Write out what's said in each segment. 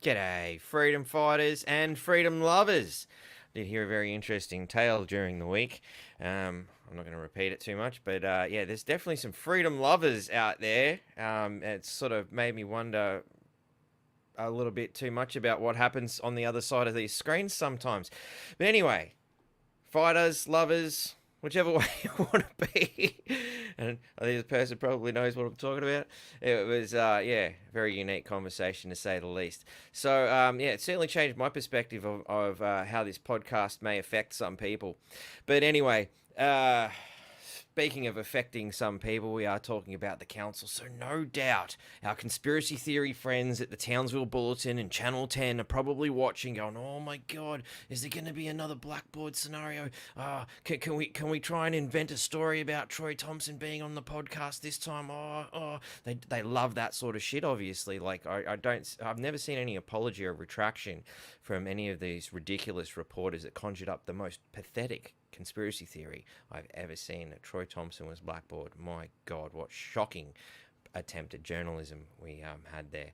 G'day, freedom fighters and freedom lovers. Did hear a very interesting tale during the week. I'm not going to repeat it too much, but yeah, there's definitely some freedom lovers out there. It's sort of made me wonder a little bit too much about what happens on the other side of these screens sometimes. But anyway, fighters, lovers, whichever way you want to be. And I think this person probably knows what I'm talking about. It was, yeah, very unique conversation to say the least. So, yeah, it certainly changed my perspective of how this podcast may affect some people. But anyway, speaking of affecting some people, we are talking about the council. So, no doubt, our conspiracy theory friends at the Townsville Bulletin and Channel 10 are probably watching, going, "Oh my God, is there going to be another blackboard scenario? Can we try and invent a story about Troy Thompson being on the podcast this time?" They love that sort of shit. Obviously, like I've never seen any apology or retraction from any of these ridiculous reporters that conjured up the most pathetic conspiracy theory I've ever seen, that Troy Thompson was blackboard. My God, what shocking attempt at journalism we had there.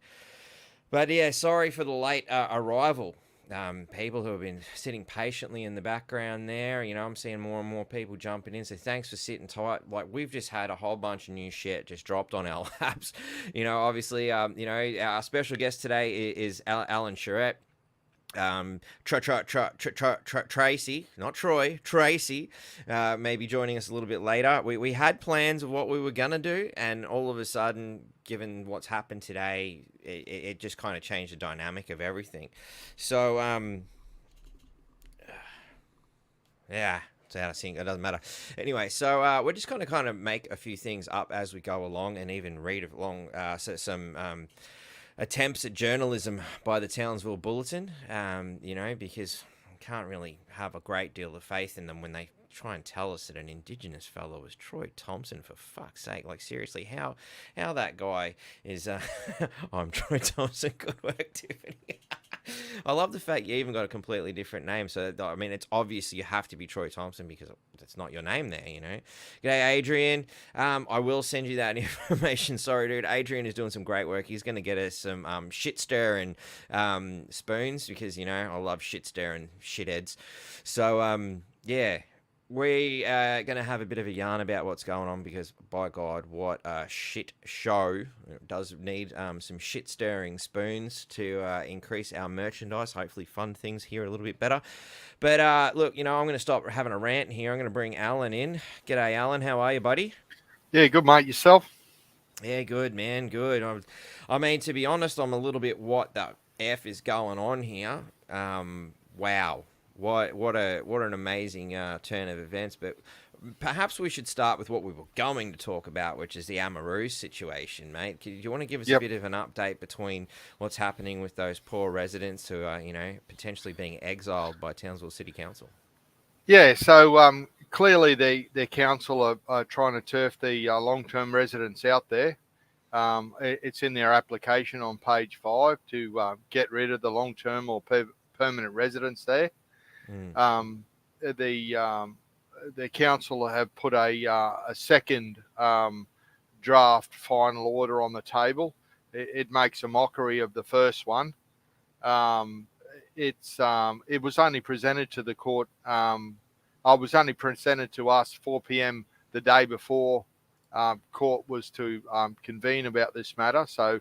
But yeah, sorry for the late arrival. People who have been sitting patiently in the background there. I'm seeing more and more people jumping in. So thanks for sitting tight. Like, we've just had a whole bunch of new shit just dropped on our laps. Obviously, our special guest today is Alan Charette. Tracy, not Troy, Tracy, maybe joining us a little bit later. We had plans of what we were going to do, and all of a sudden, given what's happened today, it just kind of changed the dynamic of everything. So, yeah, it's out of sync. It doesn't matter. Anyway, so we're just going to kind of make a few things up as we go along, and even read along some attempts at journalism by the Townsville Bulletin, because we can't really have a great deal of faith in them when they try and tell us that an Indigenous fellow was Troy Thompson, for fuck's sake. Like, seriously, how that guy is... I'm Troy Thompson. Good work, Tiffany. I love the fact you even got a completely different name. So, I mean, it's obvious you have to be Troy Thompson because that's not your name there, G'day, Adrian. I will send you that information. Sorry, dude. Adrian is doing some great work. He's going to get us some shit stirring spoons because, I love shit stirring shitheads. So, yeah. We are going to have a bit of a yarn about what's going on because, by God, what a shit show. It does need some shit-stirring spoons to increase our merchandise, hopefully fund things here a little bit better. But, look, I'm going to stop having a rant here. I'm going to bring Alan in. G'day, Alan. How are you, buddy? Yeah, good, mate. Yourself? Yeah, good, man. Good. I mean, to be honest, I'm a little bit what the F is going on here. Wow. What an amazing turn of events. But perhaps we should start with what we were going to talk about, which is the Amaroo situation, mate. Do you want to give us a Yep. bit of an update between what's happening with those poor residents who are, potentially being exiled by Townsville City Council? Yeah, so clearly the council are trying to turf the long-term residents out there. It's in their application on page 5 to get rid of the long-term or permanent residents there. Mm. The council have put a second draft final order on the table. It makes a mockery of the first one. It was only presented to the court. I was only presented to us 4 p.m. the day before court was to convene about this matter. So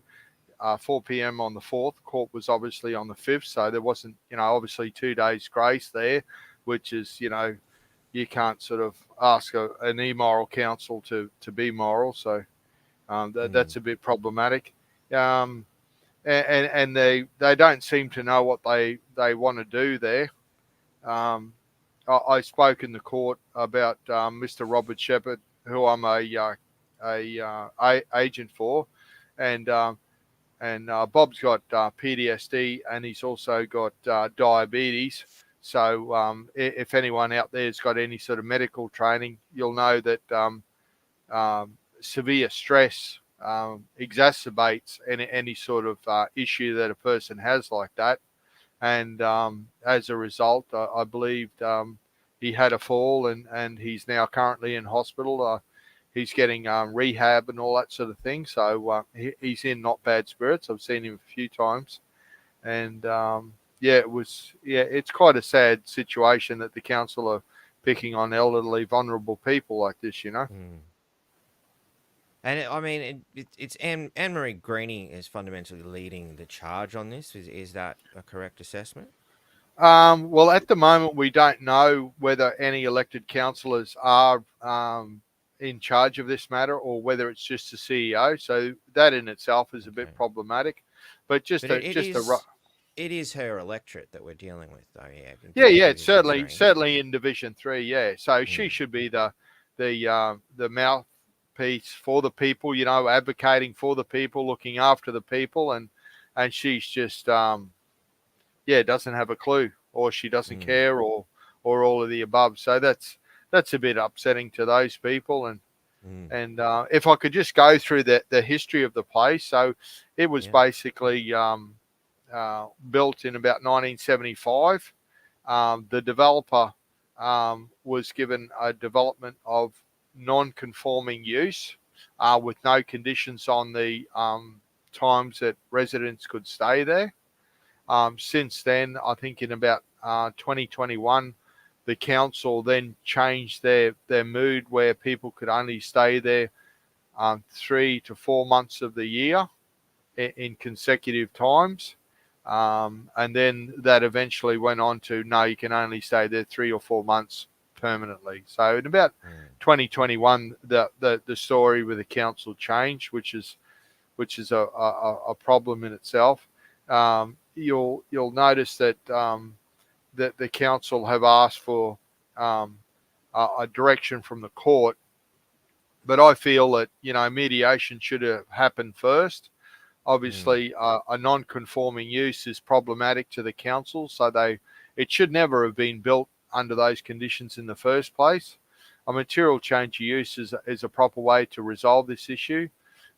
4 p.m. on the 4th, court was obviously on the 5th. So there wasn't, obviously 2 days grace there, which is, you can't sort of ask an immoral council to be moral. So that's a bit problematic. And they don't seem to know what they want to do there. I spoke in the court about Mr. Robert Shepherd, who I'm a agent for, and Bob's got PTSD and he's also got diabetes. So if anyone out there's got any sort of medical training, you'll know that severe stress exacerbates any sort of issue that a person has like that. And as a result, I believe he had a fall and he's now currently in hospital. He's getting rehab and all that sort of thing. So he's in not bad spirits. I've seen him a few times. and it's quite a sad situation that the council are picking on elderly, vulnerable people like this. Mm. And I mean, it's Anne Marie Greenie is fundamentally leading the charge on this. Is that a correct assessment? Well, at the moment, we don't know whether any elected councillors are in charge of this matter or whether it's just the CEO. So that in itself is a bit Okay, problematic. But but it is her electorate that we're dealing with, though. Yeah, yeah, it's Division certainly Three. in Division 3. Yeah, so she Mm. should be the mouthpiece for the people. Advocating for the people, looking after the people, and she's just doesn't have a clue, or she doesn't Mm. care, or all of the above. So that's a bit upsetting to those people. Mm. And if I could just go through the history of the place. So it was Yeah. basically built in about 1975. The developer was given a development of non-conforming use with no conditions on the times that residents could stay there. Since then, I think in about 2021, the council then changed their mood where people could only stay there 3 to 4 months of the year in consecutive times. And then that eventually went on to no, you can only stay there 3 or 4 months permanently. So in about Mm. 2021, the story with the council changed, which is a problem in itself. You'll notice that the council have asked for um, a direction from the court, but I feel that mediation should have happened first. Mm. Obviously, a non-conforming use is problematic to the council, so it should never have been built under those conditions in the first place. A material change of use is a proper way to resolve this issue.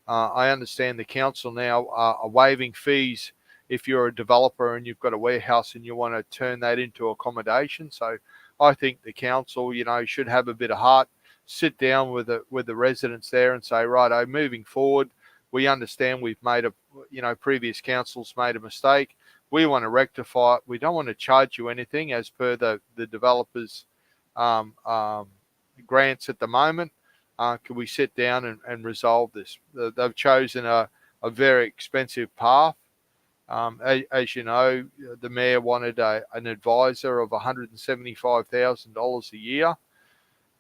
I understand the council now are waiving fees if you're a developer and you've got a warehouse and you want to turn that into accommodation. So I think the council, should have a bit of heart, sit down with the residents there and say, right, moving forward, we understand we've made previous councils made a mistake. We want to rectify it. We don't want to charge you anything as per the developers' um, um, grants at the moment. Can we sit down and resolve this? They've chosen a very expensive path. As you know, the mayor wanted an advisor of $175,000 a year.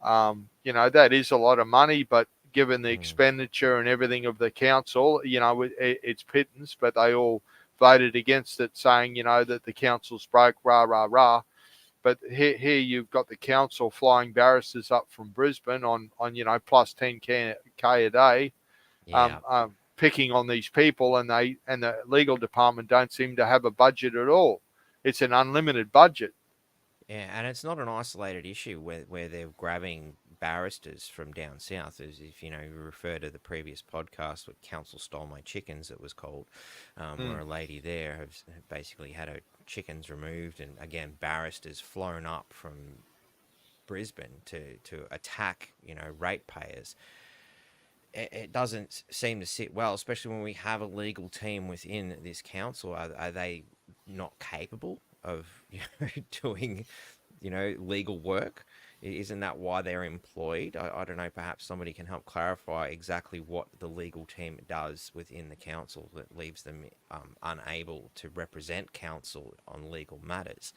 That is a lot of money, but given the Mm. expenditure and everything of the council, it's pittance, but they all voted against it, saying, that the council's broke, rah, rah, rah. But here you've got the council flying barristers up from Brisbane on plus 10K a day, Yeah. picking on these people, and the legal department don't seem to have a budget at all. It's an unlimited budget. Yeah, and it's not an isolated issue where they're grabbing barristers from down south. As if you refer to the previous podcast, what "Council Stole My Chickens" it was called, where Mm. a lady there has basically had her chickens removed, and again barristers flown up from Brisbane to attack ratepayers. It doesn't seem to sit well, especially when we have a legal team within this council. Are they not capable of doing legal work? Isn't that why they're employed? I don't know. Perhaps somebody can help clarify exactly what the legal team does within the council that leaves them unable to represent council on legal matters.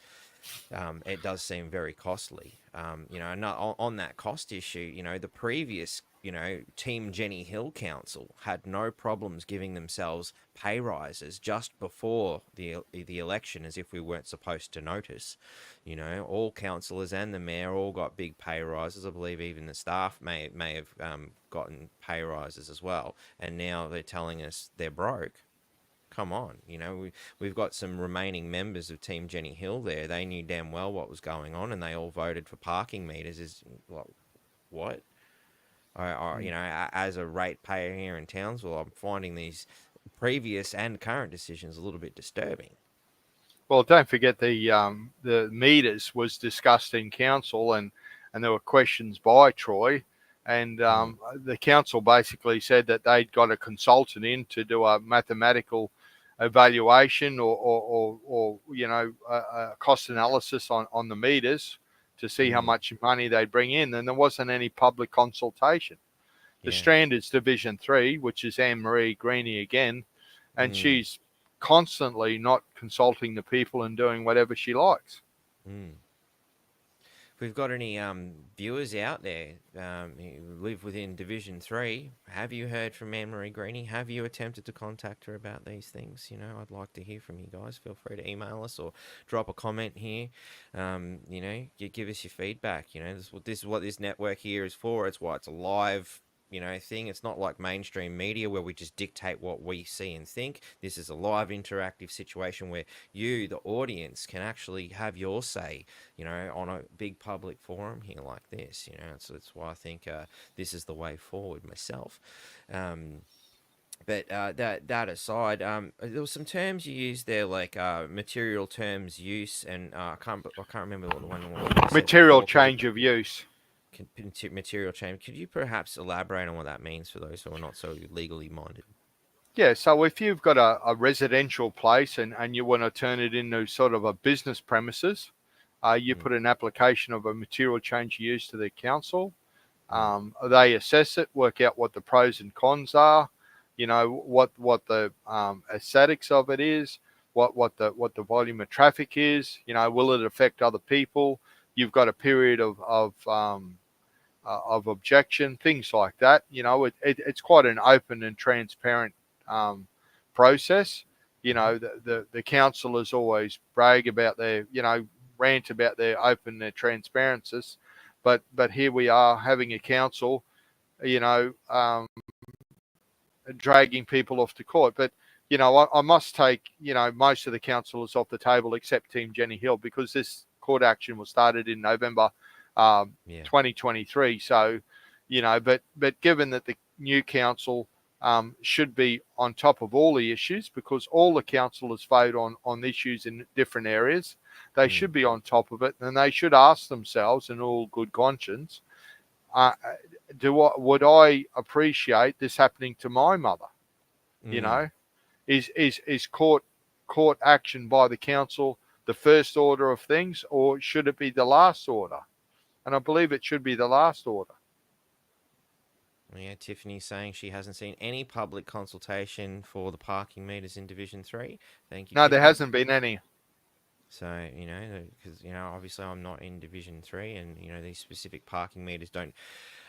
It does seem very costly. And on that cost issue, the previous, Team Jenny Hill Council had no problems giving themselves pay rises just before the election, as if we weren't supposed to notice. All councillors and the mayor all got big pay rises. I believe even the staff may have gotten pay rises as well. And now they're telling us they're broke. Come on, we've got some remaining members of Team Jenny Hill there. They knew damn well what was going on, and they all voted for parking meters. Is well, what? Mm. As a ratepayer here in Townsville, I'm finding these previous and current decisions a little bit disturbing. Well, don't forget the meters was discussed in council, and there were questions by Troy, and Mm. the council basically said that they'd got a consultant in to do a mathematical evaluation or a cost analysis on the meters to see how Mm. much money they bring in, and there wasn't any public consultation. The Yeah. Strand is Division 3, which is Anne-Marie Greeny again, and Mm. she's constantly not consulting the people and doing whatever she likes. Mm. If we've got any viewers out there who live within Division 3, have you heard from Anne-Marie Greeny? Have you attempted to contact her about these things? You know, I'd like to hear from you guys. Feel free to email us or drop a comment here. You know, give us your feedback. You know, this is what this network here is for. It's why it's a live, you know, thing. It's not like mainstream media where we just dictate what we see and think. This is a live interactive situation where you, the audience, can actually have your say, you know, on a big public forum here like this. You know, so that's why I think this is the way forward myself. Um, but that aside, there were some terms you used there, like material terms use, and I can't remember what the one you said Material before. Could you change of use. material change? Could you perhaps elaborate on what that means for those who are not so legally minded? Yeah, so if you've got a residential place and you want to turn it into sort of a business premises, you Mm, put an application of a material change of use to the council. mm, They assess it, work out what the pros and cons are, you know, what the aesthetics of it is, what the volume of traffic is, you know, will it affect other people? You've got a period of objection, things like that. You know, it's quite an open and transparent um, process. You mm-hmm, know, the councillors always brag about their, you know, rant about their open, their transparencies, but here we are having a council, you know, dragging people off to court. But you know, I must take, you know, most of the councillors off the table except Team Jenny Hill, because this court action was started in November yeah, 2023. So, you know, but given that the new council should be on top of all the issues, because all the councillors vote on issues in different areas, they mm, should be on top of it, and they should ask themselves, in all good conscience, uh, would I appreciate this happening to my mother? You mm, know, is court action by the council the first order of things, or should it be the last order? And I believe it should be the last order. yeah. Tiffany's saying she hasn't seen any public consultation for the parking meters in Division 3. Thank you, No, there Tiffany. hasn't been any. So, you know, because, you know, obviously I'm not in Division 3, and, you know, these specific parking meters don't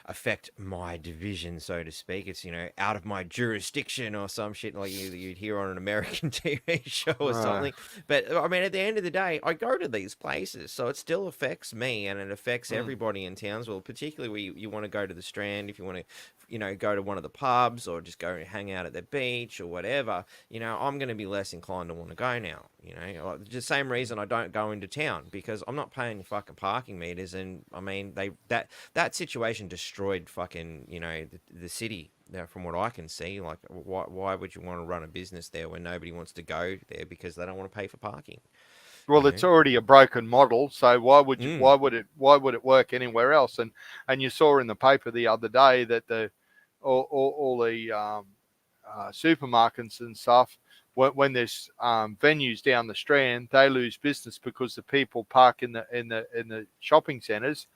affect my division, so to speak. It's, you know, out of my jurisdiction or some shit like you'd hear on an American TV show or Right. something. But I mean, at the end of the day, I go to these places, so it still affects me and it affects Mm. everybody in Townsville, particularly where you want to go to the Strand, if you want to, you know, go to one of the pubs or just go and hang out at the beach or whatever. You know, I'm going to be less inclined to want to go now. You know, like, the same reason I don't go into town, because I'm not paying fucking parking meters, and I mean that situation destroyed fucking, you know, the city. Now, from what I can see, like, why would you want to run a business there when nobody wants to go there because they don't want to pay for parking? You Well, it's know. already a broken model, so Mm. why would it work anywhere else? And you saw in the paper the other day that the all the supermarkets and stuff, when there's venues down the Strand, they lose business because the people park in the shopping centres,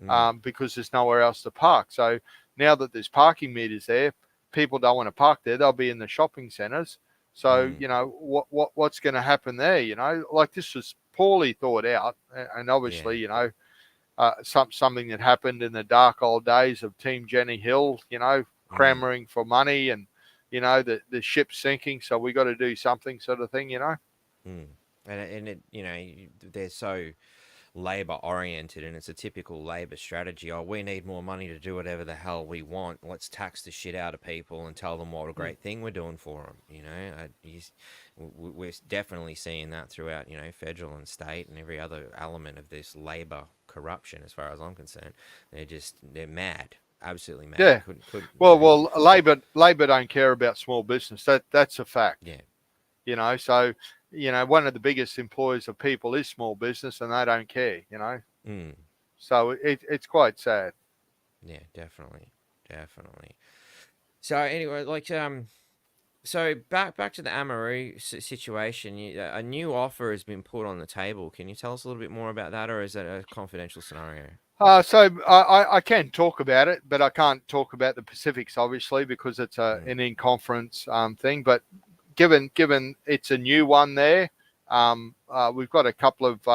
Mm. because there's nowhere else to park. So now that there's parking meters there, people don't want to park there. They'll be in the shopping centres. So Mm. you know what's going to happen there. You know, like, this was poorly thought out, and Yeah. obviously, you know, something that happened in the dark old days of Team Jenny Hill. You know, Mm. clamoring for money, and you know the ship's sinking, so we got to do something, sort of thing. You know. Mm. And it, you know, they're so labor oriented, and it's a typical labor strategy. Oh, we need more money to do whatever the hell we want. Let's tax the shit out of people and tell them what a Mm. great thing we're doing for them. You know, we're definitely seeing that throughout, you know, federal and state and every other element of this labor corruption. As far as I'm concerned, they're mad, absolutely mad. Yeah. Couldn't, you know. Well, Labor don't care about small business. That's a fact. Yeah. You know, so you know one of the biggest employers of people is small business, and they don't care. You know, Mm. so it's quite sad. Yeah, definitely, definitely. So anyway, like, So back to the Amaru situation. A new offer has been put on the table. Can you tell us a little bit more about that, or is that a confidential scenario? So I can talk about it, but I can't talk about the Pacifics, obviously, because it's Mm, an in-conference thing. But given it's a new one there, we've got a couple of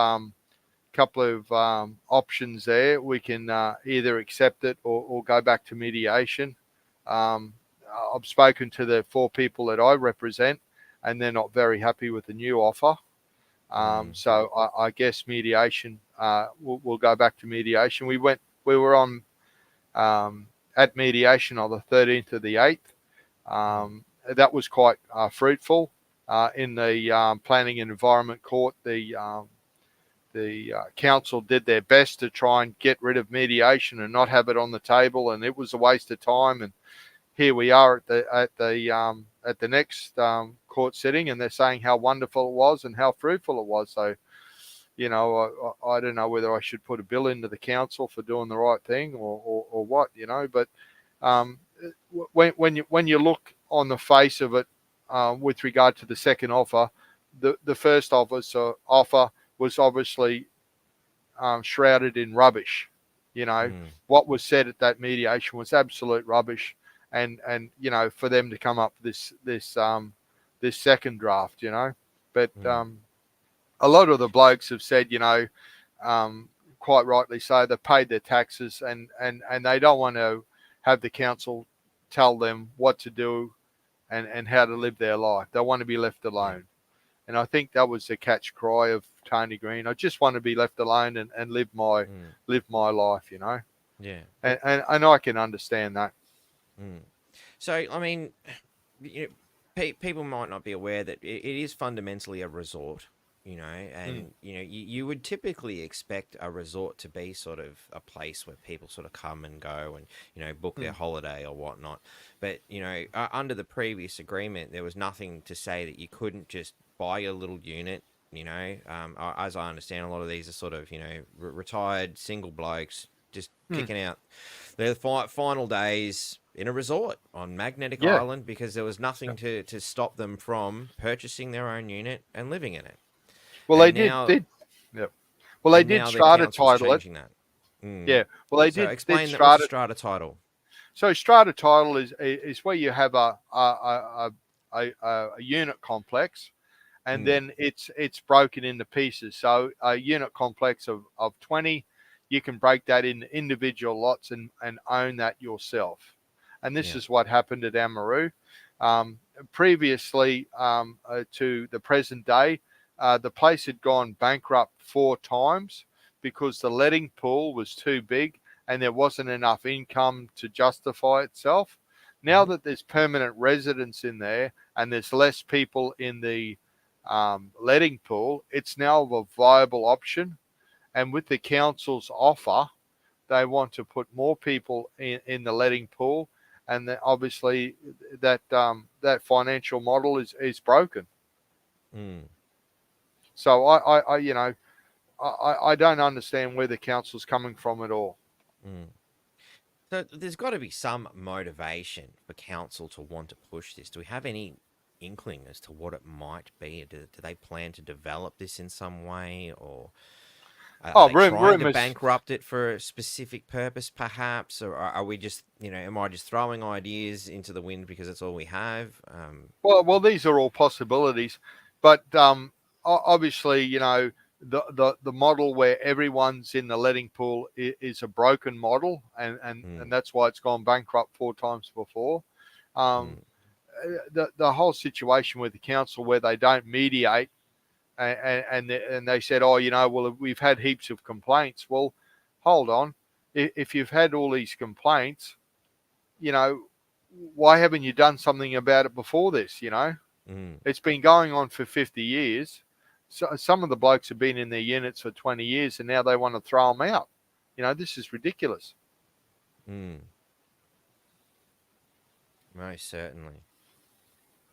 options there. We can either accept it or go back to mediation. Um, I've spoken to the four people that I represent, and they're not very happy with the new offer. mm, So I guess mediation. We'll go back to mediation. We were on at mediation on the 13th of the 8th. mm, That was quite fruitful. In the Planning and Environment Court, the council did their best to try and get rid of mediation and not have it on the table, and it was a waste of time. And here we are at the next court sitting, and they're saying how wonderful it was and how fruitful it was. So, I don't know whether I should put a bill into the council for doing the right thing or what, But um, when you look on the face of it, with regard to the second offer, the first offer was obviously shrouded in rubbish. You know, mm, what was said at that mediation was absolute rubbish, and for them to come up with this second draft, but mm, a lot of the blokes have said, quite rightly so, they've paid their taxes, and they don't want to have the council tell them what to do and how to live their life. They want to be left yeah, alone. And I think that was the catch cry of Tony Green. I just want to be left alone and mm, live my life, yeah. And I can understand that. Mm. So, I mean, people might not be aware that it is fundamentally a resort, Mm, and you would typically expect a resort to be sort of a place where people sort of come and go and book their mm, holiday or whatnot. But under the previous agreement, there was nothing to say that you couldn't just buy a little unit. As I understand, a lot of these are sort of retired single blokes just mm. kicking out their final days in a resort on Magnetic Yeah. Island because there was nothing to stop them from purchasing their own unit and living in it. Well, they And did. now, Did yeah. Well, they and did now the strata council's title it. changing that. Mm. Yeah. Well, they So did explain that. What's a strata. strata title? So strata title is where you have a unit complex, and Mm. then it's broken into pieces. So a unit complex of 20, you can break that into individual lots and own that yourself. And this Yeah. is what happened at Amaru. Um, Previously to the present day, the place had gone bankrupt 4 times because the letting pool was too big and there wasn't enough income to justify itself. Now Mm-hmm. that there's permanent residents in there and there's less people in the letting pool, it's now a viable option. And with the council's offer, they want to put more people in the letting pool, and obviously that financial model is broken. Mm. So I don't understand where the council's coming from at all. Mm. So there's got to be some motivation for council to want to push this. Do we have any inkling as to what it might be? Do they plan to develop this in some way, or are Oh, they trying to rumors. bankrupt it for a specific purpose, perhaps? Or are we just, am I just throwing ideas into the wind because that's all we have? Well, these are all possibilities, but obviously, the model where everyone's in the letting pool is a broken model, and Mm, that's why it's gone bankrupt 4 times before. Um, mm, the whole situation with the council where they don't mediate, and they said, oh, well, we've had heaps of complaints. Well, hold on, if you've had all these complaints, you know, why haven't you done something about it before this? mm, It's been going on for 50 years. So some of the blokes have been in their units for 20 years and now they want to throw them out. This is ridiculous. mm. Most certainly.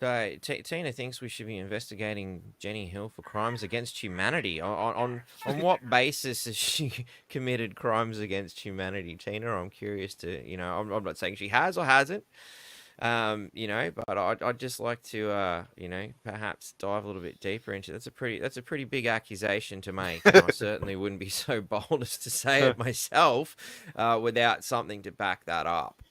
So Tina thinks we should be investigating Jenny Hill for crimes against humanity. On what basis has she committed crimes against humanity, Tina? I'm curious to, I'm not saying she has or hasn't. But I'd just like to, perhaps dive a little bit deeper into. That's a pretty big accusation to make, and I certainly wouldn't be so bold as to say it myself, without something to back that up.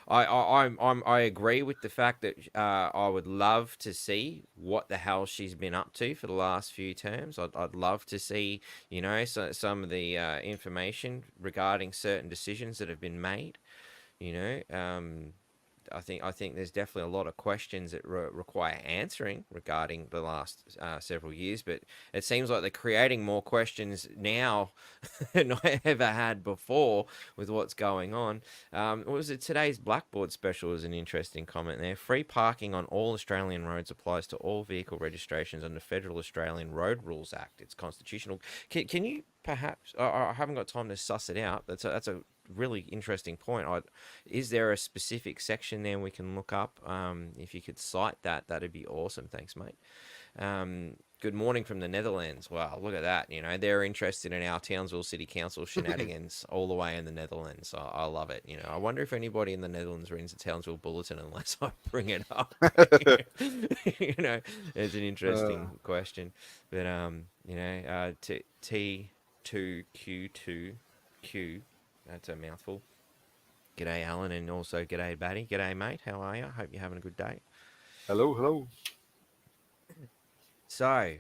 I agree with the fact that I would love to see what the hell she's been up to for the last few terms. I'd love to see, some of the information regarding certain decisions that have been made. You know, I think there's definitely a lot of questions that require answering regarding the last several years, but it seems like they're creating more questions now than I ever had before with what's going on. What was it? Today's Blackboard special was an interesting comment there. Free parking on all Australian roads applies to all vehicle registrations under Federal Australian Road Rules Act. It's constitutional. Can you perhaps? I haven't got time to suss it out. That's a really interesting point. Is there a specific section there we can look up? If you could cite that, that'd be awesome. Thanks, mate. Good morning from the Netherlands. Wow, look at that. They're interested in our Townsville City Council shenanigans all the way in the Netherlands. I love it. I wonder if anybody in the Netherlands reads the Townsville Bulletin unless I bring it up. It's an interesting question. But, T2Q2Q. That's a mouthful. G'day, Alan, and also g'day, Batty. G'day, mate. How are you? Hope you're having a good day. Hello, hello. So,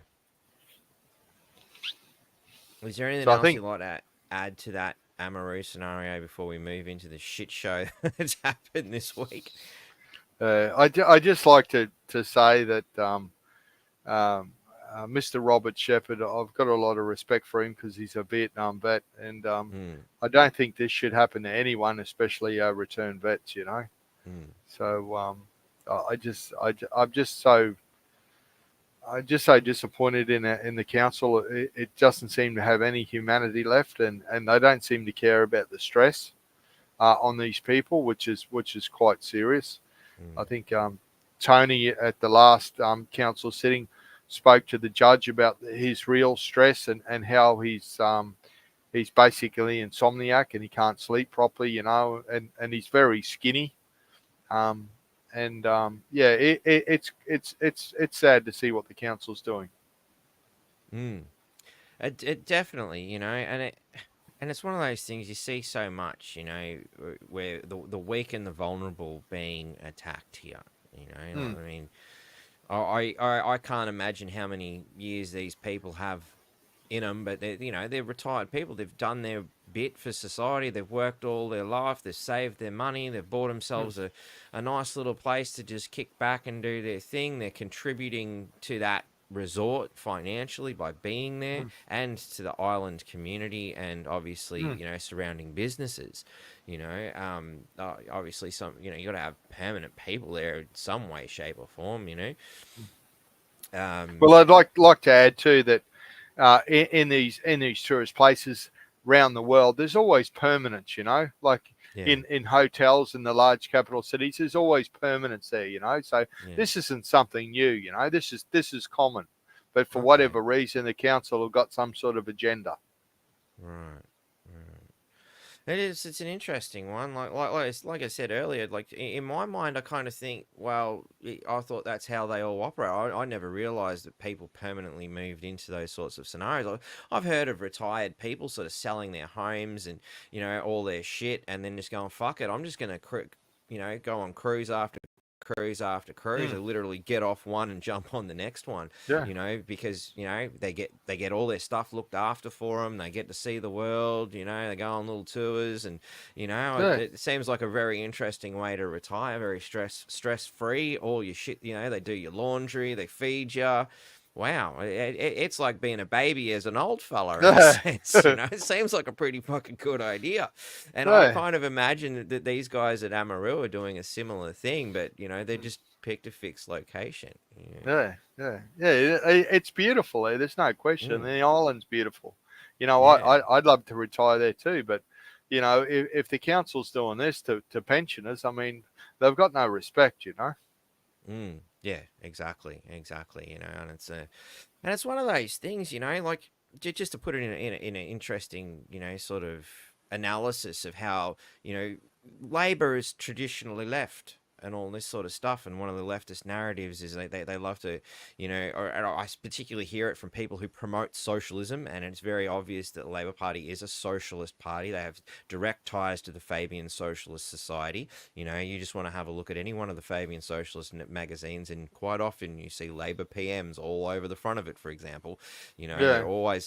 is there anything else you'd like to add to that Amaru scenario before we move into the shit show that's happened this week? I just like to say that Mr. Robert Shepherd, I've got a lot of respect for him because he's a Vietnam vet, and I don't think this should happen to anyone, especially return vets. So I'm just so disappointed in the council. It doesn't seem to have any humanity left, and they don't seem to care about the stress on these people, which is quite serious. I think Tony at the last council sitting spoke to the judge about his real stress and how he's basically insomniac and he can't sleep properly, and he's very skinny. It's sad to see what the council's doing. It definitely, and it's one of those things you see so much, where the weak and the vulnerable being attacked here. I mean, I can't imagine how many years these people have in them, but they're retired people. They've done their bit for society. They've worked all their life. They've saved their money. They've bought themselves a nice little place to just kick back and do their thing. They're contributing to that resort financially by being there and to the island community and obviously surrounding businesses. Obviously you got to have permanent people there in some way, shape or form. Well, I'd like to add too that in these tourist places around the world, there's always permanence. In hotels in the large capital cities, there's always permanence there. So this isn't something new. This is common, but for whatever reason, the council have got some sort of agenda. Right. It's an interesting one. Like I said earlier, like in my mind, I kind of think, well, I thought that's how they all operate. I never realized that people permanently moved into those sorts of scenarios. I've heard of retired people sort of selling their homes and all their shit, and then just going, fuck it, I'm just gonna go on cruise after cruise after cruise. They literally get off one and jump on the next one. Because they get all their stuff looked after for them. They get to see the world. They go on little tours, and it seems like a very interesting way to retire. Very stress free. All your shit. They do your laundry. They feed you. Wow, it's like being a baby as an old fella in a sense. It seems like a pretty fucking good idea. And I kind of imagine that these guys at Amaru are doing a similar thing, but they just picked a fixed location. It's beautiful there. There's no question. The island's beautiful. I'd love to retire there too, but if the council's doing this to pensioners, I mean, they've got no respect. Yeah, exactly. And it's one of those things, like just to put it in an interesting, sort of analysis of how Labor is traditionally left and all this sort of stuff. And one of the leftist narratives is they love to, and I particularly hear it from people who promote socialism. And it's very obvious that the Labor Party is a socialist party. They have direct ties to the Fabian Socialist Society. You just want to have a look at any one of the Fabian Socialist magazines, and quite often you see Labor PMs all over the front of it, for example. Yeah.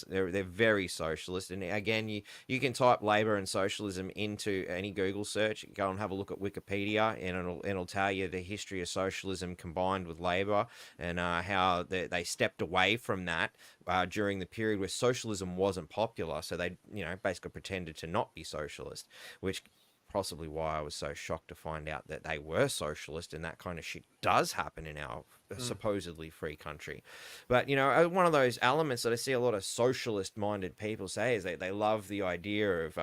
They're very socialist. And again, you can type labor and socialism into any Google search, go and have a look at Wikipedia, and it'll tell you the history of socialism combined with labor, and how they stepped away from that during the period where socialism wasn't popular. So they, basically pretended to not be socialist, which possibly why I was so shocked to find out that they were socialist, and that kind of shit does happen in our supposedly free country. But one of those elements that I see a lot of socialist minded people say is they love the idea of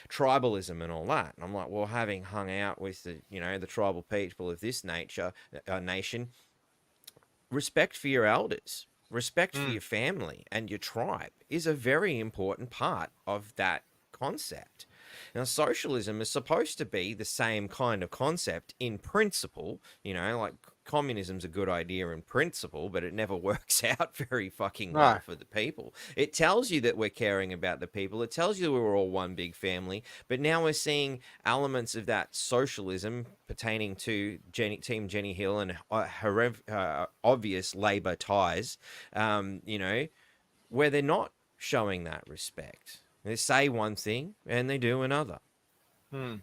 tribalism and all that. And I'm like, well, having hung out with the tribal people of this nation, respect for your elders, respect for Mm. your family and your tribe is a very important part of that concept. Now, socialism is supposed to be the same kind of concept in principle, like communism's a good idea in principle, but it never works out very fucking well No. for the people. It tells you that we're caring about the people. It tells you that we're all one big family. But now we're seeing elements of that socialism pertaining to Team Jenny Hill and obvious Labor ties, where they're not showing that respect. They say one thing and they do another. Mm.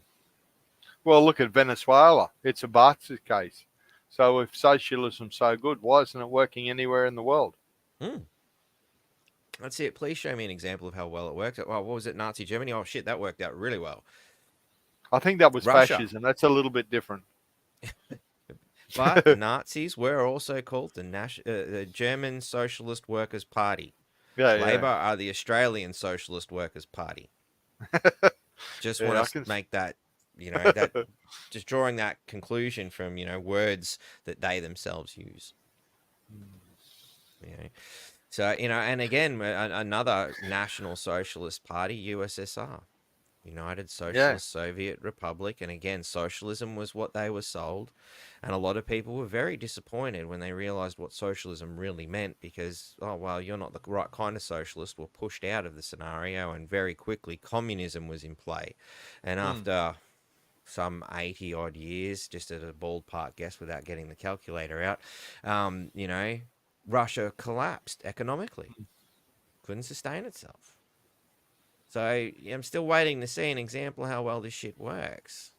Well, look at Venezuela. It's a basket case. So if socialism's so good, why isn't it working anywhere in the world? Mm. That's it. Please show me an example of how well it worked. Oh, what was it? Nazi Germany? Oh, shit, that worked out really well. I think that was Russia. fascism. That's a little bit different. But the Nazis were also called the German Socialist Workers' Party. Yeah, Labor yeah. are the Australian Socialist Workers' Party. Just Yeah, want I to can. make that, that just drawing that conclusion from, words that they themselves use. You know. So, and again, another National Socialist Party, USSR, United Yeah. Socialist Soviet Republic. And again, socialism was what they were sold. And a lot of people were very disappointed when they realized what socialism really meant, because, oh, well, you're not the right kind of socialist, were pushed out of the scenario. And very quickly, communism was in play. And Mm. after some 80 odd years, just at a ballpark guess without getting the calculator out, Russia collapsed economically, couldn't sustain itself. So I'm still waiting to see an example of how well this shit works.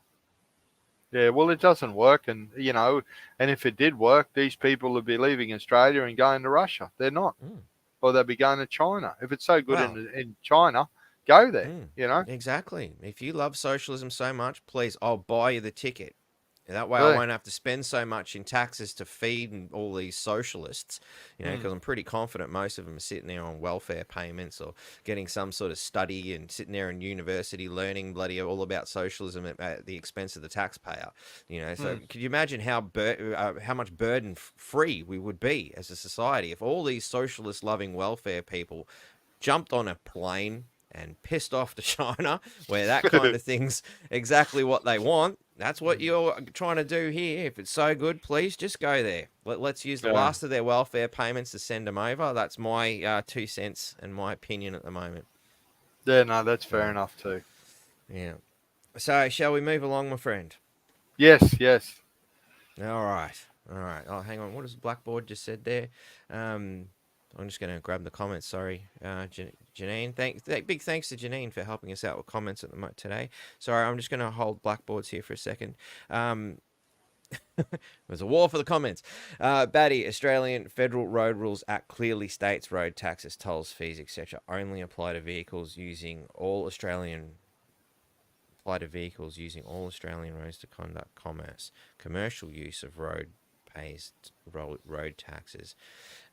Yeah, well, it doesn't work, and if it did work, these people would be leaving Australia and going to Russia. They're not, Mm. or they'd be going to China. If it's so good Well, in China, go there. exactly. If you love socialism so much, please, I'll buy you the ticket. That way I Yeah. won't have to spend so much in taxes to feed all these socialists, Mm. because I'm pretty confident most of them are sitting there on welfare payments or getting some sort of study and sitting there in university learning bloody all about socialism at the expense of the taxpayer. So Mm. could you imagine how much burden free we would be as a society if all these socialist loving welfare people jumped on a plane and pissed off to China, where that kind of thing's exactly what they want. That's what you're trying to do here. If it's so good, please just go there. Let's use the Yeah. last of their welfare payments to send them over. That's my 2 cents and my opinion at the moment. Yeah, no, that's fair So, enough too. yeah. So, shall we move along, my friend? Yes, yes. All right. All right. Oh, hang on. What has Blackboard just said there? I'm just going to grab the comments. Sorry, Janine. Big thanks to Janine for helping us out with comments at the today. Sorry, I'm just going to hold Blackboards here for a second. There's a war for the comments. Batty, Australian Federal Road Rules Act clearly states road taxes, tolls, fees, etc. only apply to vehicles using all Australian roads to conduct commerce. Commercial use of road pays road taxes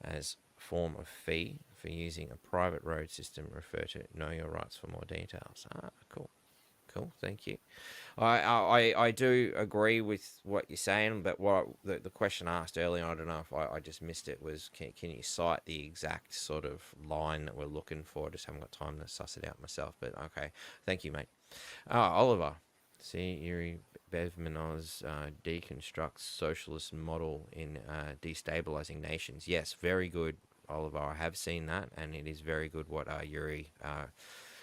as form of fee for using a private road system. Refer to Know Your Rights for more details. Cool. Thank you. I do agree with what you're saying, but what the question asked earlier, I don't know if I just missed it, was can you cite the exact sort of line that we're looking for? I just haven't got time to suss it out myself, but okay. Thank you, mate. Oliver See, Yuri Bezmenov deconstructs socialist model in destabilizing nations. Yes, very good, Oliver. I have seen that, and it is very good what Yuri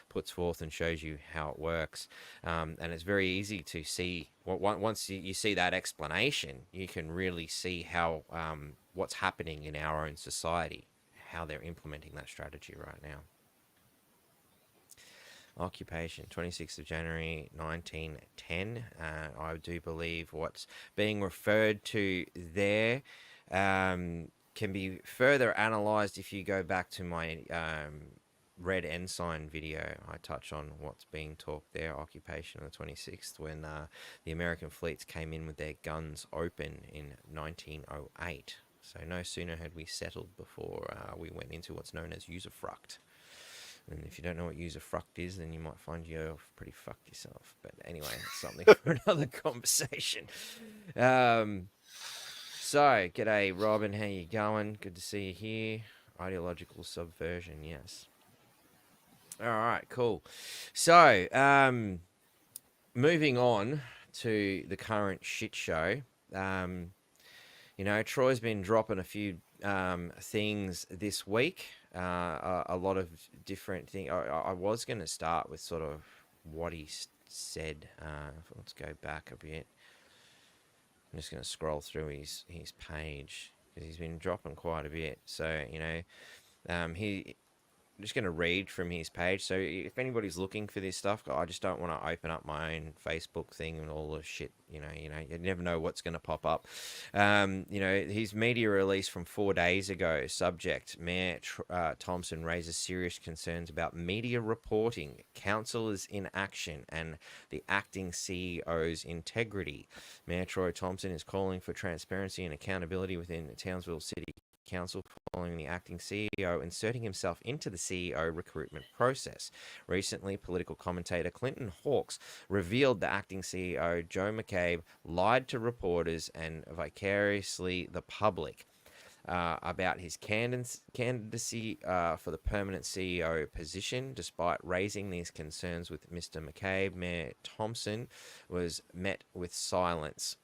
puts forth and shows you how it works. And it's very easy to see. Once you see that explanation, you can really see how what's happening in our own society, how they're implementing that strategy right now. Occupation, 26th of January 1910. I do believe what's being referred to there can be further analysed if you go back to my Red Ensign video. I touch on what's being talked there, occupation on the 26th, when the American fleets came in with their guns open in 1908. So no sooner had we settled before we went into what's known as usufruct. And if you don't know what usufruct is, then you might find you're pretty fucked yourself. But anyway, it's something for another conversation. So, g'day, Robin. How you going? Good to see you here. Ideological subversion, yes. All right, cool. So, moving on to the current shit show. You know, Troy's been dropping a few things this week. A lot of different things. I was going to start with sort of what he said. Let's go back a bit. I'm just going to scroll through his page because he's been dropping quite a bit. So, you know, I'm just going to read from his page. So if anybody's looking for this stuff, I just don't want to open up my own Facebook thing and all the shit. You never know what's going to pop up. His media release from 4 days ago. Subject: Mayor Thompson raises serious concerns about media reporting, councillors in action, and the acting CEO's integrity. Mayor Troy Thompson is calling for transparency and accountability within the Townsville City Council following the acting CEO inserting himself into the CEO recruitment process. Recently, political commentator Clinton Hawkes revealed the acting CEO, Joe McCabe, lied to reporters and vicariously the public about his candidacy for the permanent CEO position. Despite raising these concerns with Mr. McCabe, Mayor Thompson was met with silence.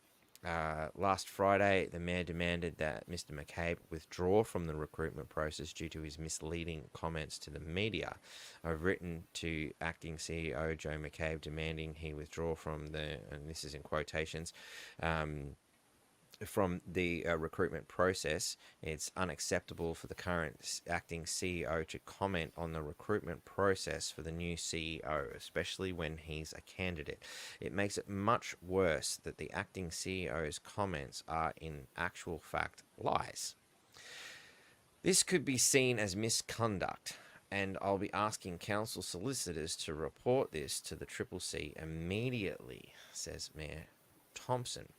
Last Friday, the mayor demanded that Mr. McCabe withdraw from the recruitment process due to his misleading comments to the media. I've written to acting CEO Joe McCabe demanding he withdraw from and this is in quotations, from the recruitment process. It's unacceptable for the current acting CEO to comment on the recruitment process for the new CEO, especially when he's a candidate. It makes it much worse that the acting CEO's comments are in actual fact lies. This could be seen as misconduct, and I'll be asking council solicitors to report this to the Triple C immediately, says Mayor Thompson.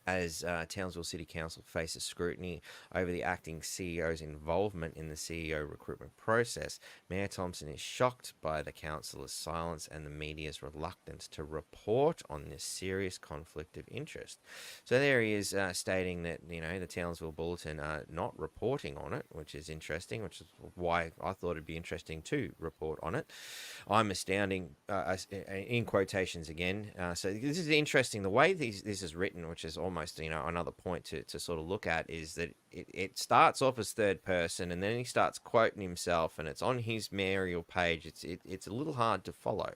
As Townsville City Council faces scrutiny over the acting CEO's involvement in the CEO recruitment process, Mayor Thompson is shocked by the councillor's silence and the media's reluctance to report on this serious conflict of interest. So there he is stating that, the Townsville Bulletin are not reporting on it, which is interesting, which is why I thought it'd be interesting to report on it. I'm astounding, in quotations again. So this is interesting. The way this is written, which is almost, another point to sort of look at, is that it starts off as third person and then he starts quoting himself and it's on his mayoral page. It's a little hard to follow.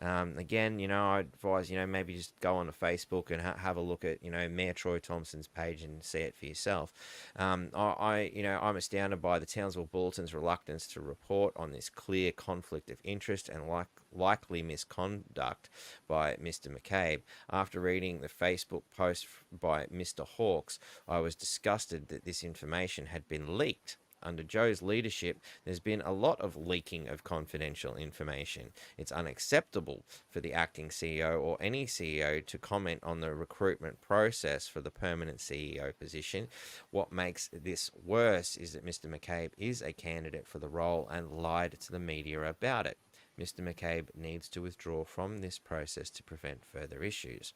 Again, I advise, maybe just go on to Facebook and have a look at, Mayor Troy Thompson's page and see it for yourself. I'm astounded by the Townsville Bulletin's reluctance to report on this clear conflict of interest and likely misconduct by Mr. McCabe. After reading the Facebook post by Mr. Hawkes, I was disgusted that this information had been leaked. Under Joe's leadership, there's been a lot of leaking of confidential information. It's unacceptable for the acting CEO or any CEO to comment on the recruitment process for the permanent CEO position. What makes this worse is that Mr. McCabe is a candidate for the role and lied to the media about it. Mr. McCabe needs to withdraw from this process to prevent further issues.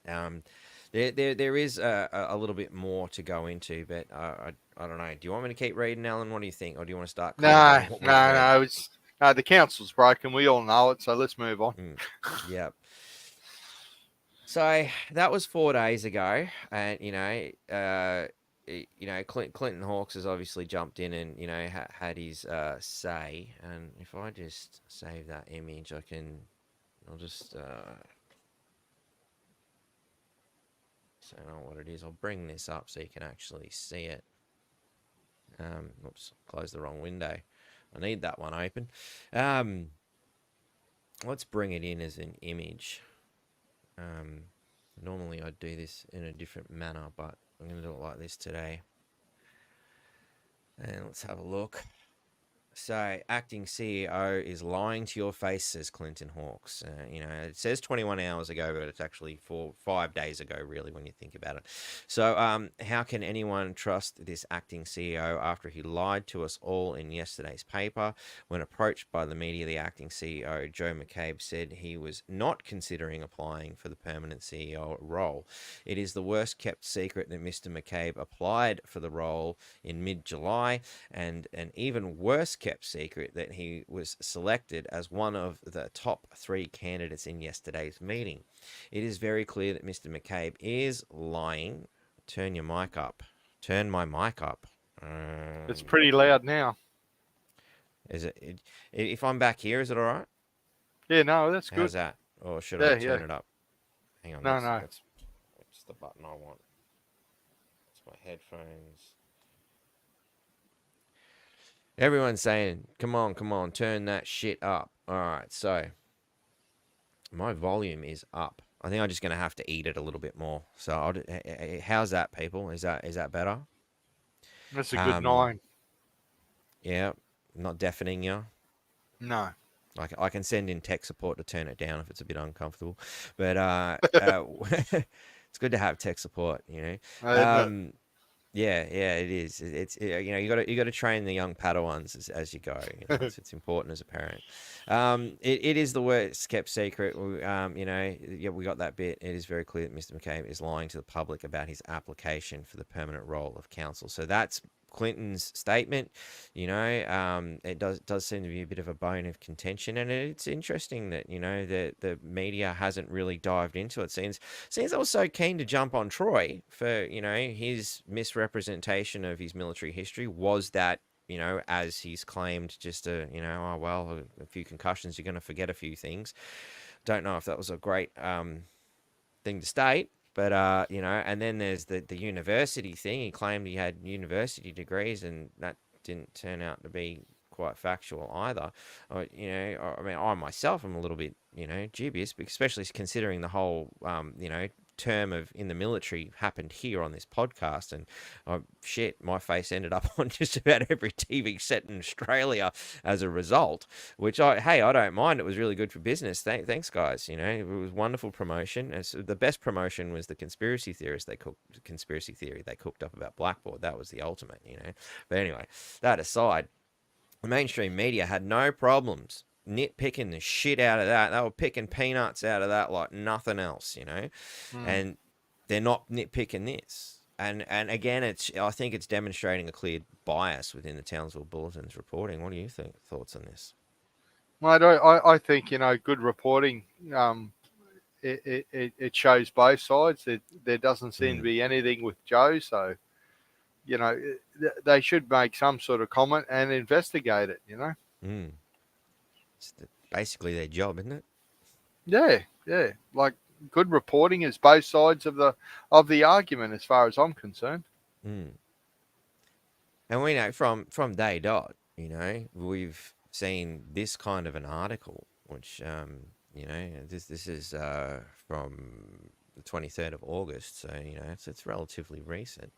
There is a little bit more to go into, but I don't know. Do you want me to keep reading, Alan? What do you think, or do you want to start? No. The council's broken. We all know it. So let's move on. Yep. So that was 4 days ago, and Clinton Hawkes has obviously jumped in and had his say. And if I just save that image, I'll just say what it is. I'll bring this up so you can actually see it. Oops, closed the wrong window. I need that one open. Let's bring it in as an image. Normally I'd do this in a different manner, but I'm going to do it like this today. And let's have a look. So, acting CEO is lying to your face, says Clinton Hawkes. It says 21 hours ago, but it's actually 5 days ago, really, when you think about it. So, how can anyone trust this acting CEO after he lied to us all in yesterday's paper? When approached by the media, the acting CEO, Joe McCabe, said he was not considering applying for the permanent CEO role. It is the worst kept secret that Mr. McCabe applied for the role in mid-July, and an even worse kept secret that he was selected as one of the top 3 candidates in yesterday's meeting. It is very clear that Mr. McCabe is lying. Turn your mic up. Turn my mic up. It's pretty loud now. Is it? If I'm back here, is it all right? Yeah, no, that's good. How's that? Or should I turn it up? Hang on. No. That's the button I want. That's my headphones. Everyone's saying, come on, turn that shit up. All right, so my volume is up. I think I'm just going to have to eat it a little bit more. So how's that, people? Is that better? That's a good 9. Yeah, not deafening you. No. Like I can send in tech support to turn it down if it's a bit uncomfortable. But it's good to have tech support, Yeah, it is. You got to train the young Padawans as you go. It's important as a parent. It is the worst kept secret. We got that bit. It is very clear that Mr. McCabe is lying to the public about his application for the permanent role of council. So that's Clinton's statement. It does seem to be a bit of a bone of contention, and it's interesting that the media hasn't really dived into it. Since I was so keen to jump on Troy for his misrepresentation of his military history was that as he's claimed, just a few concussions, you're going to forget a few things. Don't know if that was a great thing to state. But, and then there's the university thing. He claimed he had university degrees, and that didn't turn out to be quite factual either. I myself am a little bit, dubious, especially considering the whole, term of in the military happened here on this podcast, and my face ended up on just about every TV set in Australia as a result, which I don't mind. It was really good for business. Thanks guys. It was wonderful promotion. The best promotion was the conspiracy theory they cooked up about Blackboard. That was the ultimate. But anyway, that aside, the mainstream media had no problems nitpicking the shit out of that. They were picking peanuts out of that like nothing else, and they're not nitpicking this. And again, I think it's demonstrating a clear bias within the Townsville Bulletin's reporting. What do you think? Thoughts on this? Well, I think good reporting. It shows both sides. There doesn't seem to be anything with Joe, so they should make some sort of comment and investigate it. It's basically their job, isn't it? Yeah. Like good reporting is both sides of the argument, as far as I'm concerned. And we know from day dot, we've seen this kind of an article, which this is from the 23rd of August, so it's relatively recent.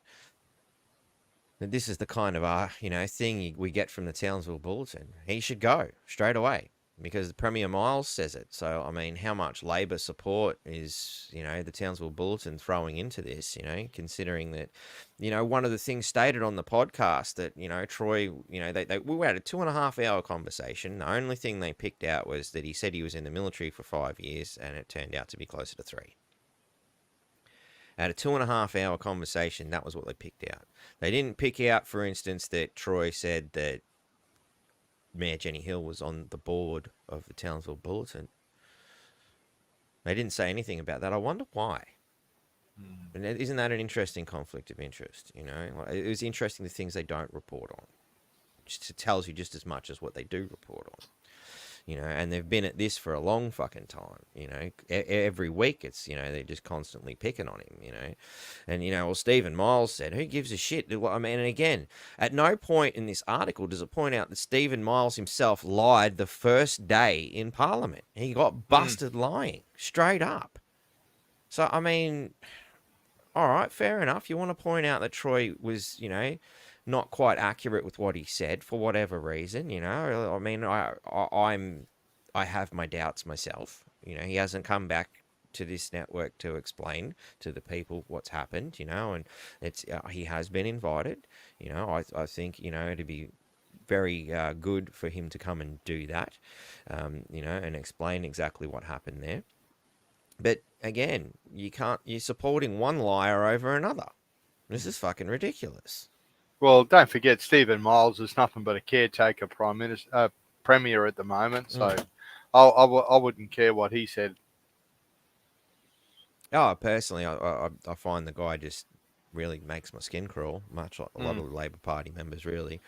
This is the kind of thing we get from the Townsville Bulletin. He should go straight away because Premier Miles says it. So I mean, how much Labor support is the Townsville Bulletin throwing into this? Considering that one of the things stated on the podcast that Troy we had a 2.5 hour conversation. The only thing they picked out was that he said he was in the military for 5 years, and it turned out to be closer to 3. At a 2.5 hour conversation, that was what they picked out. They didn't pick out, for instance, that Troy said that Mayor Jenny Hill was on the board of the Townsville Bulletin. They didn't say anything about that. I wonder why. And isn't that an interesting conflict of interest? You know, like, it was interesting the things they don't report on. It tells you just as much as what they do report on. You know, and they've been at this for a long fucking time. You know, every week it's, you know, they're just constantly picking on him. You know, and you know, well, Stephen Miles said, "Who gives a shit?" I mean, and again, at no point in this article does it point out that Stephen Miles himself lied the first day in Parliament. He got busted lying straight up. So I mean, all right, fair enough. You want to point out that Troy was, you know, not quite accurate with what he said for whatever reason. You know, I mean, I have my doubts myself. You know, he hasn't come back to this network to explain to the people what's happened. You know, and it's he has been invited. You know, I think, you know, it'd be very good for him to come and do that. You know, and explain exactly what happened there. But again, you're supporting one liar over another. This is fucking ridiculous. Well, don't forget, Stephen Miles is nothing but a caretaker premier at the moment. So I wouldn't care what he said. Oh, personally, I find the guy just really makes my skin crawl, much like a lot of the Labor Party members, really.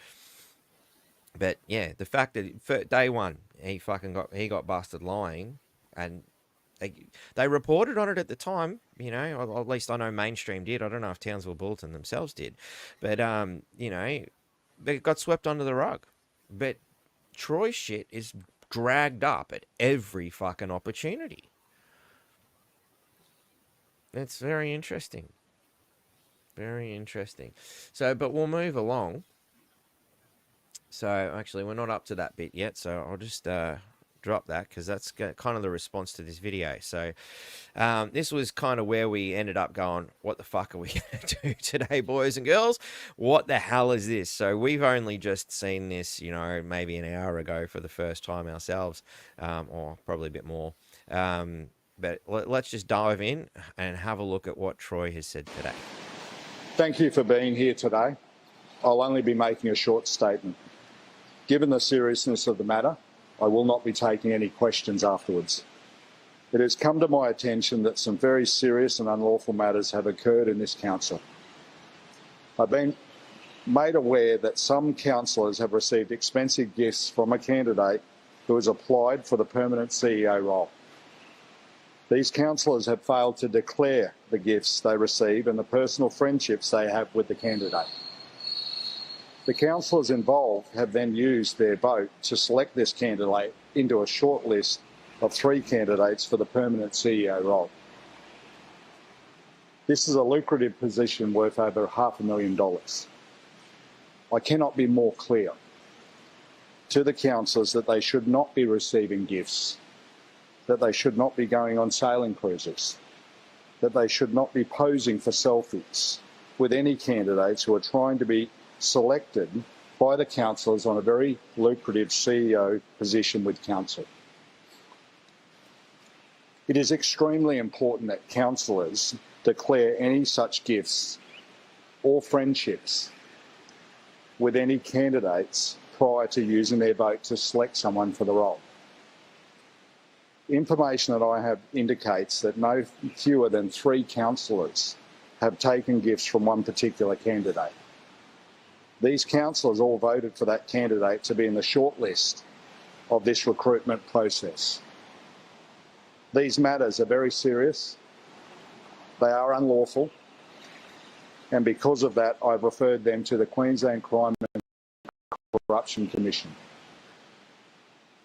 But yeah, the fact that for day one he got busted lying, and they reported on it at the time. You know, or at least I know mainstream did. I don't know if Townsville Bulletin themselves did, but you know, it got swept under the rug. But Troy shit is dragged up at every fucking opportunity. It's very interesting. Very interesting. So, but we'll move along. So, actually, we're not up to that bit yet. So, I'll just drop that because that's kind of the response to this video. So, this was kind of where we ended up going, what the fuck are we going to do today, boys and girls? What the hell is this? So, we've only just seen this, you know, maybe an hour ago for the first time ourselves, or probably a bit more. But let's just dive in and have a look at what Troy has said today. Thank you for being here today. I'll only be making a short statement. Given the seriousness of the matter, I will not be taking any questions afterwards. It has come to my attention that some very serious and unlawful matters have occurred in this council. I've been made aware that some councillors have received expensive gifts from a candidate who has applied for the permanent CEO role. These councillors have failed to declare the gifts they receive and the personal friendships they have with the candidate. The councillors involved have then used their vote to select this candidate into a short list of 3 candidates for the permanent CEO role. This is a lucrative position worth over $500,000. I cannot be more clear to the councillors that they should not be receiving gifts, that they should not be going on sailing cruises, that they should not be posing for selfies with any candidates who are trying to be selected by the councillors on a very lucrative CEO position with council. It is extremely important that councillors declare any such gifts or friendships with any candidates prior to using their vote to select someone for the role. Information that I have indicates that no fewer than 3 councillors have taken gifts from one particular candidate. These councillors all voted for that candidate to be in the shortlist of this recruitment process. These matters are very serious. They are unlawful. And because of that, I've referred them to the Queensland Crime and Corruption Commission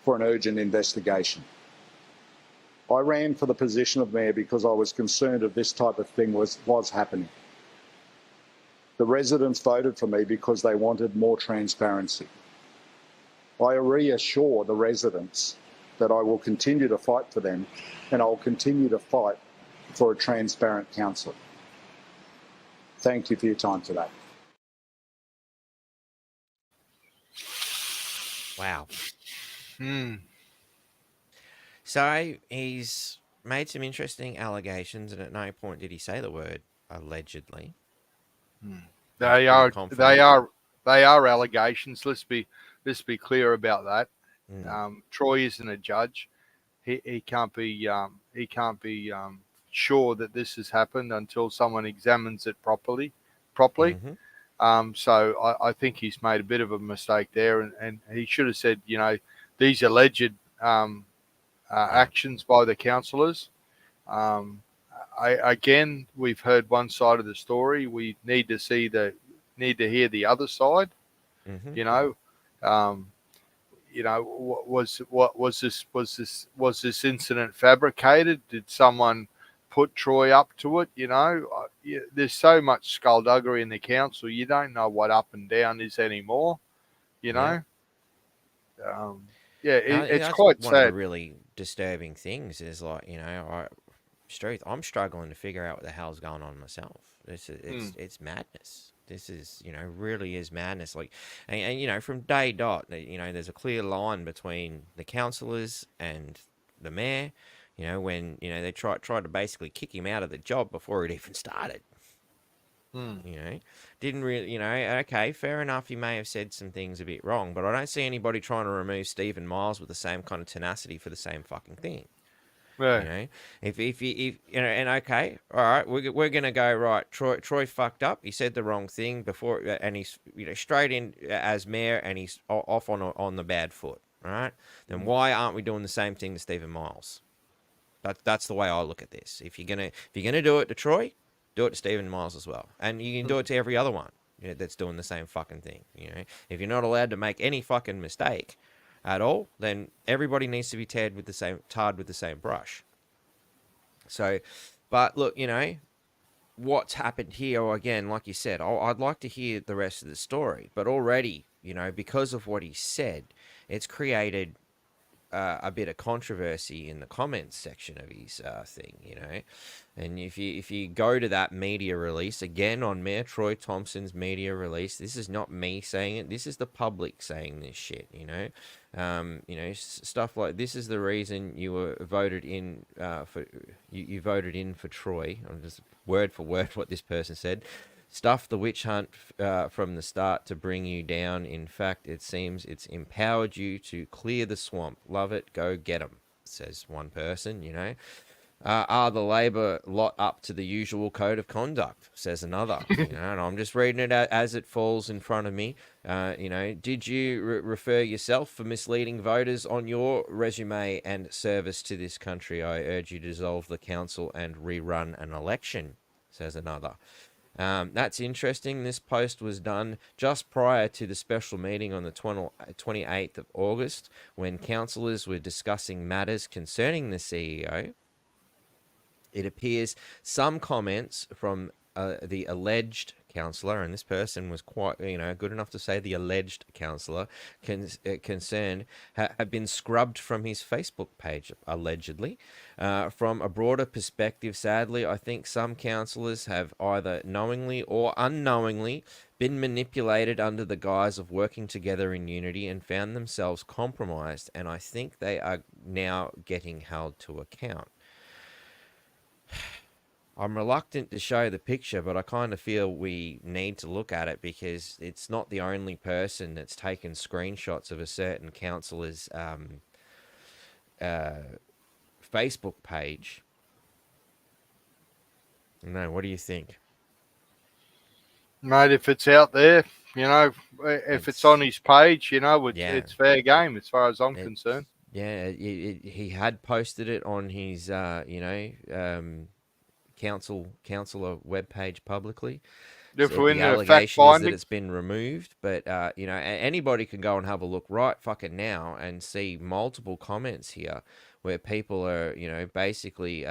for an urgent investigation. I ran for the position of mayor because I was concerned that this type of thing was happening. The residents voted for me because they wanted more transparency. I reassure the residents that I will continue to fight for them, and I'll continue to fight for a transparent council. Thank you for your time today. Wow. So he's made some interesting allegations, and at no point did he say the word allegedly. They are allegations. Let's be Let's be clear about that. Mm. Troy isn't a judge. He can't be sure that this has happened until someone examines it properly. Mm-hmm. So I think he's made a bit of a mistake there, and he should have said, these alleged actions by the councillors. Um, again, we've heard one side of the story. We need to hear the other side. Mm-hmm. You know, um, was this incident fabricated? Did someone put Troy up to it? There's so much skullduggery in the council. You don't know what up and down is anymore. You Yeah. know, yeah, it's That's quite one of the sad. really disturbing things is like, Struth, I'm struggling to figure out what the hell's going on myself. Mm, It's madness. This is, really is madness. Like, and from day dot, there's a clear line between the councillors and the mayor. When they tried to basically kick him out of the job before it even started. mm, You know, didn't really, okay, fair enough. He may have said some things a bit wrong, but I don't see anybody trying to remove Stephen Miles with the same kind of tenacity for the same fucking thing. You yeah. know, and okay, all right, we're gonna go right. Troy fucked up. He said the wrong thing before, and he's straight in as mayor, and he's off on the bad foot. All right, then Mm, why aren't we doing the same thing to Stephen Miles? That's the way I look at this. If you're gonna do it to Troy, do it to Stephen Miles as well, and you can do it to every other one that's doing the same fucking thing. If you're not allowed to make any fucking mistake at all, then everybody needs to be tarred with the same brush. So, but look, what's happened here again, like you said, I'd like to hear the rest of the story, but already, because of what he said, it's created a bit of controversy in the comments section of his thing, and if you go to that media release again on Mayor Troy Thompson's media release, this is not me saying it. This is the public saying this shit. Stuff like this is the reason you were voted in for you voted in for Troy. I'm just word for word what this person said. Stuff the witch hunt from the start to bring you down. In fact, it seems it's empowered you to clear the swamp. Love it. Go get 'em, says one person, Are the Labor lot up to the usual code of conduct, says another, and I'm just reading it as it falls in front of me. Did you refer yourself for misleading voters on your resume and service to this country? I urge you to dissolve the council and rerun an election, says another. That's interesting. This post was done just prior to the special meeting on the 28th of August when councillors were discussing matters concerning the CEO. It appears some comments from the alleged councillor, and this person was quite, good enough to say the alleged councillor concerned, have been scrubbed from his Facebook page, allegedly. From a broader perspective, sadly, I think some councillors have either knowingly or unknowingly been manipulated under the guise of working together in unity and found themselves compromised, and I think they are now getting held to account. I'm reluctant to show the picture, but I kind of feel we need to look at it because it's not the only person that's taken screenshots of a certain councillor's Facebook page. No, what do you think? Mate, if it's out there, if it's on It's his page, yeah, it's fair game as far as I'm concerned. it's yeah. He had posted it on his councillor webpage publicly. If Said we're the into fact allegation is that finding, it's been removed, but anybody can go and have a look right fucking now and see multiple comments here where people are basically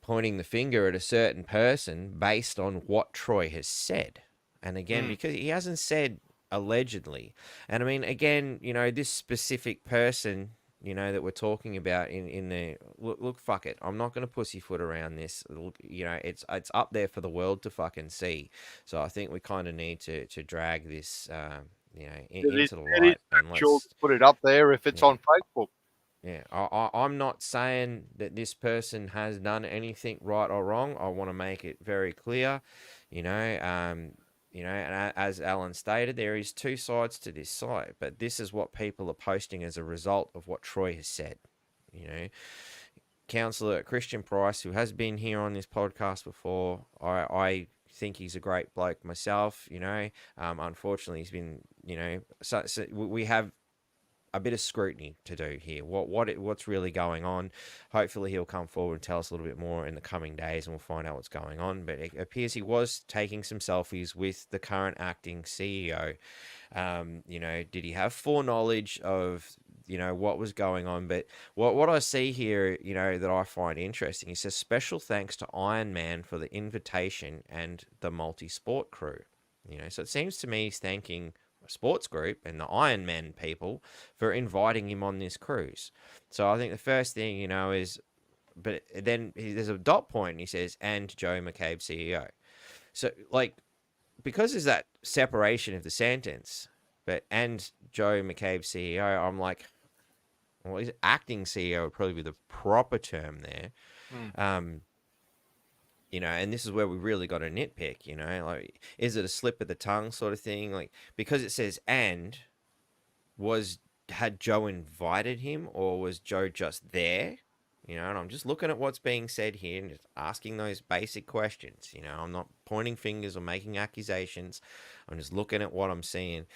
pointing the finger at a certain person based on what Troy has said. And again, mm, because he hasn't said allegedly. And I mean, again, this specific person, that we're talking about in the look, fuck it. I'm not going to pussyfoot around this. It's up there for the world to fucking see. So I think we kind of need to drag this, into the it is light and factual to let's, put it up there if it's yeah. on Facebook. Yeah, I'm not saying that this person has done anything right or wrong. I want to make it very clear. You know, um, and as Alan stated, there is two sides to this side, but this is what people are posting as a result of what Troy has said. You know, Councillor Christian Price, who has been here on this podcast before, I think he's a great bloke myself. Unfortunately, he's been, so we have a bit of scrutiny to do here. What's really going on? Hopefully, he'll come forward and tell us a little bit more in the coming days, and we'll find out what's going on. But it appears he was taking some selfies with the current acting CEO. Did he have foreknowledge of what was going on? But what I see here, that I find interesting, he says special thanks to Iron Man for the invitation and the multi-sport crew. So it seems to me he's thanking sports group and the Iron Man people for inviting him on this cruise. So I think the first thing, is, but then there's a dot point and he says, and Joe McCabe, CEO. So, because there's that separation of the sentence, but and Joe McCabe, CEO, I'm like, well, he's acting CEO would probably be the proper term there. And this is where we really got to nitpick, is it a slip of the tongue sort of thing? Because it says, and had Joe invited him, or was Joe just there? And I'm just looking at what's being said here and just asking those basic questions. I'm not pointing fingers or making accusations. I'm just looking at what I'm seeing,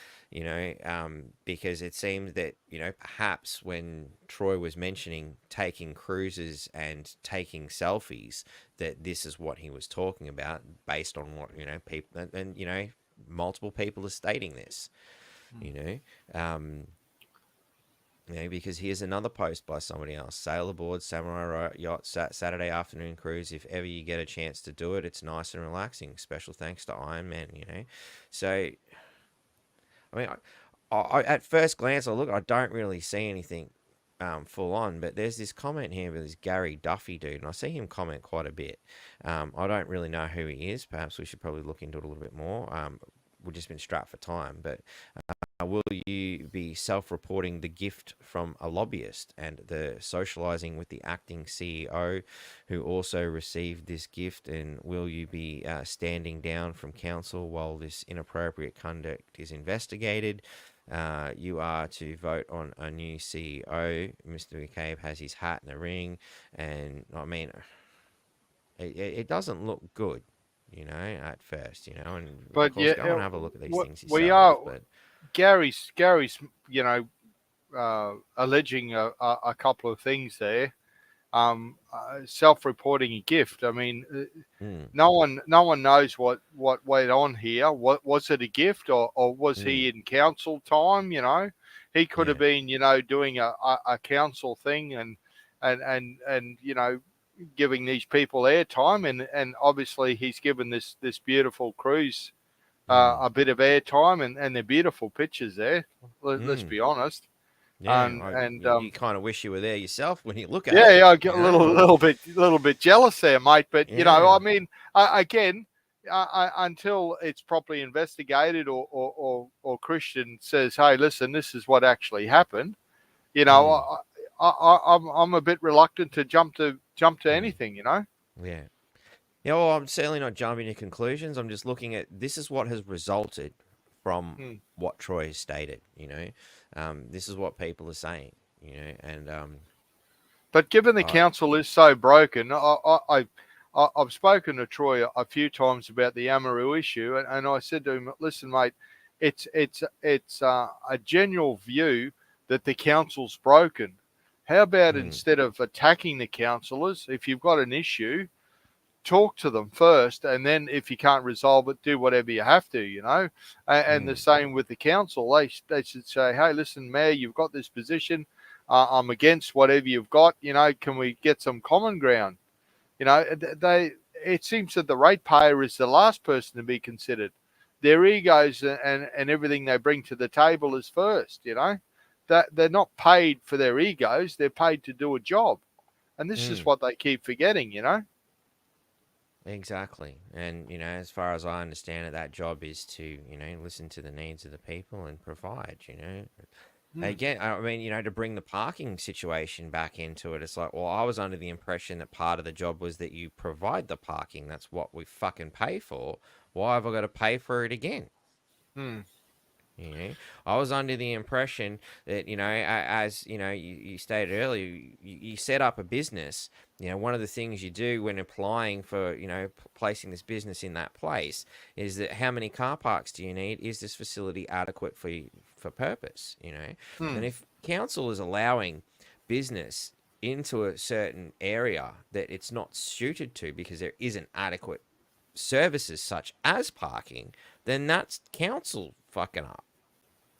because it seems that, perhaps when Troy was mentioning taking cruises and taking selfies, that this is what he was talking about based on what, people, and multiple people are stating this, because here's another post by somebody else. Sail aboard Samurai Yacht Saturday afternoon cruise. If ever you get a chance to do it, it's nice and relaxing. Special thanks to Iron Man, So, I mean, I at first glance, I don't really see anything full on, but there's this comment here with this Gary Duffy dude, and I see him comment quite a bit. I don't really know who he is. Perhaps we should probably look into it a little bit more. We've just been strapped for time, but will you be self-reporting the gift from a lobbyist and the socializing with the acting CEO who also received this gift? And will you be standing down from council while this inappropriate conduct is investigated? You are to vote on a new CEO. Mr. McCabe has his hat in the ring, and I mean, it doesn't look good, at first, and But of course, go and have a look at these things we yourself. are But Gary's alleging a couple of things there. Self-reporting a gift. I mean, no one knows what went on here. What was it, a gift, or was he in council time? He could have been doing a council thing and giving these people airtime, and obviously he's given this beautiful cruise a bit of airtime, and they're beautiful pictures there. Let's be honest. yeah, And you kind of wish you were there yourself when you look at yeah, it. yeah, I get a little bit jealous there, mate. But I mean, again, until it's properly investigated, or Christian says, "Hey, listen, this is what actually happened," I'm a bit reluctant to jump to anything. Yeah. Yeah, well, I'm certainly not jumping to conclusions. I'm just looking at this is what has resulted from what Troy has stated. This is what people are saying. And But given the council is so broken, I've spoken to Troy a few times about the Amaru issue, and I said to him, "Listen, mate, it's a general view that the council's broken. How about instead of attacking the councillors, if you've got an issue, talk to them first, and then if you can't resolve it, do whatever you have to, And the same with the council. They should say, hey, listen, Mayor, you've got this position. I'm against whatever you've got. Can we get some common ground? It seems that the ratepayer is the last person to be considered. Their egos and everything they bring to the table is first, That they're not paid for their egos. They're paid to do a job. And this is what they keep forgetting, Exactly. And, as far as I understand it, that job is to, listen to the needs of the people and provide, Again, I mean, to bring the parking situation back into it, it's like, well, I was under the impression that part of the job was that you provide the parking. That's what we fucking pay for. Why have I got to pay for it again? Mm. I was under the impression that, as you stated earlier, you set up a business. One of the things you do when applying for, placing this business in that place is that how many car parks do you need? Is this facility adequate for purpose? And if council is allowing business into a certain area that it's not suited to because there isn't adequate services such as parking, then that's council fucking up.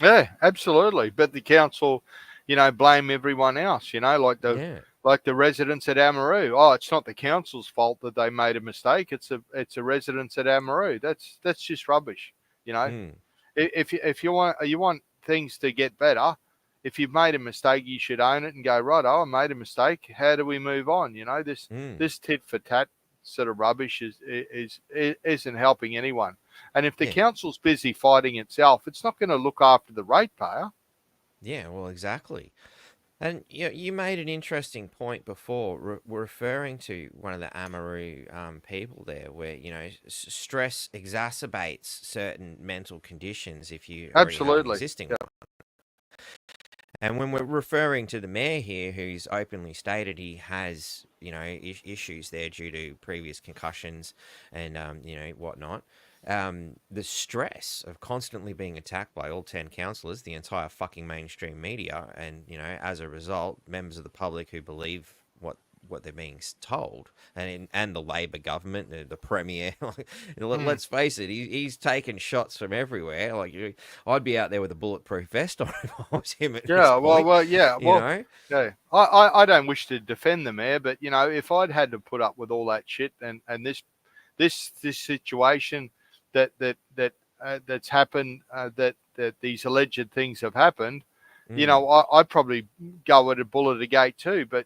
Yeah, absolutely. But the council, blame everyone else. Like the residents at Amaroo. Oh, it's not the council's fault that they made a mistake. It's a residents at Amaroo. That's just rubbish. If you want things to get better, if you've made a mistake, you should own it and go, right, oh, I made a mistake. How do we move on? This tit for tat sort of rubbish isn't helping anyone. And if the council's busy fighting itself, it's not going to look after the ratepayer. Yeah, well, exactly. And you made an interesting point before, referring to one of the Amaroo people there, where stress exacerbates certain mental conditions if you already have an existing one. And when we're referring to the mayor here, who's openly stated he has, issues there due to previous concussions and, whatnot, the stress of constantly being attacked by all 10 councillors, the entire fucking mainstream media, and, as a result, members of the public who believe what they're being told, and the Labor government, the Premier. Let's face it, he's taking shots from everywhere. Like, I'd be out there with a bulletproof vest on if I was him. I don't wish to defend the mayor, but if I'd had to put up with all that shit and this situation that's happened, that these alleged things have happened. I'd probably go at a bullet a gate too. But,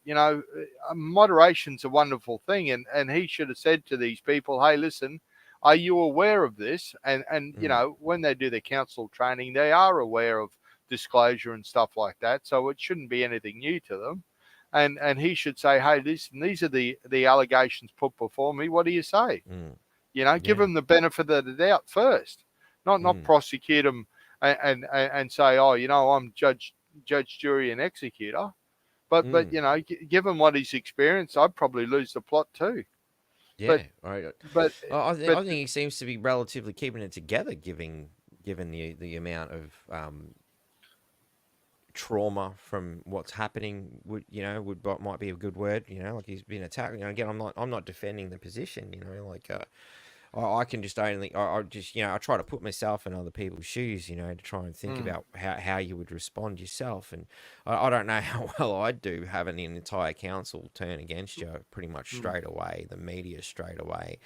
moderation's a wonderful thing. And he should have said to these people, hey, listen, are you aware of this? And when they do their council training, they are aware of disclosure and stuff like that. So it shouldn't be anything new to them. And he should say, hey, listen, these are the allegations put before me. What do you say? Give them the benefit of the doubt first, not prosecute them and say, oh, I'm judge, jury, and executor. But given what he's experienced, I'd probably lose the plot too. Yeah, but I think he seems to be relatively keeping it together, given the amount of trauma from what's happening. Might be a good word. Like he's been attacked. Again, I'm not defending the position. I can just only, I try to put myself in other people's shoes, to try and think about how you would respond yourself. And I don't know how well I'd do having an entire council turn against you pretty much straight away, the media straight away.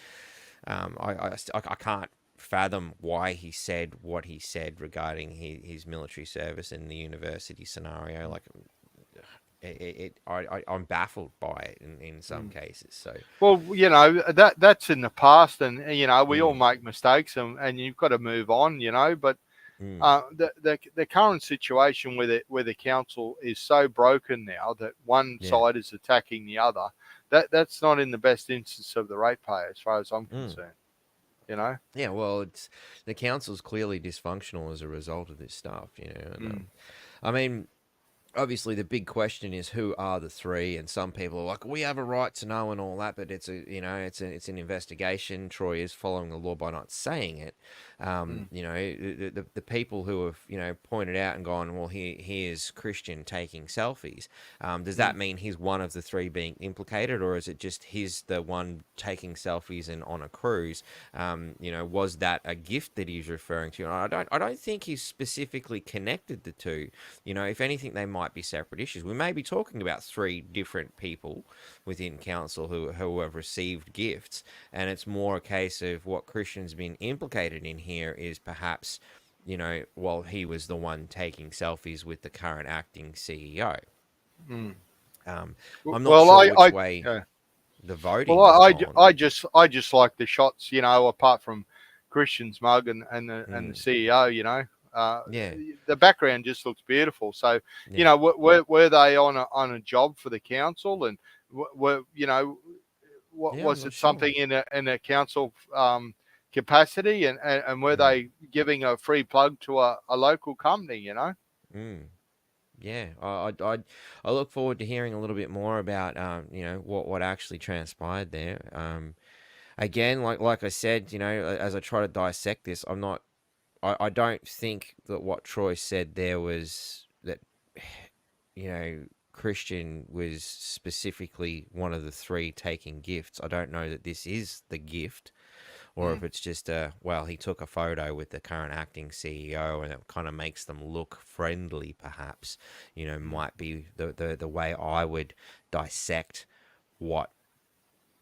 I can't fathom why he said what he said regarding his military service and the university scenario. Like, I'm baffled by it in some cases. So, well, that's in the past, and we all make mistakes, and you've got to move on, But the current situation where the council is so broken now that one side is attacking the other, that's not in the best interest of the ratepayer, as far as I'm concerned. Yeah, well, the council's clearly dysfunctional as a result of this stuff. And, I mean, obviously the big question is who are the three, and some people are like, we have a right to know and all that, but it's an investigation. Troy is following the law by not saying it. The people who have pointed out and gone, well, here's Christian taking selfies. Does that mean he's one of the three being implicated, or is it just he's the one taking selfies and on a cruise? Was that a gift that he's referring to? And I don't think he's specifically connected the two. If anything, they might be separate issues. We may be talking about three different people within council who have received gifts, and it's more a case of what Christian's been implicated in here is perhaps, he was the one taking selfies with the current acting CEO. I'm not sure which way the voting. Well, I just like the shots, apart from Christian's mug and the CEO. Yeah. The background just looks beautiful. So, Yeah. were they on a job for the council, and were what Yeah, I'm was not it sure. something in a council capacity, and were Mm. they giving a free plug to a local company? Mm. Yeah, I look forward to hearing a little bit more about what actually transpired there. Again, like I said, as I try to dissect this, I don't think that what Troy said there was that Christian was specifically one of the three taking gifts. I don't know that this is the gift, or if Mm, it's just he took a photo with the current acting CEO and it kind of makes them look friendly, perhaps, mm, might be the way I would dissect what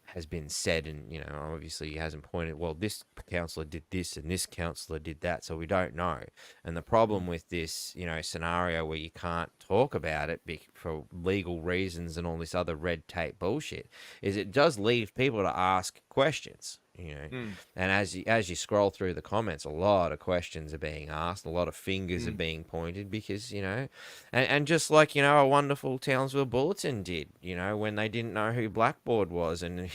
has been said. And obviously he hasn't pointed, well, this councillor did this and this councillor did that, so we don't know. And the mm, problem with this scenario where you can't talk about it for legal reasons and all this other red tape bullshit is it does leave people to ask questions. mm, And as you scroll through the comments, a lot of questions are being asked, a lot of fingers are mm, being pointed because and just like a wonderful Townsville Bulletin did, when they didn't know who Blackboard was, and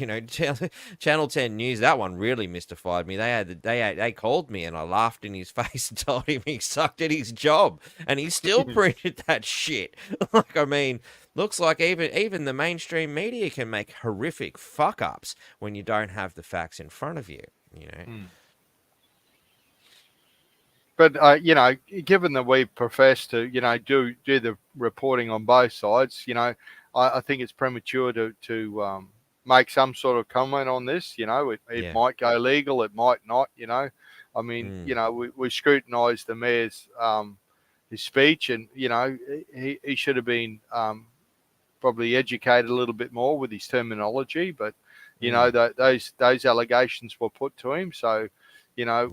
Channel 10 News, that one really mystified me. They called me and I laughed in his face and told him he sucked at his job, and he still printed that shit. Like, I mean, looks like even the mainstream media can make horrific fuck ups when you don't have the facts in front of you. You know. mm. But given that we profess to, do the reporting on both sides, I think it's premature to make some sort of comment on this. It Yeah. might go legal, it might not. I mean, Mm. we scrutinised the mayor's his speech, and he should have been probably educated a little bit more with his terminology. But Mm. those allegations were put to him, so you know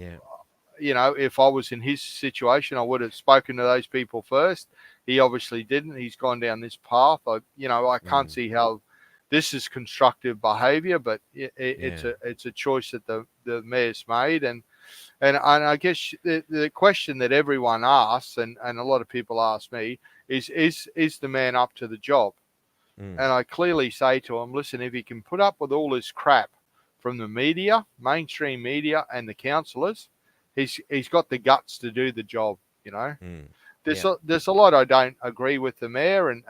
Yeah. if I was in his situation, I would have spoken to those people first. He obviously didn't. He's gone down this path. I can't Mm. see how this is constructive behaviour, but Yeah. it's a choice that the mayor's made, and I guess the question that everyone asks, and a lot of people ask me, is the man up to the job? Mm. And I clearly say to him, listen, if he can put up with all this crap from the media, mainstream media, and the councillors, he's got the guts to do the job. Mm. There's Yeah. there's a lot I don't agree with the mayor, and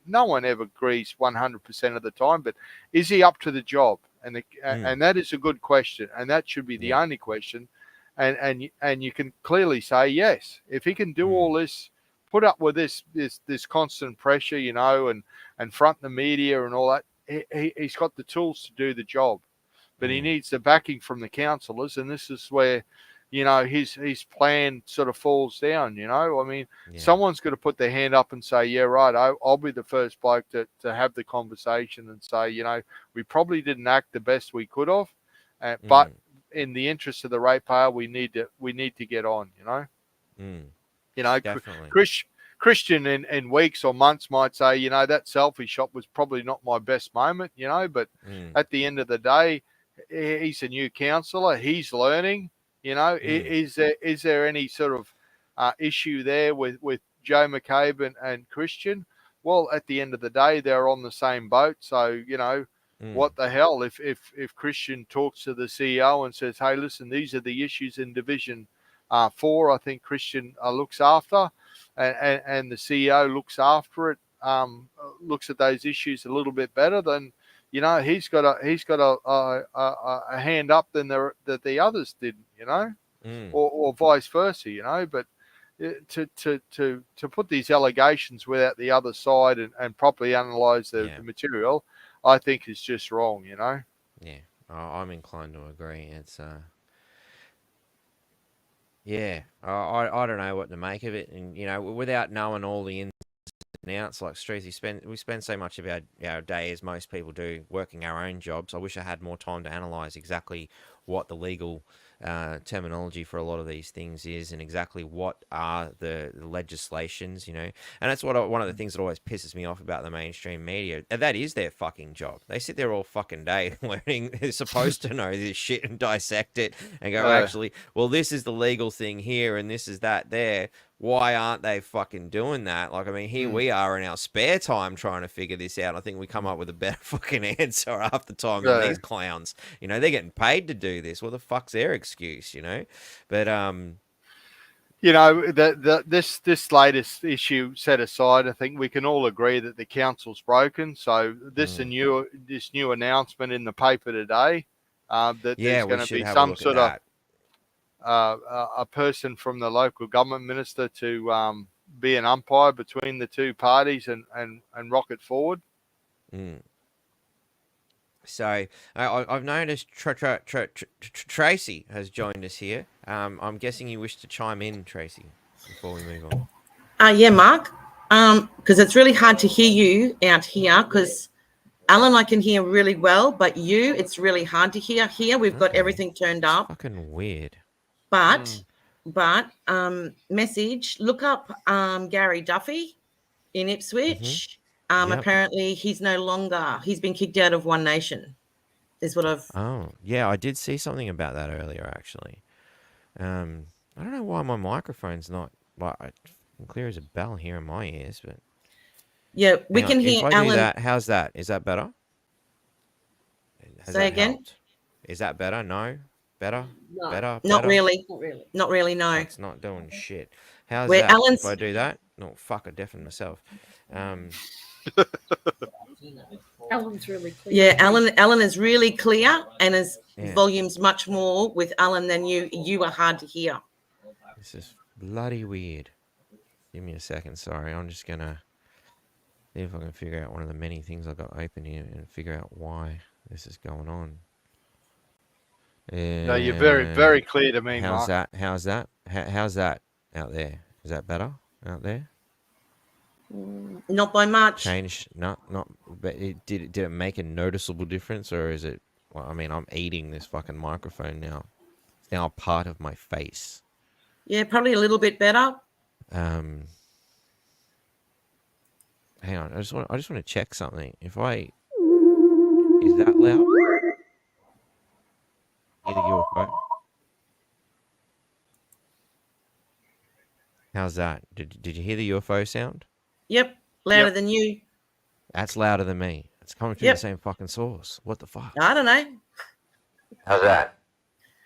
no one ever agrees 100% of the time. But is he up to the job? Mm. And that is a good question, and that should be the Yeah. only question. And you can clearly say yes if he can do Mm. all this, put up with this constant pressure, and front the media and all that. He's got the tools to do the job, but he Mm. needs the backing from the councillors, and this is where his plan sort of falls down. I mean, Yeah. someone's got to put their hand up and say, yeah, right, I'll be the first bloke to have the conversation and say, we probably didn't act the best we could have, but Mm. in the interest of the ratepayer, we need to get on. Mm. You know, Definitely. Chris, Christian in weeks or months might say, that selfie shot was probably not my best moment, but Mm. at the end of the day, he's a new councillor. He's learning. Mm. Is there any sort of issue there with Joe McCabe and Christian? Well, at the end of the day, they're on the same boat. So, Mm. what the hell if Christian talks to the CEO and says, hey, listen, these are the issues in Division 4, I think Christian looks after, and the CEO looks after it, looks at those issues a little bit better, then he's got a hand up than that the others didn't, Mm. or vice versa, But to put these allegations without the other side and properly analyse the Yeah. material, I think is just wrong. Yeah. I'm inclined to agree. It's yeah. I don't know what to make of it, and without knowing all the ins and outs, like Street, we spend so much of our day, as most people do, working our own jobs. I wish I had more time to analyse exactly what the legal terminology for a lot of these things is, and exactly what are the legislations, you know. And that's one of the things that always pisses me off about the mainstream media. And that is their fucking job. They sit there all fucking day learning. They're supposed to know this shit and dissect it and go, actually, well, this is the legal thing here and this is that there. Why aren't they fucking doing that? Like, I mean, here we are in our spare time trying to figure this out. I think we come up with a better fucking answer half the time than these clowns. You know, they're getting paid to do this. What the fuck's their excuse, you know? But, you know, this latest issue set aside, I think we can all agree that the council's broken. So this new announcement in the paper today, that there's going to be some sort of a person from the local government minister to be an umpire between the two parties and rock it forward. So I've noticed Tracy has joined us here. I'm guessing you wish to chime in, Tracy, before we move on. Yeah, Mark, because it's really hard to hear you out here because Alan, I can hear really well, but you, it's really hard to hear here. We've got everything turned up. Fucking weird. But message, look up Gary Duffy in Ipswich. Apparently he's no longer, he's been kicked out of One Nation. Is what I've... Oh, yeah, I did see something about that earlier, actually. I don't know why my microphone's not, like, clear as a bell here in my ears, but... Yeah, we can hear if I Alan... do that, how's that? Is that better? Say again? Helped? Is that better? No? Better? No. Better? Not really. Not really, no. It's not doing shit. How's Where that? Alan's... If I do that? No, fuck, I deafened myself. Alan's really clear. Yeah, Alan is really clear and his volume's much more with Alan than you. You are hard to hear. This is bloody weird. Give me a second, sorry. I'm just going to see if I can figure out one of the many things I've got open here and figure out why this is going on. No, you're very, very clear to me, How's Mark. that? How's that? How's that out there? Is that better out there? Not by much. Change? Not. But did it make a noticeable difference, or is it? Well, I mean, I'm eating this fucking microphone now. It's now a part of my face. Yeah, probably a little bit better. Hang on. I just want to check something. Is that loud? How's that? Did you hear the UFO sound? Yep, louder than you. That's louder than me. It's coming through the same fucking source. What the fuck? I don't know. How's that?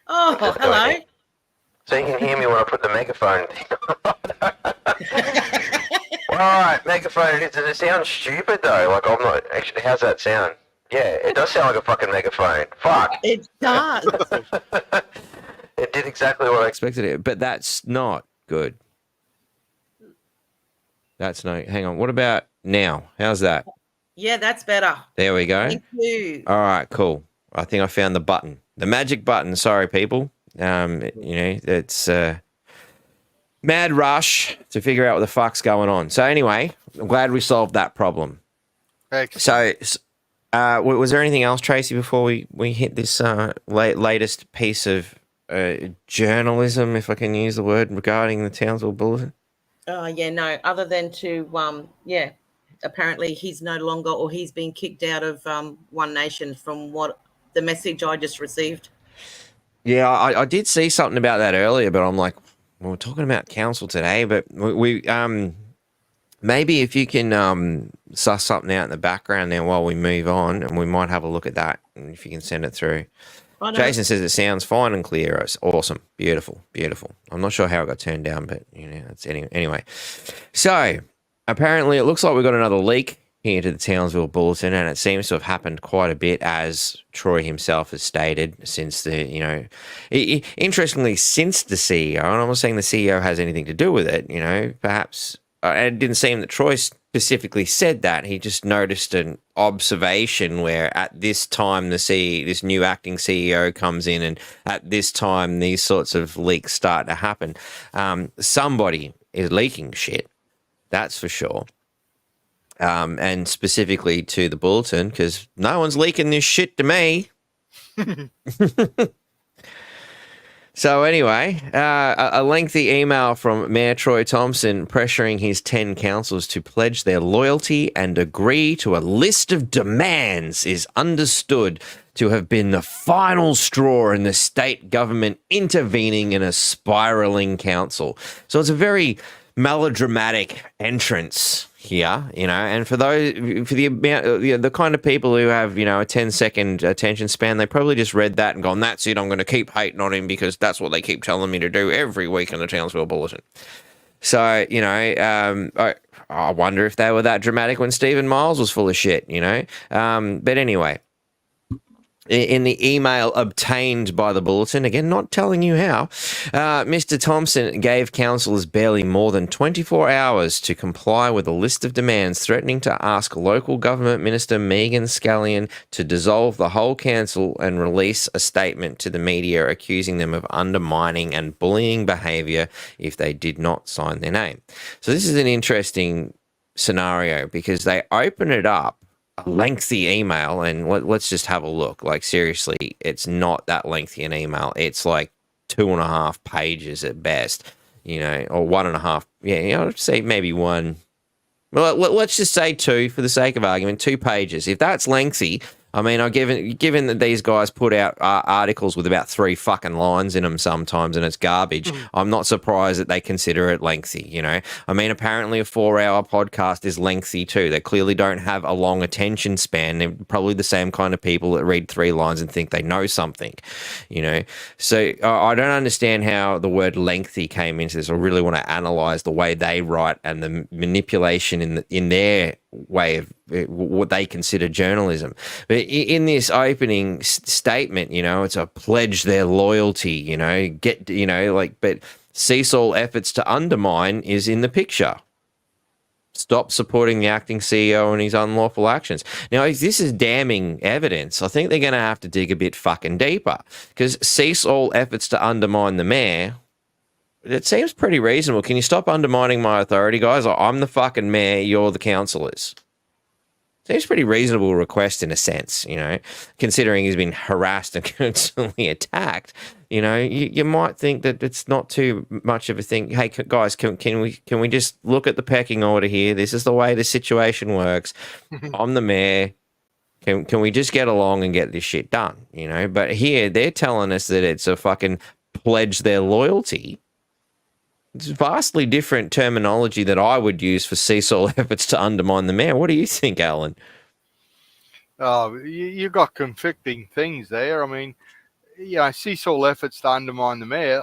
Oh, hello. So you can hear me when I put the megaphone. All right, megaphone. Does it sound stupid though? Like I'm not actually. How's that sound? Yeah, it does sound like a fucking megaphone. Fuck. It does. It did exactly what I expected it, but that's not good. That's no. Hang on. What about now? How's that? Yeah, that's better. There we go. Thank you. All right, cool. I think I found the button, the magic button. Sorry, people. It's mad rush to figure out what the fuck's going on. So anyway, I'm glad we solved that problem. Excellent. So, was there anything else, Tracy, before we hit this latest piece of journalism, if I can use the word, regarding the Townsville Bulletin? Yeah, no, other than to, apparently he's no longer, or he's been kicked out of One Nation from what the message I just received. Yeah, I did see something about that earlier, but I'm like, well, we're talking about council today, but we maybe if you can suss something out in the background there while we move on, and we might have a look at that, and if you can send it through. Jason says it sounds fine and clear. It's awesome. Beautiful. I'm not sure how it got turned down, but it's anyway. So apparently it looks like we've got another leak here to the Townsville Bulletin, and it seems to have happened quite a bit, as Troy himself has stated, since the, interestingly, since the CEO, and I'm not saying the CEO has anything to do with it, perhaps, it didn't seem that Troy specifically said that. He just noticed an observation where at this time this new acting CEO comes in, and at this time these sorts of leaks start to happen. Somebody is leaking shit, that's for sure. And specifically to the Bulletin, because no one's leaking this shit to me. So anyway, a lengthy email from Mayor Troy Thompson pressuring his 10 councillors to pledge their loyalty and agree to a list of demands is understood to have been the final straw in the state government intervening in a spiralling council. So it's a very melodramatic entrance here, and for the amount, the kind of people who have, a 10-second attention span, they probably just read that and gone, that's it, I'm going to keep hating on him because that's what they keep telling me to do every week in the Townsville Bulletin. So, I wonder if they were that dramatic when Stephen Miles was full of shit, but anyway. In the email obtained by the Bulletin, again, not telling you how, Mr. Thompson gave councillors barely more than 24 hours to comply with a list of demands threatening to ask local government minister Megan Scallion to dissolve the whole council and release a statement to the media accusing them of undermining and bullying behaviour if they did not sign their name. So this is an interesting scenario because they open it up, a lengthy email, and let's just have a look. Like, seriously, it's not that lengthy an email. It's like 2.5 pages at best, or 1.5. Yeah, I'd say maybe one. Well, let's just say 2 for the sake of argument. 2 pages. If that's lengthy, I mean, given that these guys put out articles with about 3 fucking lines in them sometimes, and it's garbage, I'm not surprised that they consider it lengthy, I mean, apparently a 4-hour podcast is lengthy too. They clearly don't have a long attention span. They're probably the same kind of people that read 3 lines and think they know something, So I don't understand how the word lengthy came into this. I really want to analyze the way they write and the manipulation in their way of what they consider journalism. But in this opening statement, it's a pledge their loyalty, but cease all efforts to undermine is in the picture. Stop supporting the acting CEO and his unlawful actions. Now, if this is damning evidence, I think they're going to have to dig a bit fucking deeper, because cease all efforts to undermine the mayor, it seems pretty reasonable. Can you stop undermining my authority, guys? I'm the fucking mayor, you're the councillors. Seems pretty reasonable request in a sense, considering he's been harassed and constantly attacked. You might think that it's not too much of a thing. Hey, guys, can we just look at the pecking order here? This is the way the situation works. I'm the mayor. Can we just get along and get this shit done? But here they're telling us that it's a fucking pledge their loyalty. It's vastly different terminology that I would use for cease all efforts to undermine the mayor. What do you think, Alan? You got conflicting things there. I mean, cease all efforts to undermine the mayor.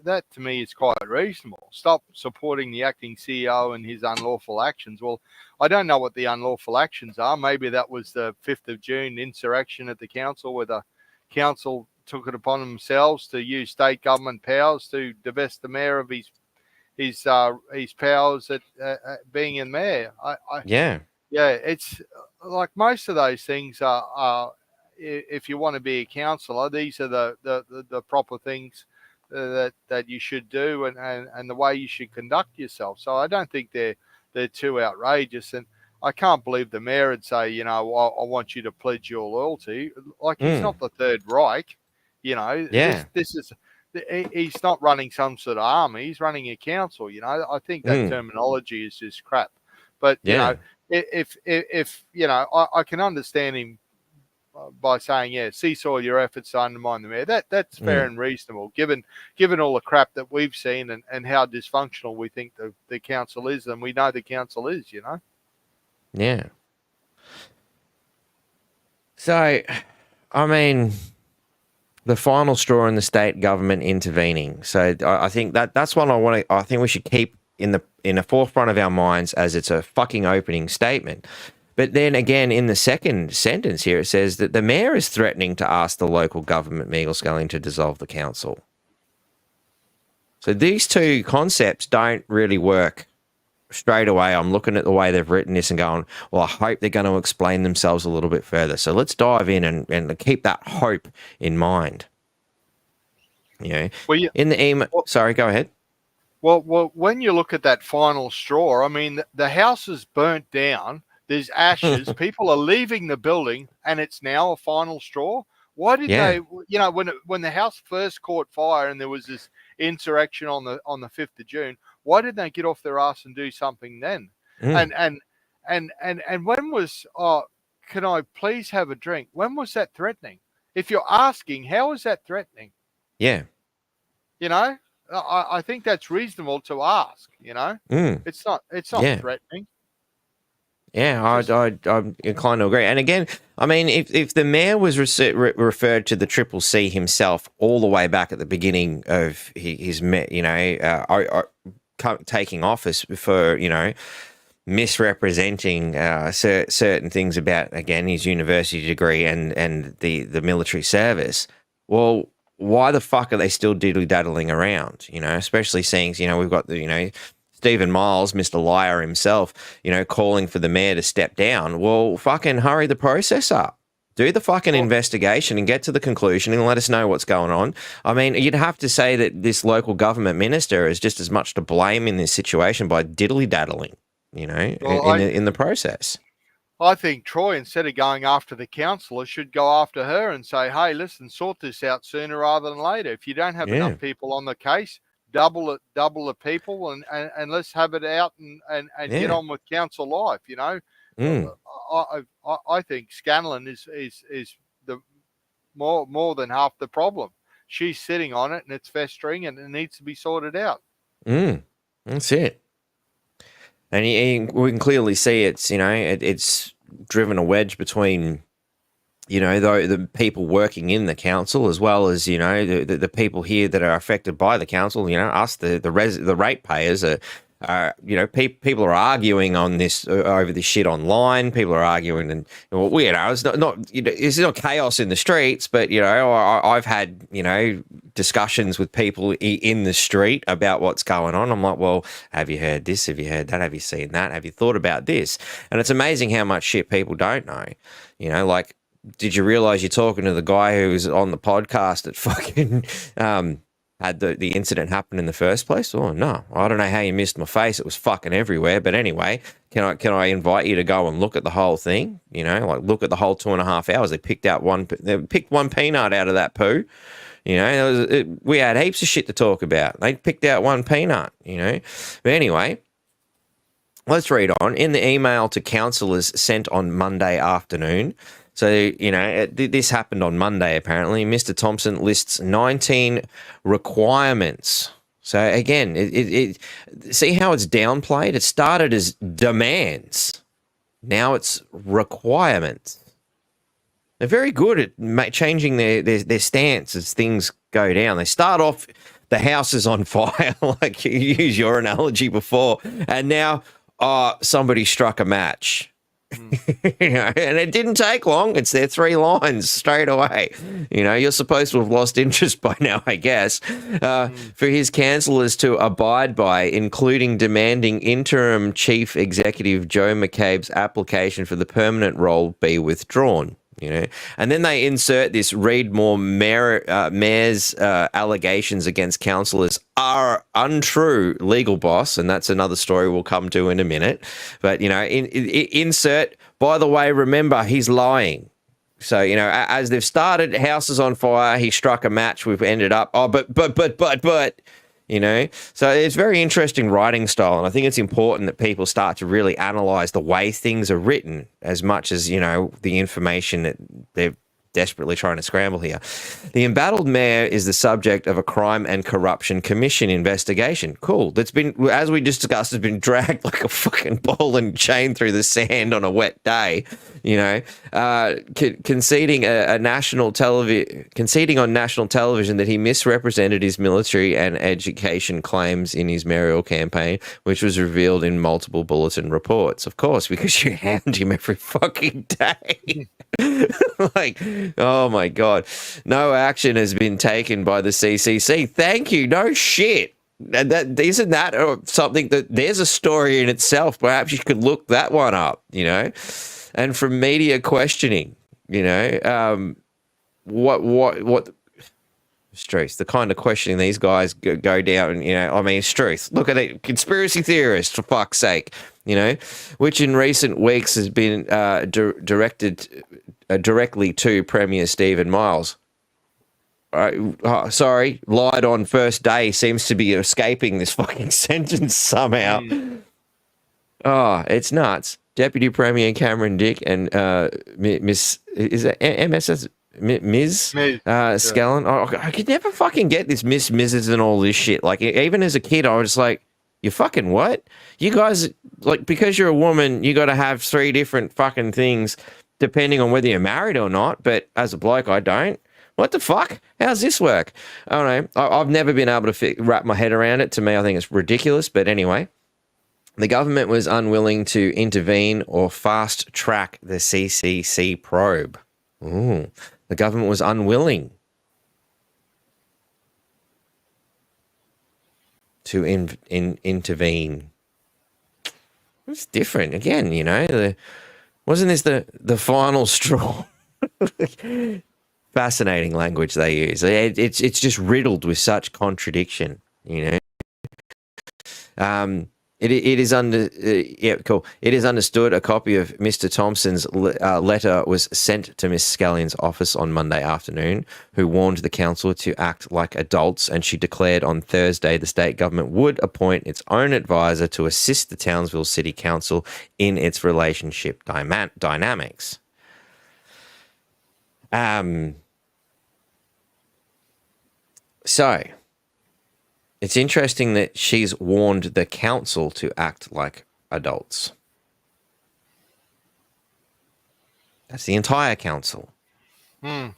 That to me is quite reasonable. Stop supporting the acting CEO and his unlawful actions. Well, I don't know what the unlawful actions are. Maybe that was the 5th of June insurrection at the council, where the council took it upon themselves to use state government powers to divest the mayor of his powers at being in mayor. It's like most of those things are if you want to be a councillor, these are the proper things that you should do and the way you should conduct yourself. So I don't think they're too outrageous, and I can't believe the mayor would say, I want you to pledge your loyalty. Like, he's not the Third Reich. This is, he's not running some sort of army. He's running a council. I think that terminology is just crap. But if I can understand him by saying, cease all your efforts to undermine the mayor. That's fair and reasonable, given all the crap that we've seen and how dysfunctional we think the council is, and we know the council is. Yeah. So, I mean, the final straw in the state government intervening. So I think that's what I think we should keep in the forefront of our minds, as it's a fucking opening statement. But then again, in the second sentence here, it says that the mayor is threatening to ask the local government, Megan Scallion, to dissolve the council. So these two concepts don't really work straight away. I'm looking at the way they've written this and going, well, I hope they're going to explain themselves a little bit further. So let's dive in and keep that hope in mind. In the email. Sorry, go ahead. Well, when you look at that final straw, I mean, the house is burnt down. There's ashes. People are leaving the building, and it's now a final straw. Why did Yeah. they? You know, when the house first caught fire and there was this insurrection on the 5th of June, why didn't they get off their ass and do something then? Mm. And when was can I please have a drink? When was that threatening? If you're asking, how is that threatening? Yeah. You know, I think that's reasonable to ask. You know, Mm. it's not Yeah. threatening. Yeah, I'm inclined to agree. And again, I mean, if the mayor was referred to the Triple C himself all the way back at the beginning of his taking office for, misrepresenting certain things about, again, his university degree and the military service, well, why the fuck are they still diddly-daddling around, especially seeing, we've got the, Stephen Miles, Mr. Liar himself, calling for the mayor to step down. Well, fucking hurry the process up. Do the fucking investigation and get to the conclusion and let us know what's going on. I mean, you'd have to say that this local government minister is just as much to blame in this situation by diddly-daddling, in the process. I think Troy, instead of going after the councillor, should go after her and say, hey, listen, sort this out sooner rather than later. If you don't have enough people on the case, double the people and let's have it out and get on with council life. I think Scanlon is the more than half the problem. She's sitting on it and it's festering and it needs to be sorted out. That's it. And we can clearly see it's driven a wedge between the people working in the council, as well as the people here that are affected by the council. Us, the ratepayers people are arguing on this over this shit online. People are arguing, and it's it's not chaos in the streets, but I've had discussions with people in the street about what's going on. I'm like, well, have you heard this? Have you heard that? Have you seen that? Have you thought about this? And it's amazing how much shit people don't know. Like, did you realize you're talking to the guy who was on the podcast that fucking had the incident happen in the first place? Oh, no. I don't know how you missed my face. It was fucking everywhere. But anyway, can I invite you to go and look at the whole thing? Look at the whole 2.5 hours. They picked one peanut out of that poo. We had heaps of shit to talk about. They picked out one peanut, But anyway, let's read on. In the email to councillors sent on Monday afternoon, so, this happened on Monday, apparently. Mr. Thompson lists 19 requirements. So, again, see how it's downplayed? It started as demands. Now it's requirements. They're very good at changing their stance as things go down. They start off, the house is on fire, like you used your analogy before, and now somebody struck a match. And it didn't take long. It's their 3 lines straight away. You're supposed to have lost interest by now, I guess, for his councillors to abide by, including demanding interim chief executive Joe McCabe's application for the permanent role be withdrawn. And then they insert this: read more mayor's allegations against councillors are untrue, legal boss, and that's another story we'll come to in a minute. But insert, by the way, remember, he's lying. So as they've started, house is on fire, he struck a match, we've ended up, but so it's very interesting writing style, and I think it's important that people start to really analyze the way things are written as much as the information that they're desperately trying to scramble here. The embattled mayor is the subject of a crime and corruption commission investigation. Cool. That's been, as we just discussed, has been dragged like a fucking ball and chain through the sand on a wet day. Conceding on national television that he misrepresented his military and education claims in his mayoral campaign, which was revealed in multiple bulletin reports. Of course, because you hound him every fucking day. Like, oh my God. No action has been taken by the CCC. Thank you. No shit. That isn't that something that there's a story in itself. Perhaps you could look that one up, And from media questioning, what Struth, the kind of questioning these guys go down, I mean, Struth, look at it, conspiracy theorists, for fuck's sake, which in recent weeks has been directed directly to Premier Stephen Miles. Sorry, lied on first day seems to be escaping this fucking sentence somehow. Oh, it's nuts. Deputy Premier Cameron Dick and Miss, is it MSS? Ms. Skellen. Oh, I could never fucking get this Mrs. and all this shit. Like, even as a kid, I was like, you fucking what? You guys, like, because you're a woman, you got to have 3 different fucking things depending on whether you're married or not. But as a bloke, I don't. What the fuck? How's this work? I don't know. I've never been able to wrap my head around it. To me, I think it's ridiculous. But anyway, the government was unwilling to intervene or fast track the CCC probe. Ooh. The government was unwilling to intervene. It's different. Again, wasn't this the final straw? Fascinating language they use. It's just riddled with such contradiction, It is cool. It is understood a copy of Mr. Thompson's letter was sent to Miss Scallion's office on Monday afternoon, who warned the council to act like adults, and she declared on Thursday the state government would appoint its own advisor to assist the Townsville City Council in its relationship dynamics. So it's interesting that she's warned the council to act like adults. That's the entire council. Not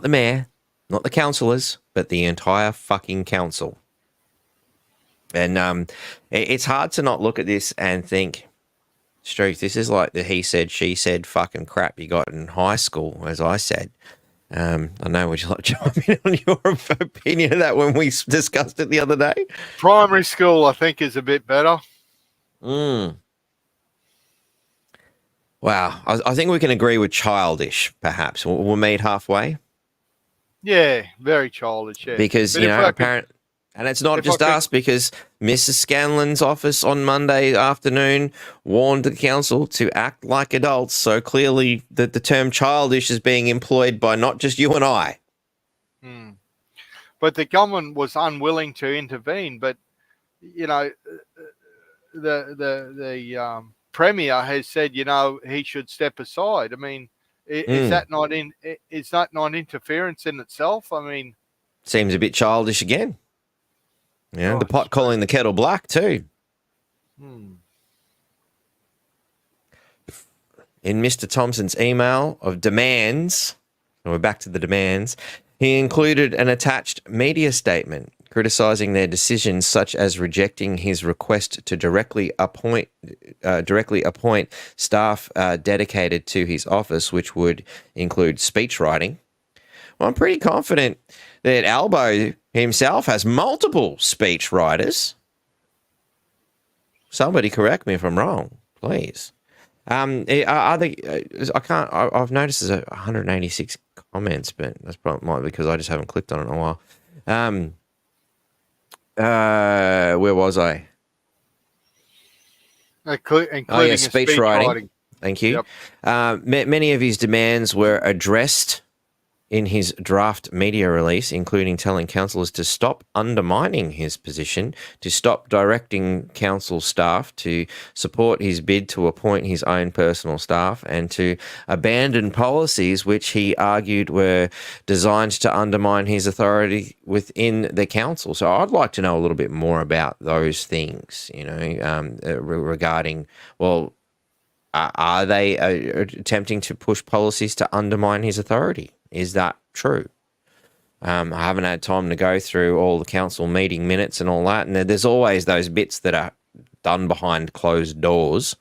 the mayor, not the councillors, but the entire fucking council. And it's hard to not look at this and think, Struth, this is like the he said, she said fucking crap you got in high school, as I said. I know, would you like to chime in on your opinion of that when we discussed it the other day? Primary school, I think, is a bit better. Wow. I think we can agree with childish, perhaps. We'll meet halfway. Yeah, very childish, yeah. Because, and it's not just us, because Mrs. Scanlon's office on Monday afternoon warned the council to act like adults. So clearly the term childish is being employed by not just you and I. But the government was unwilling to intervene. But, the Premier has said, he should step aside. I mean, is that not interference in itself? I mean, seems a bit childish again. The pot calling the kettle black too. In Mr. Thompson's email of demands, and we're back to the demands, he included an attached media statement criticising their decisions, such as rejecting his request to directly appoint staff dedicated to his office, which would include speech writing. Well, I'm pretty confident that Albo himself has multiple speech writers. Somebody correct me if I'm wrong, please. I've noticed there's 186 comments, but that's probably might be because I just haven't clicked on it in a while. Where was I? Including speech writing. Thank you. Yep. Many of his demands were addressed in his draft media release, including telling councillors to stop undermining his position, to stop directing council staff to support his bid to appoint his own personal staff, and to abandon policies which he argued were designed to undermine his authority within the council. So I'd like to know a little bit more about those things, regarding, well, are they attempting to push policies to undermine his authority? Is that true? I haven't had time to go through all the council meeting minutes and all that. And there's always those bits that are done behind closed doors,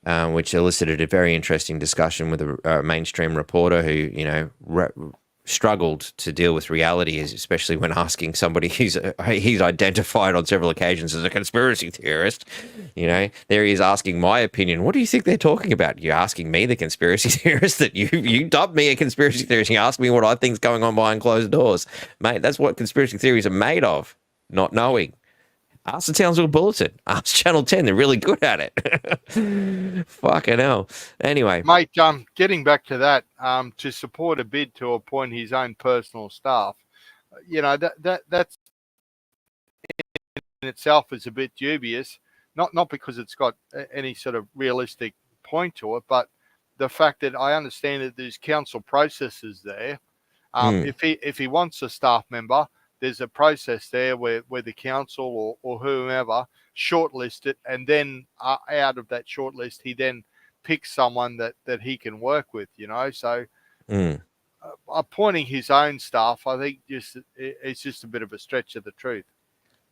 which elicited a very interesting discussion with a mainstream reporter who, struggled to deal with reality, is especially when asking somebody he's identified on several occasions as a conspiracy theorist. You know, there he is asking my opinion. What do you think they're talking about? You're asking me, the conspiracy theorist, that you dubbed me a conspiracy theorist. You ask me what I think's going on behind closed doors, mate. That's what conspiracy theories are made of, not knowing. Ask the Townsville Bulletin. Ask Channel 10. They're really good at it. Fucking hell. Anyway. Mate, getting back to that, to support a bid to appoint his own personal staff, that's in itself is a bit dubious. Not because it's got any sort of realistic point to it, but the fact that I understand that there's council processes there. If he wants a staff member, there's a process there where the council or whomever shortlist it, and then out of that shortlist, he then picks someone that he can work with, So appointing his own staff, I think it's just a bit of a stretch of the truth.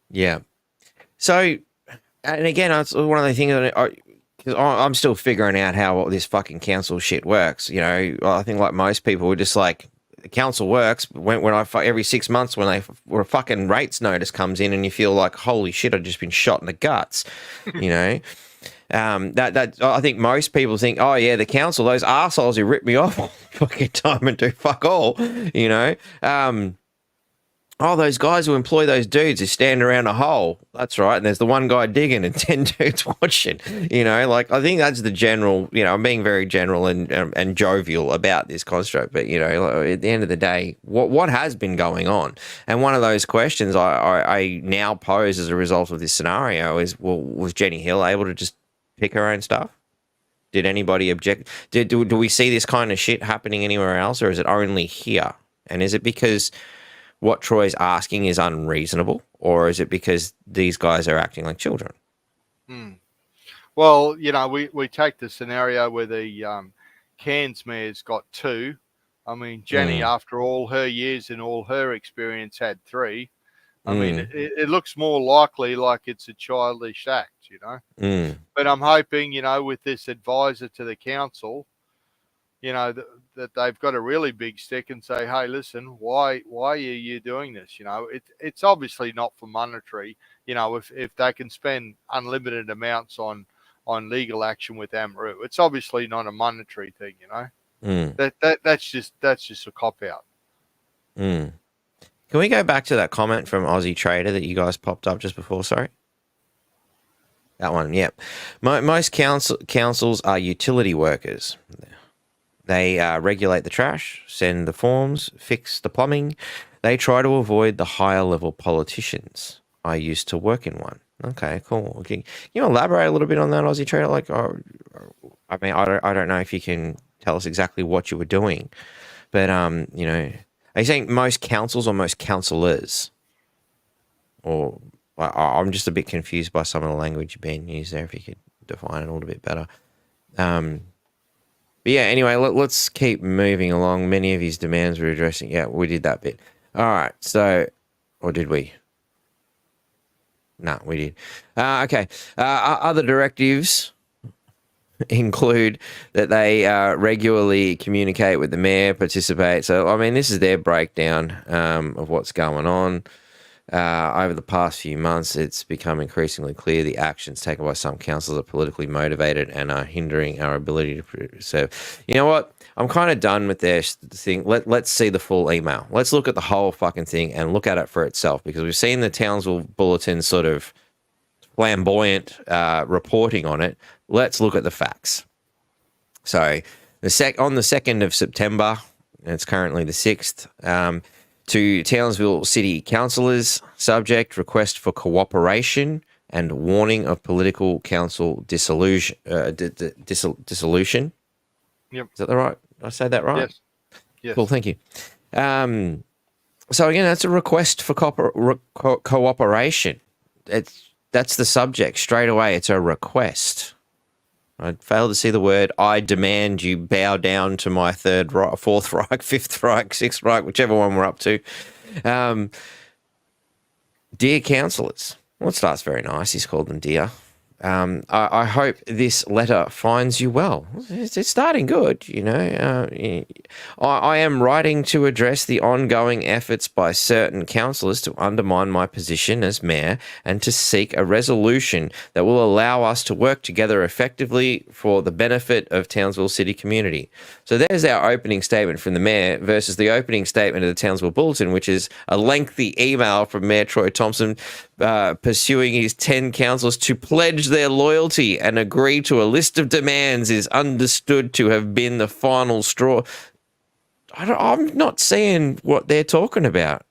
Yeah. So, and again, it's one of the things that I'm still figuring out how this fucking council shit works. I think like most people, we're just like, the council works when every 6 months when a fucking rates notice comes in and you feel like, holy shit, I've just been shot in the guts, that I think most people think, oh yeah, the council, those arseholes who rip me off all the fucking time and do fuck all, oh, those guys who employ those dudes who stand around a hole. That's right. And there's the one guy digging and 10 dudes watching. I think that's the general, I'm being very general and jovial about this construct. But, at the end of the day, what has been going on? And one of those questions I now pose as a result of this scenario is, well, was Jenny Hill able to just pick her own stuff? Did anybody object? Do we see this kind of shit happening anywhere else, or is it only here? And is it because what Troy's asking is unreasonable, or is it because these guys are acting like children? Well, we take the scenario where the Cairns mayor's got 2. I mean, Jenny, after all her years and all her experience, had 3. I mean, it looks more likely like it's a childish act, But I'm hoping, with this advisor to the council, that they've got a really big stick and say, hey, listen, why are you doing this? It's obviously not for monetary. If they can spend unlimited amounts on legal action with Amaru, it's obviously not a monetary thing. That's just a cop out. Can we go back to that comment from Aussie Trader that you guys popped up just before? Sorry. That one, yeah. Most councils are utility workers. They regulate the trash, send the forms, fix the plumbing. They try to avoid the higher level politicians. I used to work in one. Okay, cool. Can you elaborate a little bit on that, Aussie Trader? I don't know if you can tell us exactly what you were doing, but are you saying most councils or most councillors? Or I'm just a bit confused by some of the language being used there. If you could define it a little bit better. But yeah, anyway, let's keep moving along. Many of his demands were addressing. Yeah, we did that bit. All right. So, or did we? No, we did. Okay. Other directives include that they regularly communicate with the mayor, participate. So, I mean, this is their breakdown of what's going on. Over the past few months, it's become increasingly clear the actions taken by some councils are politically motivated and are hindering our ability to produce. So, you know what? I'm kind of done with this thing. Let's see the full email. Let's look at the whole fucking thing and look at it for itself, because we've seen the Townsville Bulletin sort of flamboyant reporting on it. Let's look at the facts. So, on the 2nd of September, and it's currently the 6th, to Townsville City Councillors, subject, request for cooperation and warning of political council dissolution. Dissolution. Yep. Is that right? Did I say that right? Yes. Yes. Cool, thank you. So again, that's a request for cooperation. That's the subject straight away. It's a request. I failed to see the word. I demand you bow down to my Fourth Reich, Fifth Reich, Sixth Reich, whichever one we're up to. Dear councillors. Well, it starts very nice. He's called them dear. I hope this letter finds you well. It's starting good, I am writing to address the ongoing efforts by certain councillors to undermine my position as mayor and to seek a resolution that will allow us to work together effectively for the benefit of Townsville city community. So there's our opening statement from the mayor versus the opening statement of the Townsville Bulletin, which is a lengthy email from Mayor Troy Thompson pursuing his 10 councillors to pledge their loyalty and agree to a list of demands is understood to have been the final straw. I'm not seeing what they're talking about.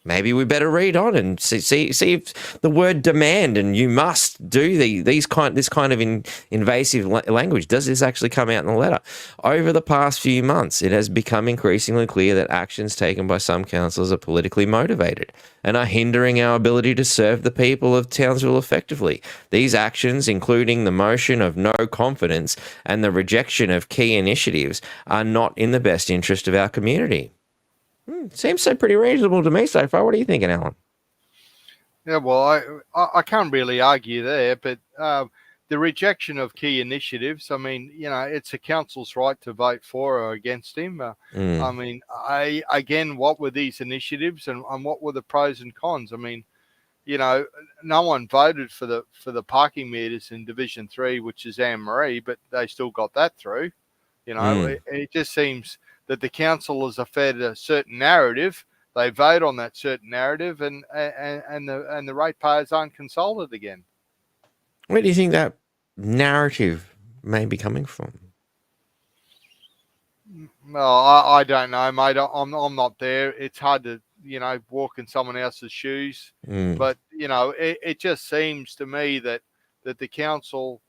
Maybe we better read on and see if the word demand and you must do this kind of invasive language. Does this actually come out in the letter? Over the past few months, it has become increasingly clear that actions taken by some councillors are politically motivated and are hindering our ability to serve the people of Townsville effectively. These actions, including the motion of no confidence and the rejection of key initiatives, are not in the best interest of our community. Seems so pretty reasonable to me so far. What are you thinking, Alan? Yeah, well, I can't really argue there, but the rejection of key initiatives, I mean, it's a council's right to vote for or against him. I mean, again, what were these initiatives and what were the pros and cons? I mean, no one voted for the parking meters in Division 3, which is Anne Marie, but they still got that through. It just seems that the councillors are fed a certain narrative, they vote on that certain narrative, and the ratepayers aren't consulted again. Where do you think that narrative may be coming from? Well, I don't know, mate. I'm not there. It's hard to walk in someone else's shoes, but it just seems to me that the council.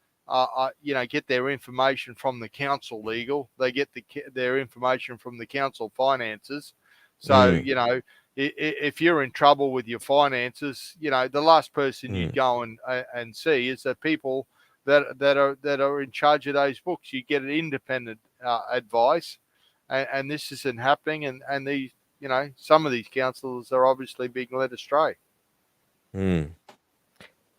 Get their information from the council legal. They get their information from the council finances. So, if you're in trouble with your finances, the last person you go and see is the people that are in charge of those books. You get an independent advice, and this isn't happening. And these, some of these councillors are obviously being led astray.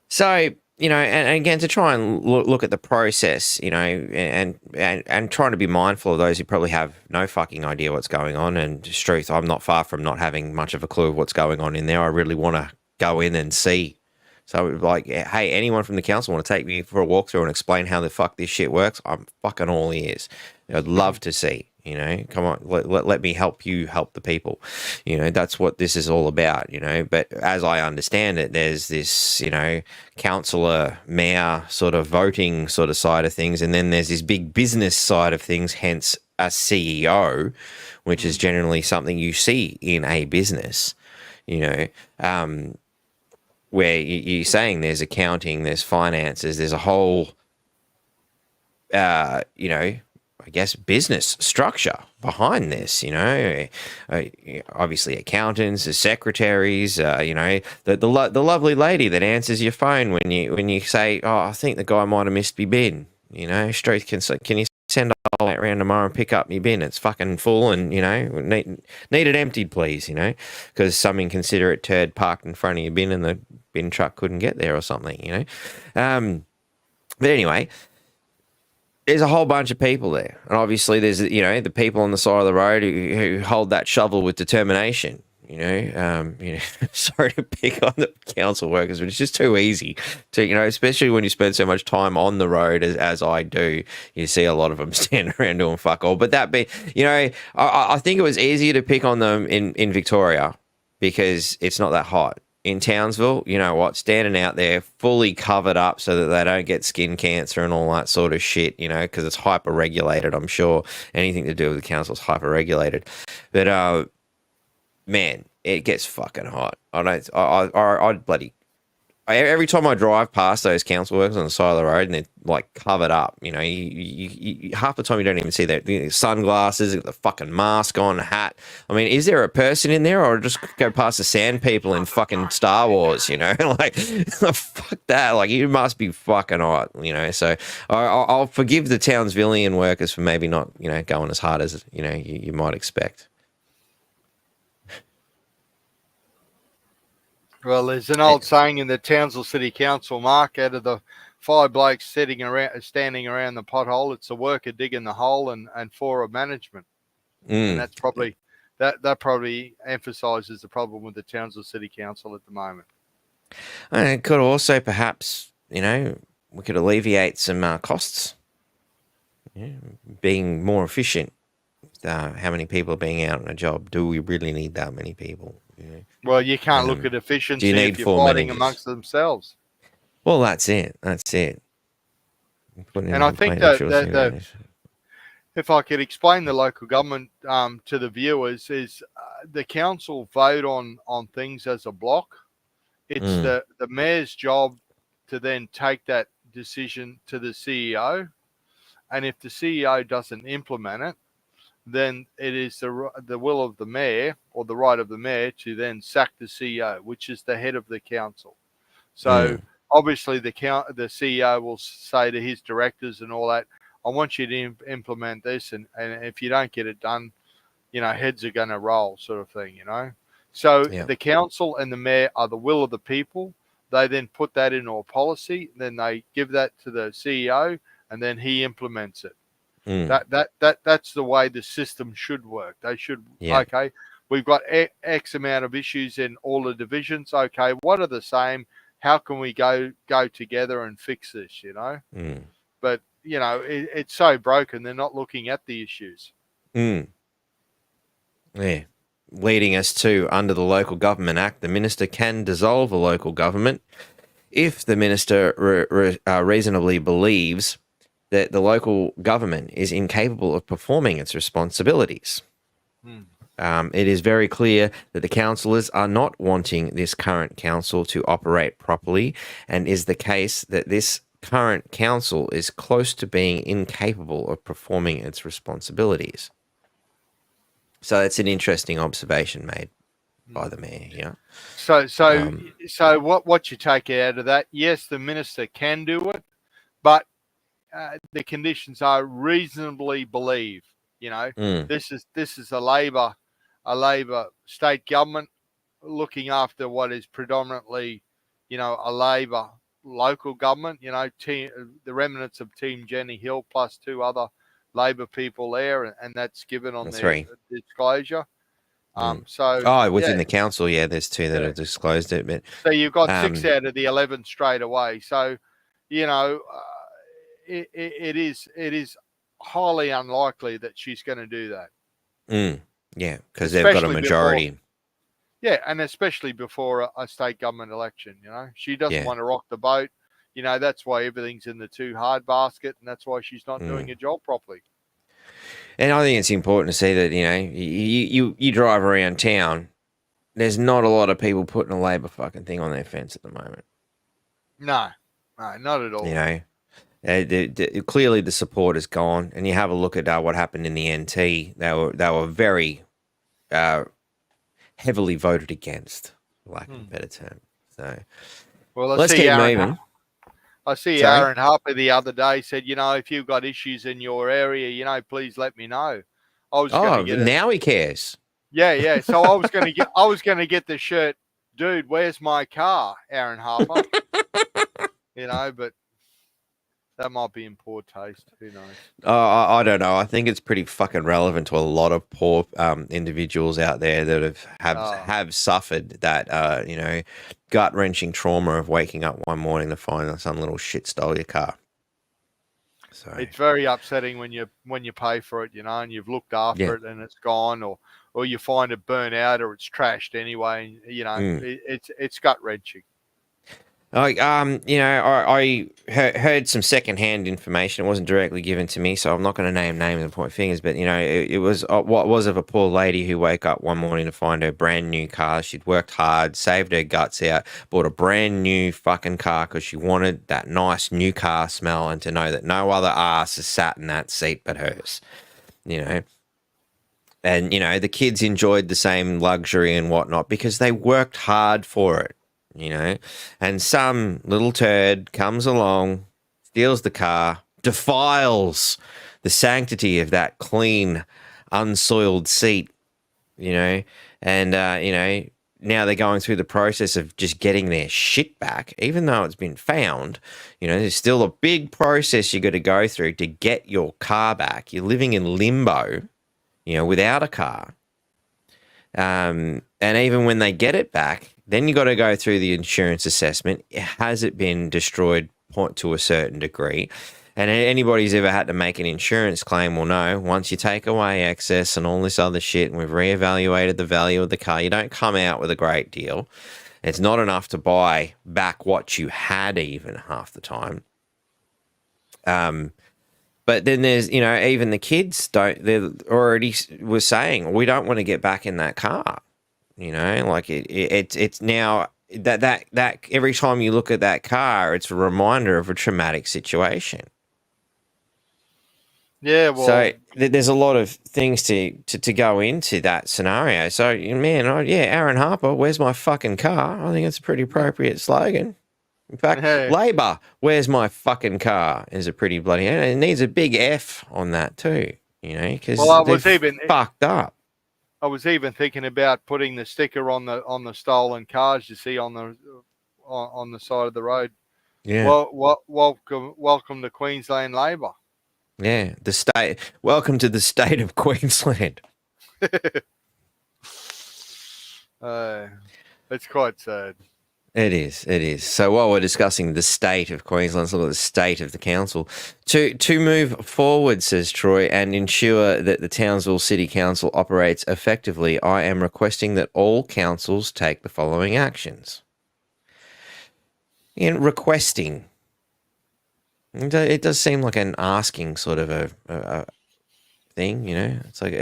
So, and again, to try and look at the process, and trying to be mindful of those who probably have no fucking idea what's going on. And truth, I'm not far from not having much of a clue of what's going on in there. I really want to go in and see. So, like, hey, anyone from the council want to take me for a walkthrough and explain how the fuck this shit works? I'm fucking all ears. I'd love to see. Come on, let me help you help the people. That's what this is all about, But as I understand it, there's this, councillor, mayor sort of voting sort of side of things. And then there's this big business side of things, hence a CEO, which is generally something you see in a business, where you're saying there's accounting, there's finances, there's a whole, I guess, business structure behind this, obviously accountants, the secretaries, the lovely lady that answers your phone when you say, oh, I think the guy might have missed me bin, Struth, can you send all that around tomorrow and pick up my bin? It's fucking full and, need it emptied, please, because some inconsiderate turd parked in front of your bin and the bin truck couldn't get there or something, But anyway, there's a whole bunch of people there. And obviously there's, the people on the side of the road who hold that shovel with determination, sorry to pick on the council workers, but it's just too easy to, especially when you spend so much time on the road as I do, you see a lot of them standing around doing fuck all. But that be, I think it was easier to pick on them in Victoria because it's not that hot. In Townsville, standing out there fully covered up so that they don't get skin cancer and all that sort of shit, because it's hyper-regulated, I'm sure. Anything to do with the council is hyper-regulated. But, man, it gets fucking hot. I'd bloody... Every time I drive past those council workers on the side of the road and they're like covered up, you half the time you don't even see their sunglasses, the fucking mask on, hat. I mean, is there a person in there or just go past the sand people in fucking Star Wars, like fuck that. Like you must be fucking hot, so I'll forgive the Townsvillian workers for maybe not, going as hard as, you might expect. Well, there's an old saying in the Townsville City Council, Mark, out of the 5 blokes standing around the pothole, it's the worker digging the hole and 4 of management. And that's probably that probably emphasises the problem with the Townsville City Council at the moment. And it could also perhaps, we could alleviate some costs, being more efficient. How many people are being out on a job? Do we really need that many people? Well, you can't look at efficiency need if you're 4 fighting managers? amongst themselves. Well, that's it. And I think that if I could explain the local government to the viewers, is the council vote on things as a block. It's the mayor's job to then take that decision to the CEO. And if the CEO doesn't implement it, then it is the will of the mayor or the right of the mayor to then sack the CEO, which is the head of the council. So obviously the CEO will say to his directors and all that, I want you to implement this, and if you don't get it done, heads are going to roll, sort of thing, So the council and the mayor are the will of the people. They then put that into a policy, then they give that to the CEO, and then he implements it. That's the way the system should work. They should, okay, we've got X amount of issues in all the divisions. Okay, what are the same? How can we go together and fix this, But, it's so broken, they're not looking at the issues. Yeah. Leading us to, under the Local Government Act, the minister can dissolve a local government if the minister reasonably believes that the local government is incapable of performing its responsibilities. It is very clear that the councillors are not wanting this current council to operate properly, and is the case that this current council is close to being incapable of performing its responsibilities. So it's an interesting observation made by the mayor. So what you take out of that? Yes, the minister can do it, but the conditions are reasonably believe. This is a Labor state government looking after what is predominantly, a Labor local government. The remnants of Team Jenny Hill plus 2 other Labor people there, and that's given on their disclosure. Within the council, there's 2 that have disclosed it. But so you've got 6 out of the 11 straight away. So, it is highly unlikely that she's going to do that. Because they've got a majority. And especially before a state government election, she doesn't want to rock the boat. That's why everything's in the too hard basket, and that's why she's not doing her job properly. And I think it's important to see that, you drive around town, there's not a lot of people putting a Labor fucking thing on their fence at the moment. No, not at all. Clearly the support is gone, and you have a look at what happened in the NT. They were very heavily voted against, for lack of a better term. So, well, let's keep moving. I see Aaron Harper the other day said, if you've got issues in your area, please let me know. Now he cares. Yeah. So I was going to get the shirt, dude, where's my car, Aaron Harper? But that might be in poor taste. Who knows? I don't know. I think it's pretty fucking relevant to a lot of poor individuals out there that have suffered that gut-wrenching trauma of waking up one morning to find some little shit stole your car. So it's very upsetting when you pay for it, and you've looked after it and it's gone, or you find it burnt out or it's trashed anyway. It's gut-wrenching. I heard some secondhand information. It wasn't directly given to me, so I'm not going to name names and point fingers. But it was what was of a poor lady who woke up one morning to find her brand new car. She'd worked hard, saved her guts out, bought a brand new fucking car because she wanted that nice new car smell and to know that no other ass has sat in that seat but hers. And the kids enjoyed the same luxury and whatnot because they worked hard for it. And some little turd comes along, steals the car, defiles the sanctity of that clean, unsoiled seat, and now they're going through the process of just getting their shit back, even though it's been found. There's still a big process you got to go through to get your car back. You're living in limbo, without a car. And even when they get it back, then you got to go through the insurance assessment. Has it been destroyed to a certain degree? And anybody who's ever had to make an insurance claim will know, once you take away excess and all this other shit, and we've reevaluated the value of the car, you don't come out with a great deal. It's not enough to buy back what you had even half the time. But then there's, even the kids they're already were saying, we don't want to get back in that car. Like it's now that every time you look at that car, it's a reminder of a traumatic situation. Yeah, well, so there's a lot of things to go into that scenario. So, man, Aaron Harper, where's my fucking car? I think it's a pretty appropriate slogan. In fact, Hey. Labor, where's my fucking car? Is a pretty bloody. And it needs a big F on that too, because they're fucked up. I was even thinking about putting the sticker on the stolen cars you see on the side of the road. Yeah. Well, welcome to Queensland Labor. Yeah, the state. Welcome to the state of Queensland. It's quite sad. It is. So while we're discussing the state of Queensland, let's look at the state of the council. To move forward, says Troy, and ensure that the Townsville City Council operates effectively, I am requesting that all councils take the following actions. In requesting, it does seem like an asking sort of a thing, It's like,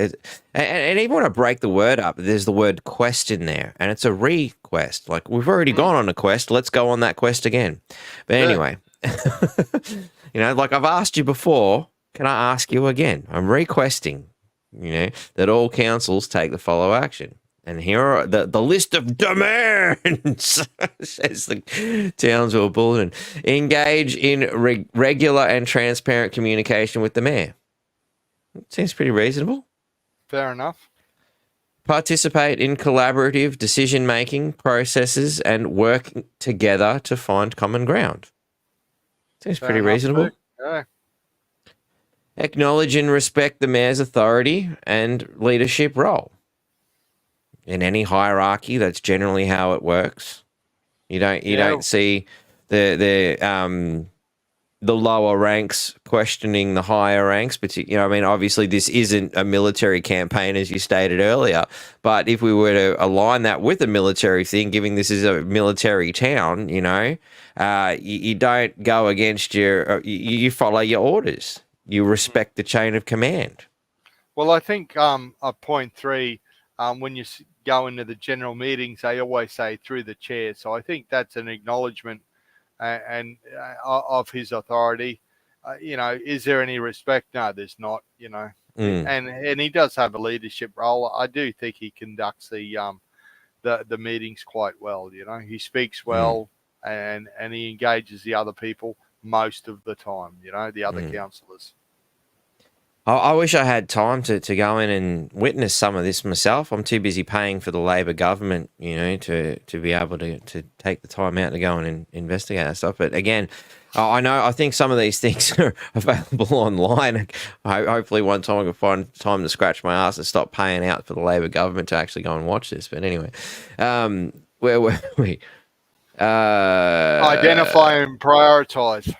and even when I break the word up, there's the word quest in there, and it's a request. Like, we've already gone on a quest, let's go on that quest again. But anyway, like I've asked you before, can I ask you again? I'm requesting, that all councils take the follow action. And here are the list of demands, says the Townsville Bulletin. Engage in regular and transparent communication with the mayor. Seems pretty reasonable. Fair enough. Participate in collaborative decision-making processes and work together to find common ground. Seems pretty reasonable. Yeah. Acknowledge and respect the mayor's authority and leadership role. In any hierarchy, that's generally how it works. You don't see the lower ranks questioning the higher ranks, but obviously this isn't a military campaign, as you stated earlier. But if we were to align that with a military thing, given this is a military town, you don't go against you follow your orders. You respect the chain of command. Well, I think point 3, when you go into the general meetings, they always say through the chair. So I think that's an acknowledgement of his authority. Is there any respect? No, there's not. And he does have a leadership role. I do think he conducts the meetings quite well. He speaks well, and he engages the other people most of the time. The other councillors. I wish I had time to go in and witness some of this myself. I'm too busy paying for the Labor government, to be able to take the time out to go and investigate that stuff. But again, I think some of these things are available online. Hopefully one time I can find time to scratch my ass and stop paying out for the Labor government to actually go and watch this. But anyway, where were we? Identify and prioritise.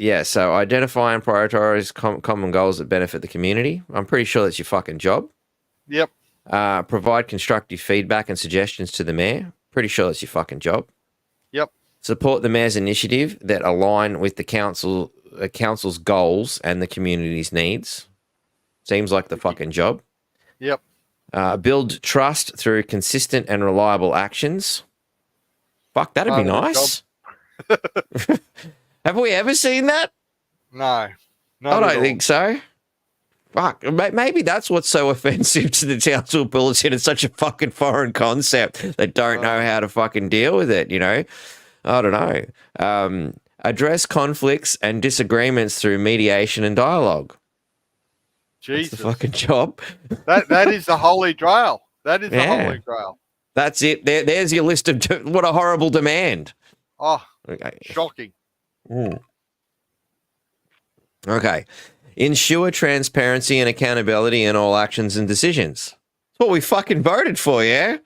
Yeah, so identify and prioritize common goals that benefit the community. I'm pretty sure that's your fucking job. Yep. Provide constructive feedback and suggestions to the mayor. Pretty sure that's your fucking job. Yep. Support the mayor's initiative that align with the council's goals and the community's needs. Seems like the fucking job. Yep. Build trust through consistent and reliable actions. Fuck, that'd be nice. Have we ever seen that? No. I don't think so. Fuck, maybe that's what's so offensive to the Townsville Bulletin. It's such a fucking foreign concept. They don't know how to fucking deal with it, I don't know. Address conflicts and disagreements through mediation and dialogue. Jesus. That's the fucking job. That is the holy grail. That is the holy grail. That's it. There's your list of what a horrible demand. Oh, Okay. shocking. Okay. Ensure transparency and accountability in all actions and decisions. That's what we fucking voted for, yeah?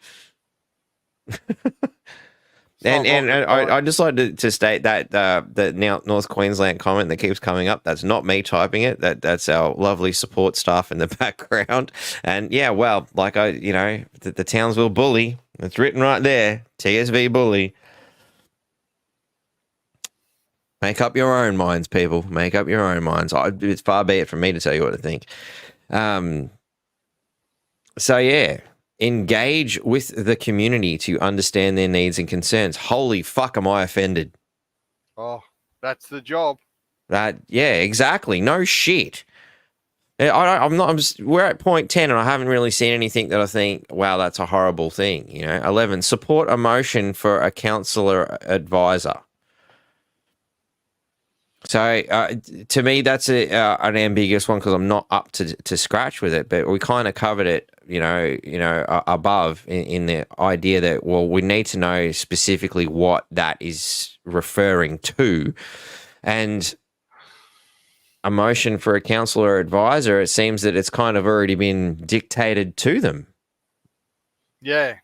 And I just like to state that the now North Queensland comment that keeps coming up, that's not me typing it. That's our lovely support staff in the background. And yeah, well, like the Townsville bully, it's written right there, TSV bully. Make up your own minds, people. Make up your own minds. It's far be it from me to tell you what to think. So yeah. Engage with the community to understand their needs and concerns. Holy fuck, am I offended? Oh, that's the job. Yeah, exactly. No shit. We're at point 10 and I haven't really seen anything that I think, wow, that's a horrible thing. 11, support a motion for a councillor advisor. So to me, that's an ambiguous one because I'm not up to scratch with it, but we kind of covered it, above in the idea that, well, we need to know specifically what that is referring to. And a motion for a councillor advisor, it seems that it's kind of already been dictated to them. Yeah.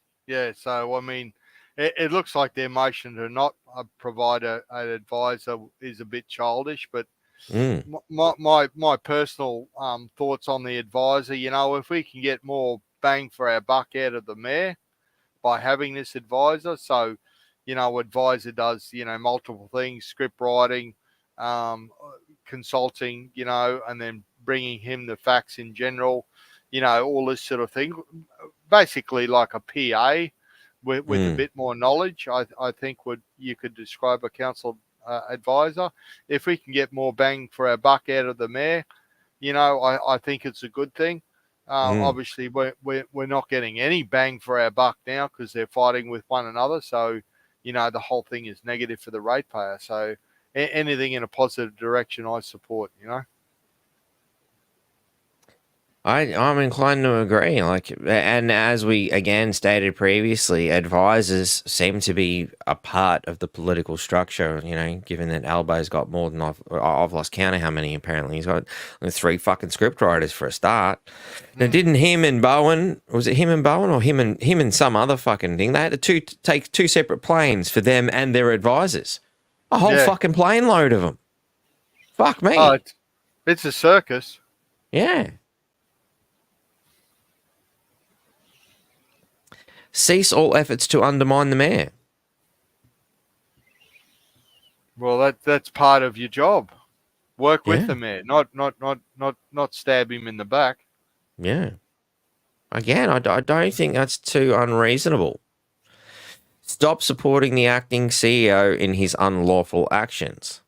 So, I mean, it looks like their motion to not provide an advisor is a bit childish, but my personal thoughts on the advisor, if we can get more bang for our buck out of the mayor by having this advisor, so, advisor does, multiple things, script writing, consulting, and then bringing him the facts in general, all this sort of thing, basically like a PA with a bit more knowledge. I think you could describe a council advisor. If we can get more bang for our buck out of the mayor, I think it's a good thing. Obviously, we're not getting any bang for our buck now because they're fighting with one another. So, the whole thing is negative for the ratepayer. So, anything in a positive direction, I support. I'm inclined to agree. And as we again stated previously, advisors seem to be a part of the political structure. Given that Albo's got more than I've lost count of how many. Apparently, he's got 3 fucking script writers for a start. Now, didn't him and Bowen? Was it him and Bowen or him and some other fucking thing? They had to take 2 separate planes for them and their advisors. A whole fucking plane load of them. Fuck me. Oh, it's a circus. Yeah. Cease all efforts to undermine the mayor. Well, that's part of your job. Work with the mayor, not stab him in the back. Yeah. Again, I don't think that's too unreasonable. Stop supporting the acting CEO in his unlawful actions.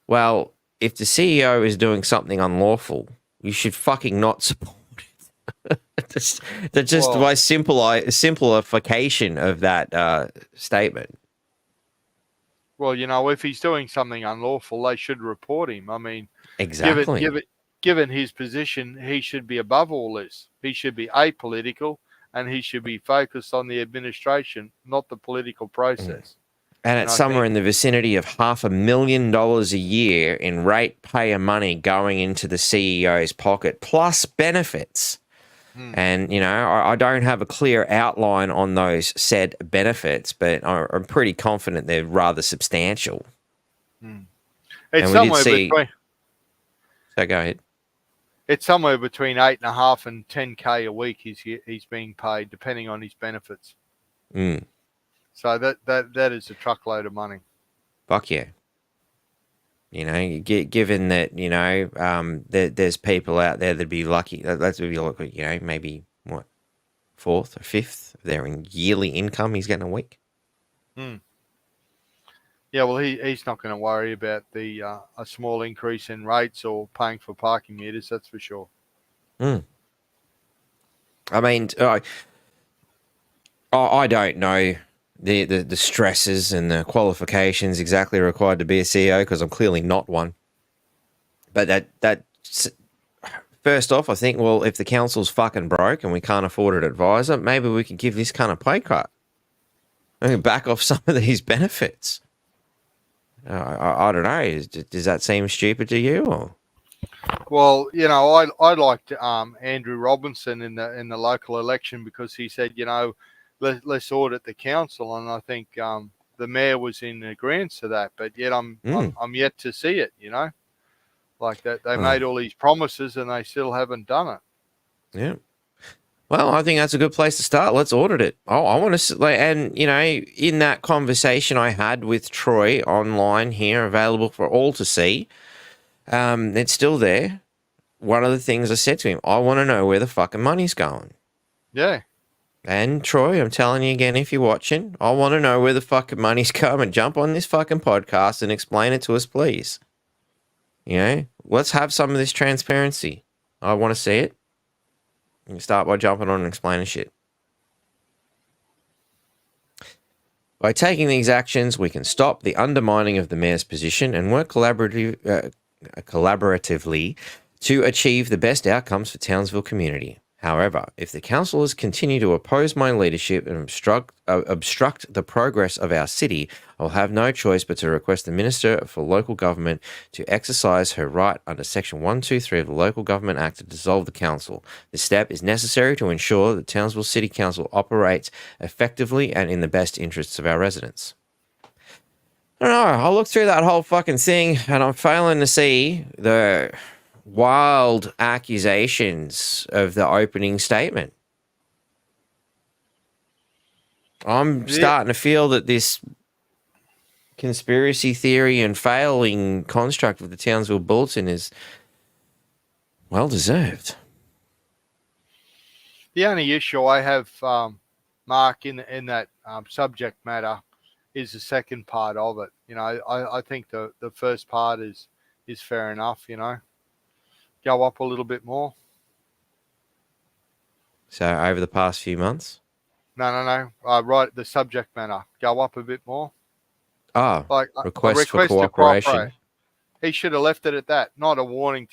Well, if the CEO is doing something unlawful, you should fucking not support it. That's just my simplification of that statement. Well, if he's doing something unlawful, they should report him. I mean, exactly. Given his position, he should be above all this. He should be apolitical, and he should be focused on the administration, not the political process. And it's somewhere in the vicinity of $500,000 a year in ratepayer money going into the CEO's pocket, plus benefits. And, I don't have a clear outline on those said benefits, but I'm pretty confident they're rather substantial. It's somewhere between. So go ahead. It's somewhere between 8.5 and 10K a week. He's being paid, depending on his benefits. So that is a truckload of money. Fuck yeah. Given that, there's people out there that'd be lucky. Let's be lucky, maybe what, 4th or 5th of their yearly income he's getting a week. Yeah, well, he's not going to worry about a small increase in rates or paying for parking meters. That's for sure. I mean, I don't know the stresses and the qualifications exactly required to be a CEO because I'm clearly not one. But that first off, I think, well, if the council's fucking broke and we can't afford an advisor, maybe we could give this kind of pay cut. I can back off some of these benefits. I don't know. Does that seem stupid to you? Or? Well, I liked Andrew Robinson in the local election because he said, let's audit the council, and I think the mayor was in agreement to that. But yet I'm yet to see it. Like that they made all these promises and they still haven't done it. Yeah. Well, I think that's a good place to start. Let's audit it. Oh, I want to, and in that conversation I had with Troy online here, available for all to see, it's still there. One of the things I said to him, I want to know where the fucking money's going. Yeah. And Troy, I'm telling you again, if you're watching, I want to know where the fucking money's going. Jump on this fucking podcast and explain it to us, please. Let's have some of this transparency. I want to see it. You can start by jumping on and explaining shit. By taking these actions, we can stop the undermining of the mayor's position and work collaboratively to achieve the best outcomes for Townsville community. However, if the councillors continue to oppose my leadership and obstruct the progress of our city, I'll have no choice but to request the Minister for Local Government to exercise her right under Section 123 of the Local Government Act to dissolve the council. This step is necessary to ensure that Townsville City Council operates effectively and in the best interests of our residents. I don't know. I looked through that whole fucking thing and I'm failing to see the wild accusations of the opening statement. I'm starting to feel that this conspiracy theory and failing construct of the Townsville Bulletin is well deserved. The only issue I have, Mark, in that subject matter is the second part of it. I think the first part is fair enough, Go up a little bit more. So over the past few months? No. Right, the subject matter. Go up a bit more. Oh, like request for cooperation. To cooperate. He should have left it at that, not a warning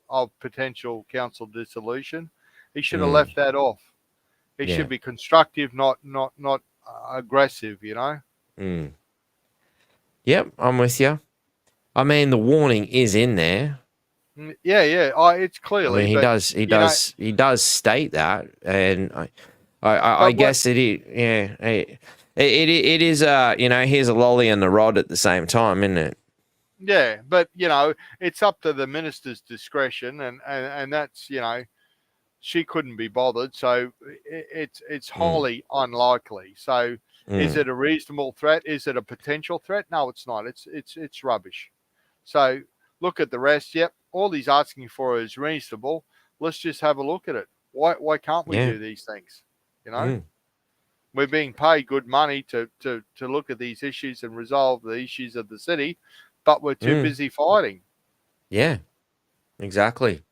of potential council dissolution. He should have left that off. He should be constructive, not aggressive, Yep, I'm with you. I mean, the warning is in there. Yeah. It's clearly. I mean, he does state that, and I guess it is. Yeah, it is. Here's a lolly and the rod at the same time, isn't it? Yeah, but it's up to the minister's discretion, and that's she couldn't be bothered, so it's wholly unlikely. So, is it a reasonable threat? Is it a potential threat? No, it's not. It's rubbish. So look at the rest. Yep. All he's asking for is reasonable. Let's just have a look at it. Why can't we do these things? We're being paid good money to look at these issues and resolve the issues of the city, but we're too busy fighting. Yeah, exactly.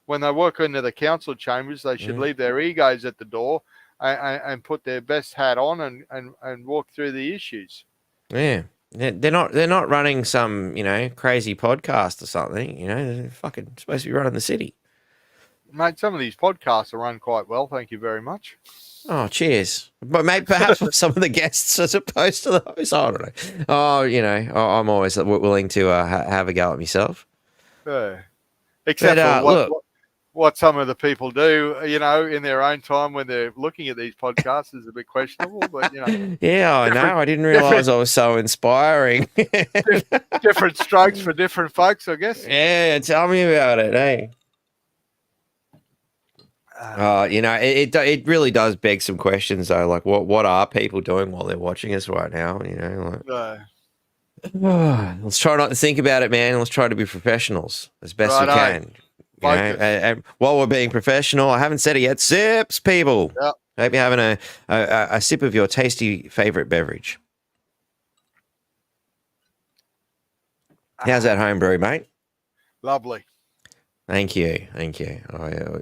When they walk into the council chambers, they should leave their egos at the door and put their best hat on and walk through the issues. Yeah. They're not running some, crazy podcast or something, they're fucking supposed to be running the city. Mate, some of these podcasts are run quite well, thank you very much. Oh, cheers. But maybe perhaps with some of the guests as opposed to the host, I don't know. Oh, I'm always willing to have a go at myself. Yeah. Except for what some of the people do, in their own time when they're looking at these podcasts is a bit questionable, but Yeah, I know. I didn't realize I was so inspiring. different strokes for different folks, I guess. Yeah, tell me about it, hey. It really does beg some questions though. Like, what are people doing while they're watching us right now? Let's try not to think about it, man. Let's try to be professionals as best we can. And while we're being professional, I haven't said it yet. Sips, people. Yep. Hope you're having a sip of your tasty favorite beverage. How's that homebrew, mate? Lovely. Thank you.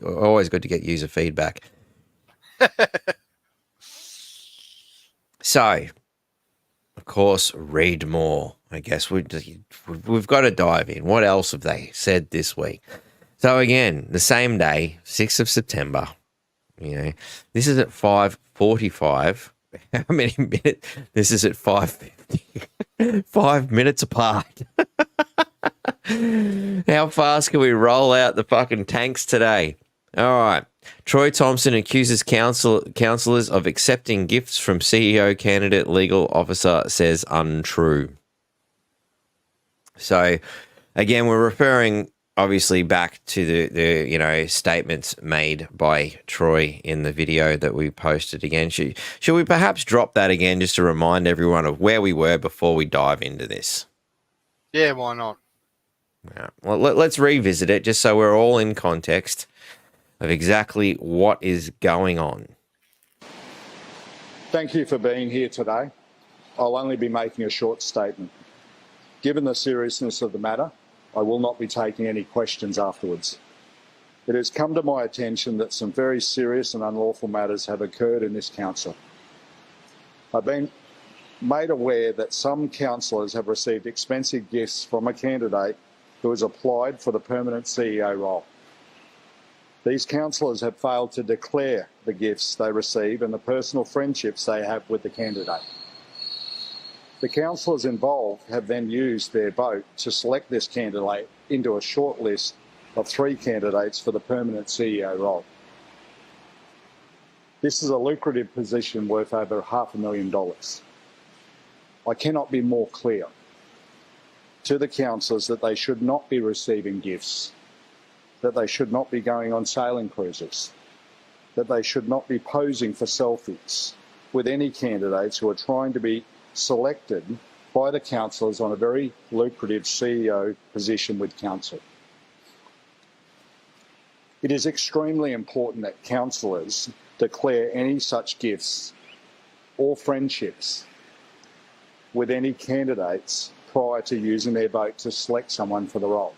Always good to get user feedback. So, of course, read more. I guess we've got to dive in. What else have they said this week? So again, the same day, 6th of September, this is at 5:45. How many minutes? This is at 5:50. 5 minutes apart. How fast can we roll out the fucking tanks today? All right. Troy Thompson accuses councillors of accepting gifts from CEO candidate. Legal officer says untrue. So, again, we're referring obviously back to the statements made by Troy in the video that we posted again. Should we perhaps drop that again just to remind everyone of where we were before we dive into this? Yeah, why not? Yeah. Well, let's revisit it just so we're all in context of exactly what is going on. Thank you for being here today. I'll only be making a short statement. Given the seriousness of the matter, I will not be taking any questions afterwards. It has come to my attention that some very serious and unlawful matters have occurred in this council. I've been made aware that some councillors have received expensive gifts from a candidate who has applied for the permanent CEO role. These councillors have failed to declare the gifts they receive and the personal friendships they have with the candidate. The councillors involved have then used their vote to select this candidate into a short list of 3 candidates for the permanent CEO role. This is a lucrative position worth over $500,000. I cannot be more clear to the councillors that they should not be receiving gifts, that they should not be going on sailing cruises, that they should not be posing for selfies with any candidates who are trying to be selected by the councillors on a very lucrative CEO position with council. It is extremely important that councillors declare any such gifts or friendships with any candidates prior to using their vote to select someone for the role.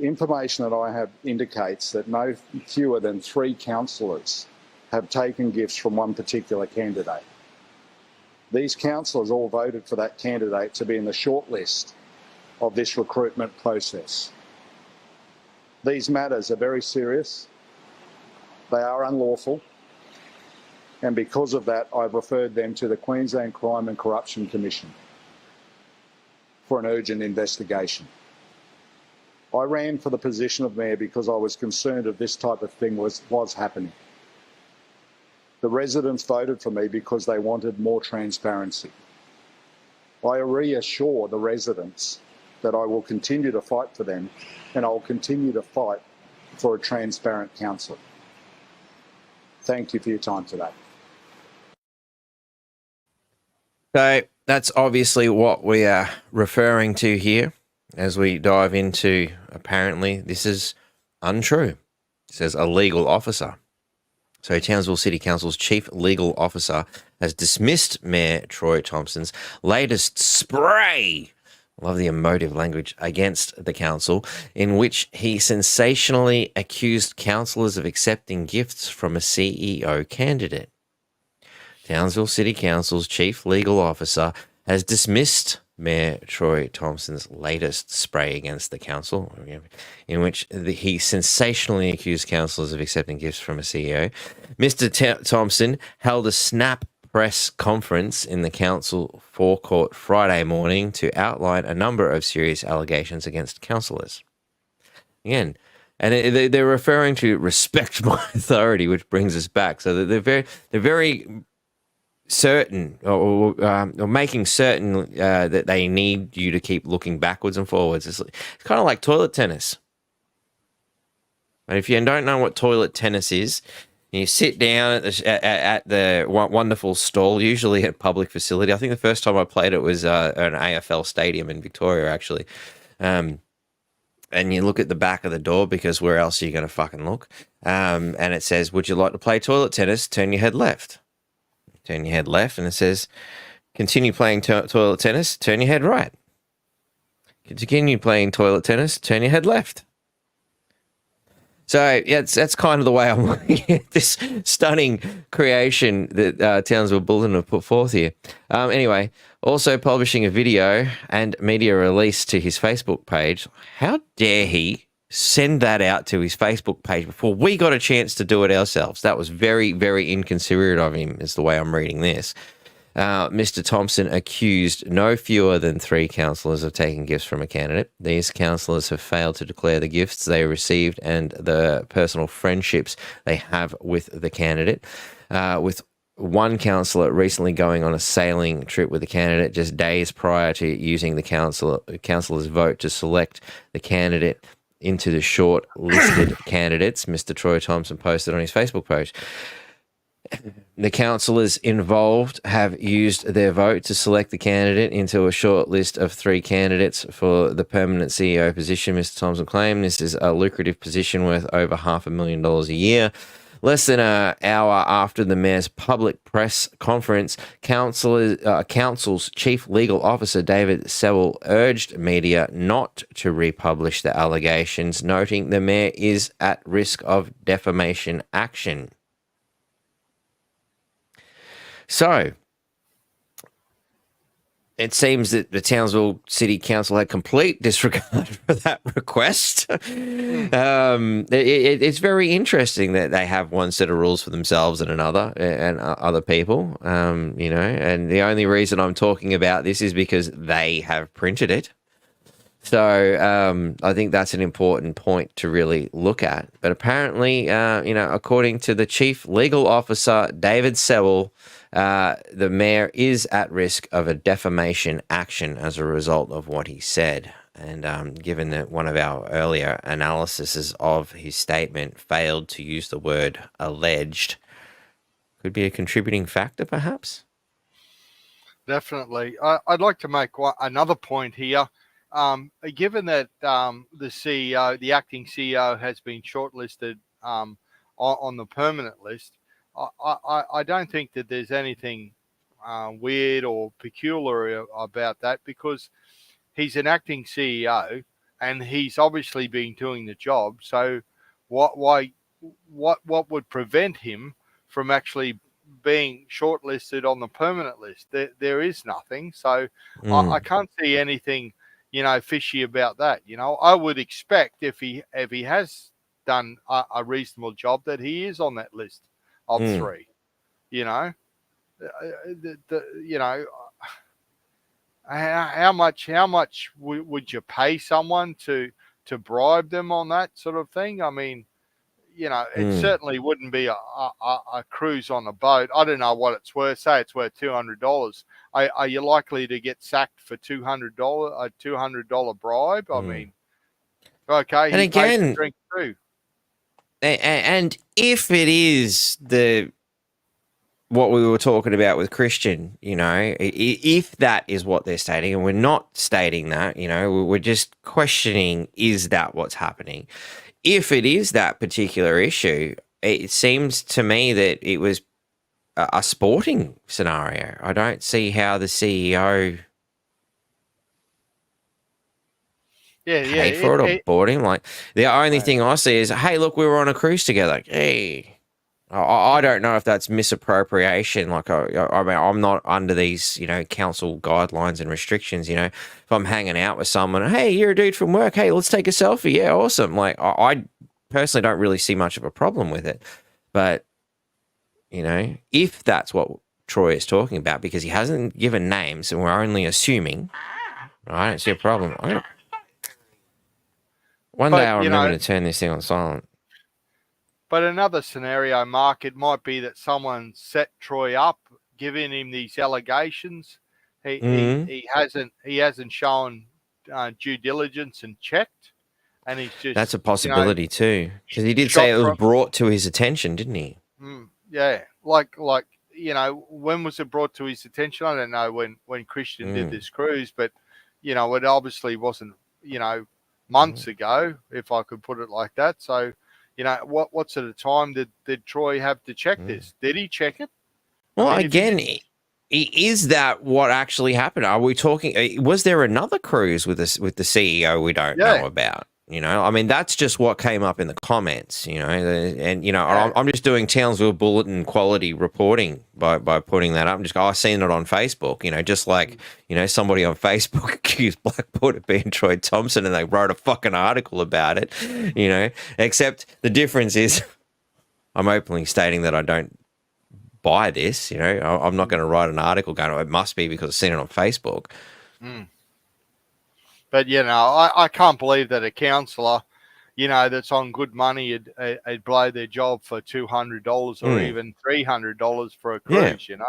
Information that I have indicates that no fewer than 3 councillors have taken gifts from one particular candidate. These councillors all voted for that candidate to be in the shortlist of this recruitment process. These matters are very serious. They are unlawful. And because of that, I've referred them to the Queensland Crime and Corruption Commission for an urgent investigation. I ran for the position of mayor because I was concerned that this type of thing was happening. The residents voted for me because they wanted more transparency. I reassure the residents that I will continue to fight for them and I will continue to fight for a transparent council. Thank you for your time today. So that's obviously what we are referring to here as we dive into, apparently, this is untrue. It says a legal officer. So Townsville City Council's chief legal officer has dismissed Mayor Troy Thompson's latest spray, love the emotive language, against the council, in which he sensationally accused councillors of accepting gifts from a CEO candidate. Townsville City Council's chief legal officer has dismissed Mayor Troy Thompson's latest spray against the council, in which he sensationally accused councillors of accepting gifts from a CEO. Mr. Thompson held a snap press conference in the council forecourt Friday morning to outline a number of serious allegations against councillors. Again, and they're referring to respect my authority, which brings us back. So they're very certain or making certain that they need you to keep looking backwards and forwards. It's kind of like toilet tennis. And if you don't know what toilet tennis is, you sit down at the wonderful stall, usually at public facility. I think the first time I played it was an AFL stadium in Victoria, actually. And you look at the back of the door because where else are you going to fucking look? And it says, "Would you like to play toilet tennis? Turn your head left." Turn your head left, and it says, "Continue playing toilet tennis, turn your head right. Continue playing toilet tennis, turn your head left." So yeah, that's kind of the way I'm looking at this stunning creation that Townsville Bulletin have put forth here. Anyway, also publishing a video and media release to his Facebook page. How dare he send that out to his Facebook page before we got a chance to do it ourselves. That was very, very inconsiderate of him, is the way I'm reading this. Mr. Thompson accused no fewer than 3 councillors of taking gifts from a candidate. These councillors have failed to declare the gifts they received and the personal friendships they have with the candidate. With one councillor recently going on a sailing trip with the candidate just days prior to using the councillor's vote to select the candidate into the short-listed candidates, Mr. Troy Thompson posted on his Facebook page. The councillors involved have used their vote to select the candidate into a short list of 3 candidates for the permanent CEO position. Mr. Thompson claimed this is a lucrative position worth over $500,000 a year. Less than an hour after the mayor's public press conference, council's chief legal officer, David Sewell, urged media not to republish the allegations, noting the mayor is at risk of defamation action. So, it seems that the Townsville City Council had complete disregard for that request. It's very interesting that they have one set of rules for themselves and another, and other people, and the only reason I'm talking about this is because they have printed it. So I think that's an important point to really look at. But apparently, according to the chief legal officer, David Sewell, the mayor is at risk of a defamation action as a result of what he said. And given that one of our earlier analyses of his statement failed to use the word alleged, could be a contributing factor, perhaps? Definitely. I'd like to make another point here. Given that the acting CEO has been shortlisted on the permanent list, I don't think that there's anything weird or peculiar about that, because he's an acting CEO and he's obviously been doing the job. So what would prevent him from actually being shortlisted on the permanent list? There is nothing. So I can't see anything fishy about that. I would expect if he has done a reasonable job that he is on that list of 3. How much would you pay someone to bribe them on that sort of thing? I mean, it certainly wouldn't be a cruise on a boat. I don't know what it's worth. Say it's worth $200. Are you likely to get sacked for $200? A $200 bribe? I mean, okay. And again, drink too. And if it is what we were talking about with Christian, if that is what they're stating, and we're not stating that, we're just questioning, is that what's happening? If it is that particular issue, it seems to me that it was a sporting scenario. I don't see how the CEO paid for it or bought him. Like, the only thing I see is, hey, look, we were on a cruise together. Hey, I don't know if that's misappropriation. Like, I mean, I'm not under these, council guidelines and restrictions. If I'm hanging out with someone, hey, you're a dude from work. Hey, let's take a selfie. Yeah, awesome. Like, I personally don't really see much of a problem with it. But, if that's what Troy is talking about, because he hasn't given names and we're only assuming, I don't see a problem. One day I'll remember to turn this thing on silent. But another scenario, Mark, it might be that someone set Troy up, giving him these allegations. He hasn't shown due diligence and checked, and he's just. That's a possibility too, because he did say it was brought to his attention, didn't he? Yeah, like when was it brought to his attention? I don't know when Christian did this cruise, but it obviously wasn't months ago, if I could put it like that. So. What sort of time did Troy have to check this? Did he check it? Well, again, is that what actually happened? Are we talking? Was there another cruise with the CEO we don't know about? You know, I mean, that's just what came up in the comments, you know, and, you know, Yeah. I'm just doing Townsville Bulletin quality reporting by putting that up. I'm just, I seen it on Facebook, you know, just like, you know, somebody on Facebook accused Blackboard of being Troy Thompson and they wrote a fucking article about it, you know, except the difference is I'm openly stating that I don't buy this, you know, I'm not going to write an article going, oh, it must be because I've seen it on Facebook. Mm. But, you know, I can't believe that a councillor, you know, that's on good money, would blow their job for $200 or even $300 for a cruise, you know.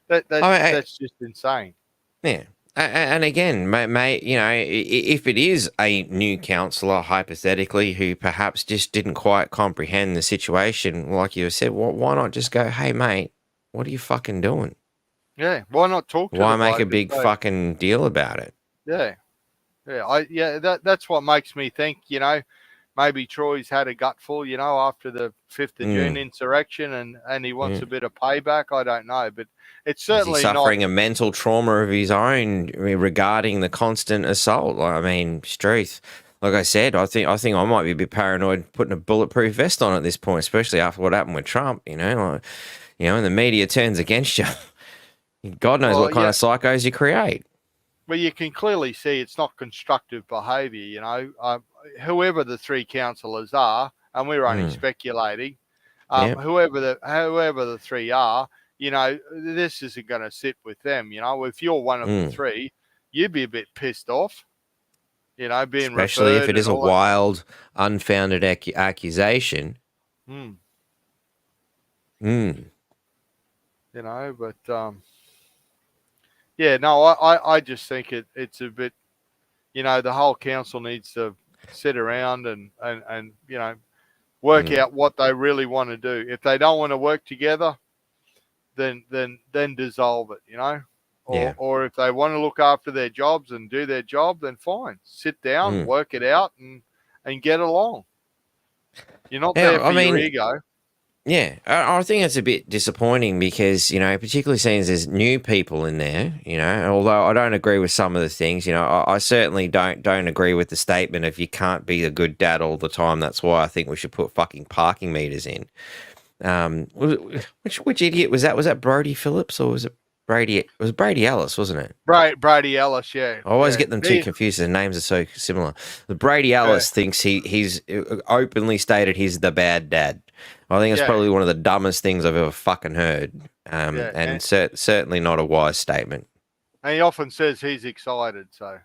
That's just insane. Yeah. And again, may you know, if it is a new councillor, hypothetically, who perhaps just didn't quite comprehend the situation, like you said, why not just go, hey, mate, what are you fucking doing? Yeah, why not talk to Why the make bloke a and big say, fucking deal about it? Yeah, that's what makes me think, you know, maybe Troy's had a gutful, you know, after the 5th of June insurrection and he wants a bit of payback. I don't know, but it's certainly Is he suffering not a mental trauma of his own regarding the constant assault? I mean, truth. Like I said, I think I might be a bit paranoid putting a bulletproof vest on at this point, especially after what happened with Trump. You know, like, you know, and the media turns against you. God knows what kind of psychos you create. Well, you can clearly see it's not constructive behaviour. You know, whoever the 3 councillors are, and we're only speculating. Whoever the 3 are, you know, this isn't going to sit with them. You know, if you're one of the 3, you'd be a bit pissed off. You know, being especially if it is a that. wild, unfounded accusation. You know, but yeah, no, I just think it's a bit, you know, the whole council needs to sit around and you know, work out what they really want to do. If they don't want to work together, then dissolve it, you know. Or if they want to look after their jobs and do their job, then fine. Sit down, work it out and get along. You're not there for your ego. Yeah, I think it's a bit disappointing because, you know, particularly seeing as there's new people in there, you know, although I don't agree with some of the things, you know, I certainly don't agree with the statement of you can't be a good dad all the time. That's why I think we should put fucking parking meters in. Which idiot was that? Was that Brody Phillips or was it Brady? It was Brady Ellis, wasn't it? Brady Ellis, yeah. I always get them too confused. Their names are so similar. The Brady Ellis thinks he's openly stated he's the bad dad. I think it's probably one of the dumbest things I've ever fucking heard, and certainly not a wise statement. And he often says he's excited, so,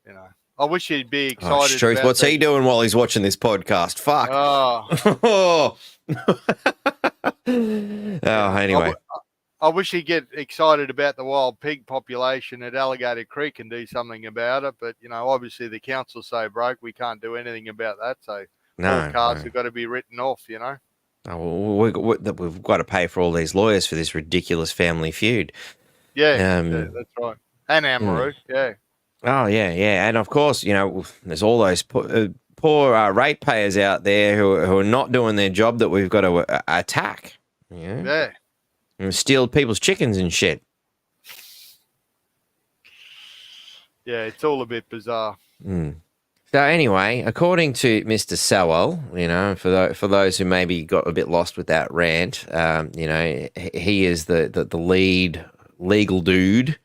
you know. I wish he'd be excited. Struth, what's he doing while he's watching this podcast? Fuck. Oh. Anyway. I wish he'd get excited about the wild pig population at Alligator Creek and do something about it. But, you know, obviously the council's so broke, we can't do anything about that. So all cars have got to be written off, you know. Oh, we've got to pay for all these lawyers for this ridiculous family feud. Yeah, that's right. And Amaru, Oh, yeah. And, of course, you know, there's all those poor ratepayers out there who are not doing their job that we've got to attack. Yeah. And steal people's chickens and shit. Yeah, it's all a bit bizarre. So anyway, according to Mr. Sowell, you know, for those who maybe got a bit lost with that rant, you know, he is the lead legal dude,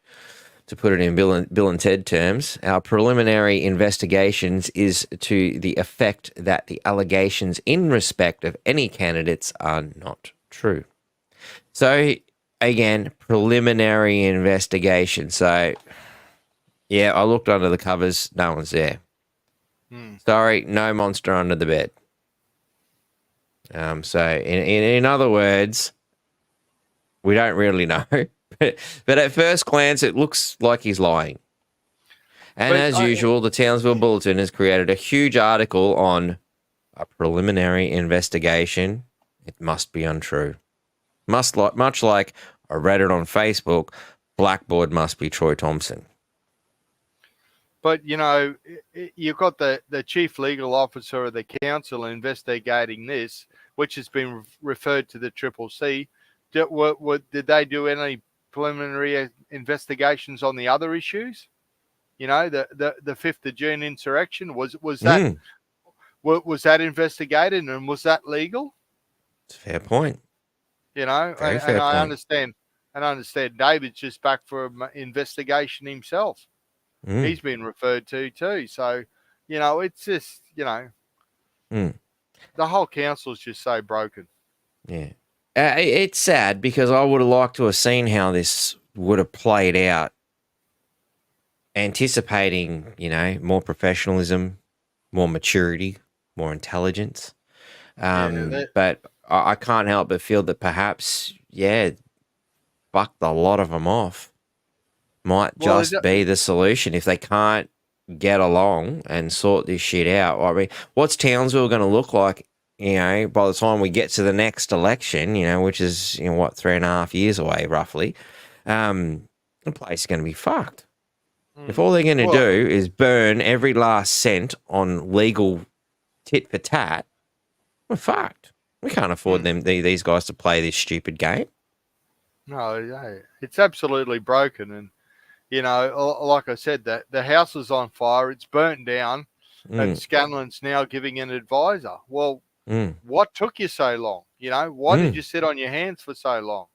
to put it in Bill and Ted terms. Our preliminary investigations is to the effect that the allegations in respect of any candidates are not true. So, again, preliminary investigation. So, yeah, I looked under the covers. No one's there. Sorry, no monster under the bed. So, in other words, we don't really know. But at first glance, it looks like he's lying. And as usual, the Townsville Bulletin has created a huge article on a preliminary investigation. It must be untrue. Much like I read it on Facebook, Blackboard must be Troy Thompson. But, you know, you've got the chief legal officer of the council investigating this, which has been referred to the CCC. Did they do any preliminary investigations on the other issues? The 5th of June insurrection was that was that investigated and was that legal? It's a fair point. Very fair And I point. understand David's just back for an investigation himself. He's been referred to too. So, it's just, the whole council's just so broken. Yeah. It's sad because I would have liked to have seen how this would have played out, anticipating, more professionalism, more maturity, more intelligence. But I can't help but feel that perhaps, bucked a lot of them off. Might just be the solution if they can't get along and sort this shit out. I mean, what's Townsville going to look like, by the time we get to the next election, which is, 3.5 years away, roughly? The place is going to be fucked. If all they're going to do is burn every last cent on legal tit for tat, we're fucked. We can't afford these guys to play this stupid game. No, it's absolutely broken. And, like I said, that the house is on fire. It's burnt down. And Scanlon's now giving an advisor. Well, what took you so long? Why did you sit on your hands for so long?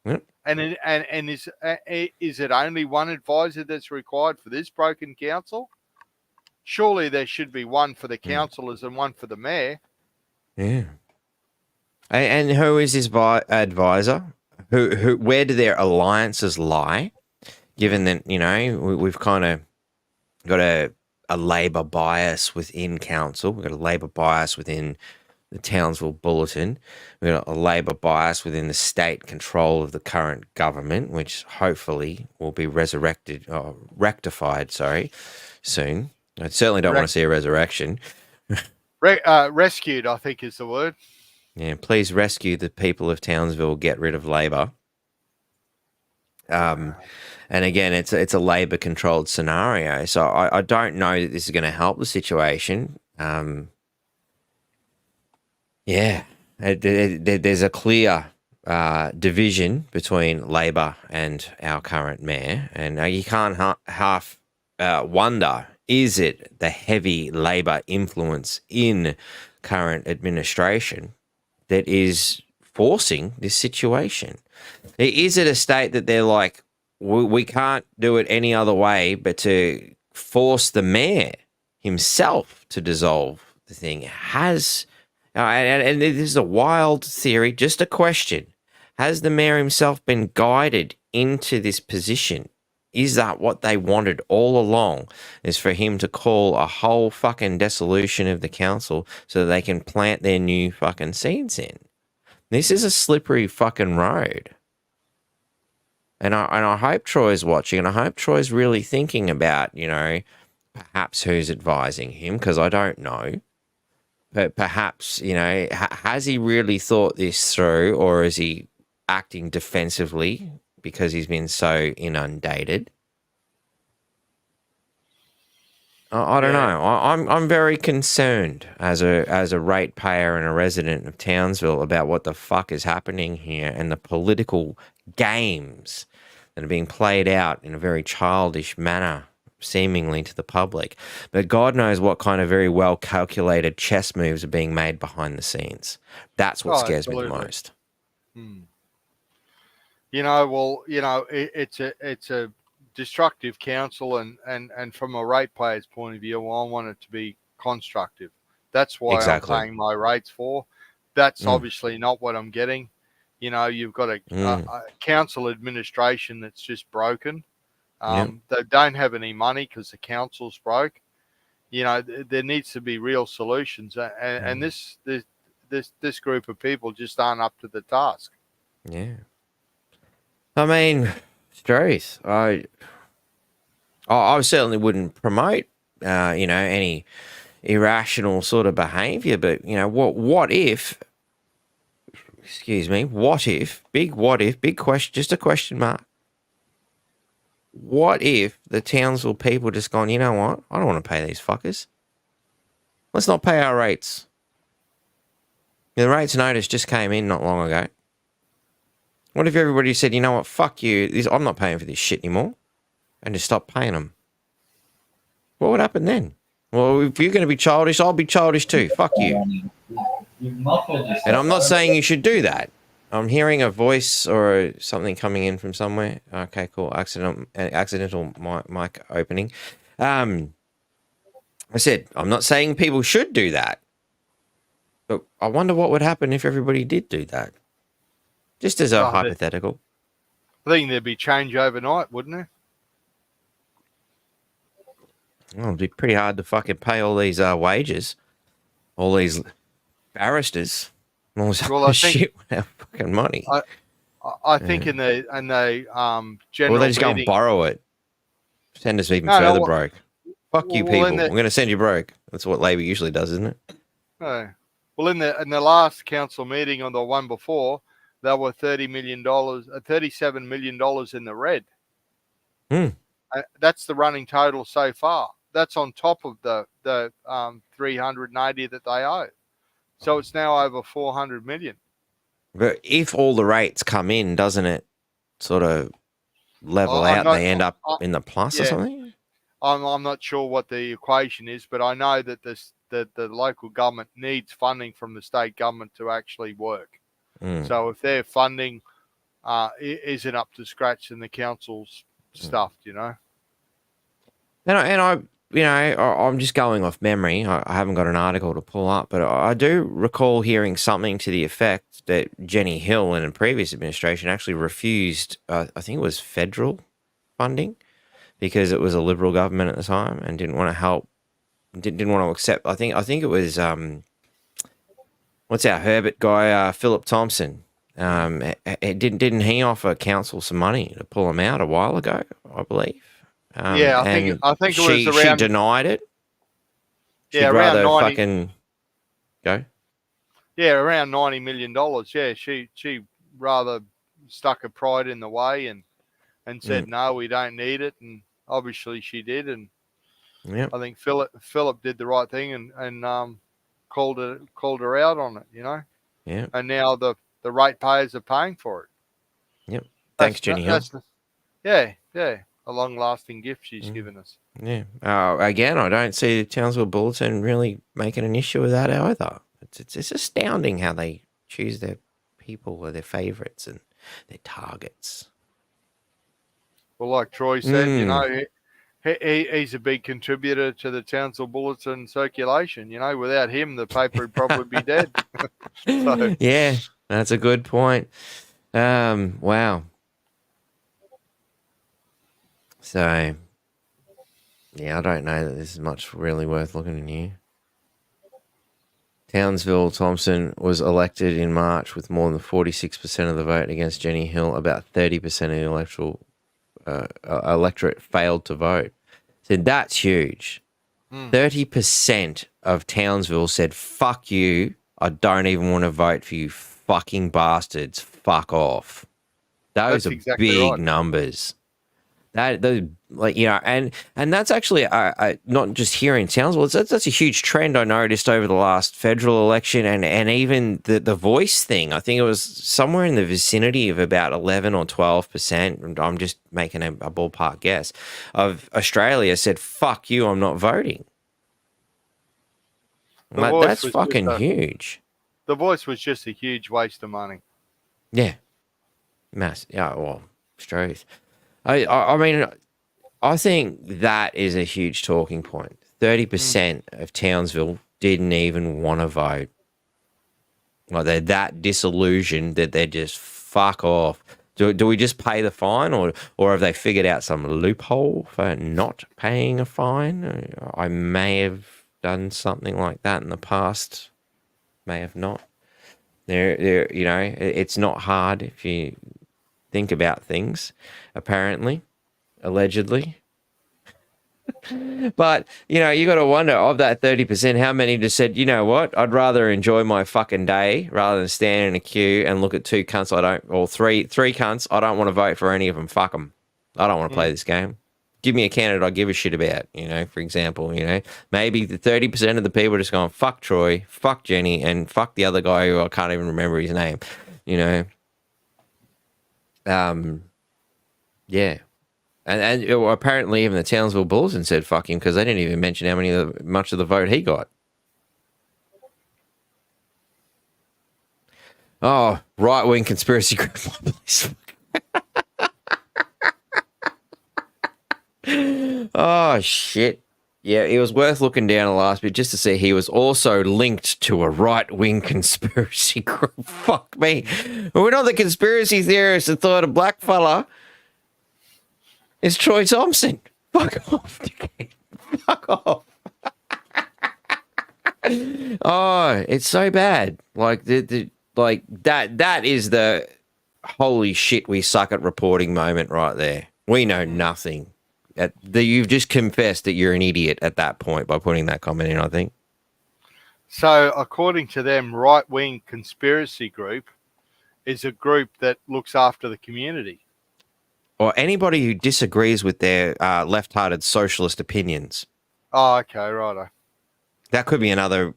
Yep. And is it only one advisor that's required for this broken council? Surely there should be one for the councillors and one for the mayor. Yeah. And who is this advisor? Who? Where do their alliances lie? Given that we've kind of got a Labor bias within council, we've got a Labor bias within the Townsville Bulletin, we've got a Labor bias within the state control of the current government, which hopefully will be rectified. Soon. I certainly don't want to see a resurrection. Rescued, I think, is the word. Yeah, please rescue the people of Townsville. Get rid of Labor. And again, it's a Labor-controlled scenario, so I don't know that this is going to help the situation. There's a clear division between Labor and our current mayor, and you can't half wonder, is it the heavy Labor influence in current administration that is forcing this situation? Is it a state that they're like, we can't do it any other way but to force the mayor himself to dissolve the thing? And this is a wild theory, just a question. Has the mayor himself been guided into this position? Is that what they wanted all along, is for him to call a whole fucking dissolution of the council so that they can plant their new fucking seeds in? This is a slippery fucking road. And I hope Troy's watching, and I hope Troy's really thinking about, perhaps who's advising him, because I don't know. But perhaps, has he really thought this through, or is he acting defensively because he's been so inundated? I don't know. I'm very concerned as a ratepayer and a resident of Townsville about what the fuck is happening here and the political games that are being played out in a very childish manner, seemingly to the public. But God knows what kind of very well calculated chess moves are being made behind the scenes. That's what scares me the most. It's a destructive council, and from a ratepayer's point of view, I want it to be constructive. That's why I'm paying my rates for. That's obviously not what I'm getting. You've got a council administration that's just broken. They don't have any money because the council's broke. There needs to be real solutions, and this group of people just aren't up to the task. Yeah, I mean, it's truth. I certainly wouldn't promote, any irrational sort of behaviour. But what if? Excuse me. What if? Big question. Just a question mark. What if the Townsville people just gone, you know what? I don't want to pay these fuckers. Let's not pay our rates. The rates notice just came in not long ago. What if everybody said, you know what? Fuck you. I'm not paying for this shit anymore. And just stop paying them. What would happen then? Well, if you're going to be childish, I'll be childish too. Fuck you. And I'm not saying you should do that. I'm hearing a voice or something coming in from somewhere. Okay, cool. Accidental mic opening. I said, I'm not saying people should do that. But I wonder what would happen if everybody did do that. Just as a hypothetical. I think there'd be change overnight, wouldn't there? Well, it'd be pretty hard to fucking pay all these wages. All these barristers. And all this other shit without fucking money. I think in the general Or they just go and borrow it. Send us even further broke. Fuck you people. I'm going to send you broke. That's what Labor usually does, isn't it? No. Well, in the last council meeting on the one before, there were $37 million in the red. That's the running total so far. That's on top of the 380 that they owe. So it's now over 400 million. But if all the rates come in, doesn't it sort of level out? They end up in the plus or something? I'm not sure what the equation is, but I know that the local government needs funding from the state government to actually work. So if their funding isn't up to scratch, then the council's stuffed, you know. I'm just going off memory. I haven't got an article to pull up, but I do recall hearing something to the effect that Jenny Hill in a previous administration actually refused, I think it was federal funding, because it was a Liberal government at the time and didn't want to help, didn't want to accept. I think it was what's our Herbert guy, Philip Thompson. Didn't he offer council some money to pull him out a while ago? I believe. I think it was around. She denied it. She'd around rather 90. Fucking go. Yeah, around $90 million. Yeah, she rather stuck her pride in the way and said no, we don't need it, and obviously she did, and I think Philip did the right thing and called her out on it, you know. Yeah. And now the ratepayers are paying for it. Yep. Thanks, Jenny Hill. Yeah. A long-lasting gift she's given us. Yeah. Again, I don't see the Townsville Bulletin really making an issue with that either. It's astounding how they choose their people or their favourites and their targets. Well, like Troy said, you know, he's a big contributor to the Townsville Bulletin circulation. You know, without him, the paper would probably be dead. So. Yeah, that's a good point. Wow. So, yeah, I don't know that this is much really worth looking in here. Townsville Thompson was elected in March with more than 46% of the vote against Jenny Hill. About 30% of the electorate failed to vote. So that's huge. 30% of Townsville said, fuck you, I don't even want to vote for you fucking bastards, fuck off. Those are exactly big numbers. And that's actually not just here in Townsville. That's a huge trend I noticed over the last federal election, and even the voice thing. I think it was somewhere in the vicinity of about 11 or 12%. I'm just making a ballpark guess. Of Australia said, "Fuck you, I'm not voting." That's fucking huge. The voice was just a huge waste of money. Yeah, mass. Yeah, well, it's truth. I mean, I think that is a huge talking point. 30% of Townsville didn't even want to vote. Like, they're that disillusioned that they're just fuck off. Do we just pay the fine, or have they figured out some loophole for not paying a fine? I may have done something like that in the past. May have not. There, you know, it's not hard if you think about things, apparently, allegedly. But, you know, you got to wonder, of that 30%, how many just said, you know what, I'd rather enjoy my fucking day rather than stand in a queue and look at two cunts three cunts, I don't want to vote for any of them, fuck them. I don't want to play this game. Give me a candidate I give a shit about, you know, for example, you know. Maybe the 30% of the people are just going, fuck Troy, fuck Jenny, and fuck the other guy who I can't even remember his name, you know. Yeah. And apparently even the Townsville Bulletin said fuck him because they didn't even mention much of the vote he got. Oh, right-wing conspiracy group. Oh, shit. Yeah, it was worth looking down the last bit just to see he was also linked to a right-wing conspiracy group. Fuck me. We're not the conspiracy theorists that thought a black fella is Troy Thompson. Fuck off, dickhead. Fuck off. Oh, it's so bad. Like that is the holy shit we suck at reporting moment right there. We know nothing. You've just confessed that you're an idiot at that point by putting that comment in, I think. So, according to them, right-wing conspiracy group is a group that looks after the community. Or anybody who disagrees with their left-hearted socialist opinions. Oh, okay, righto. That could be another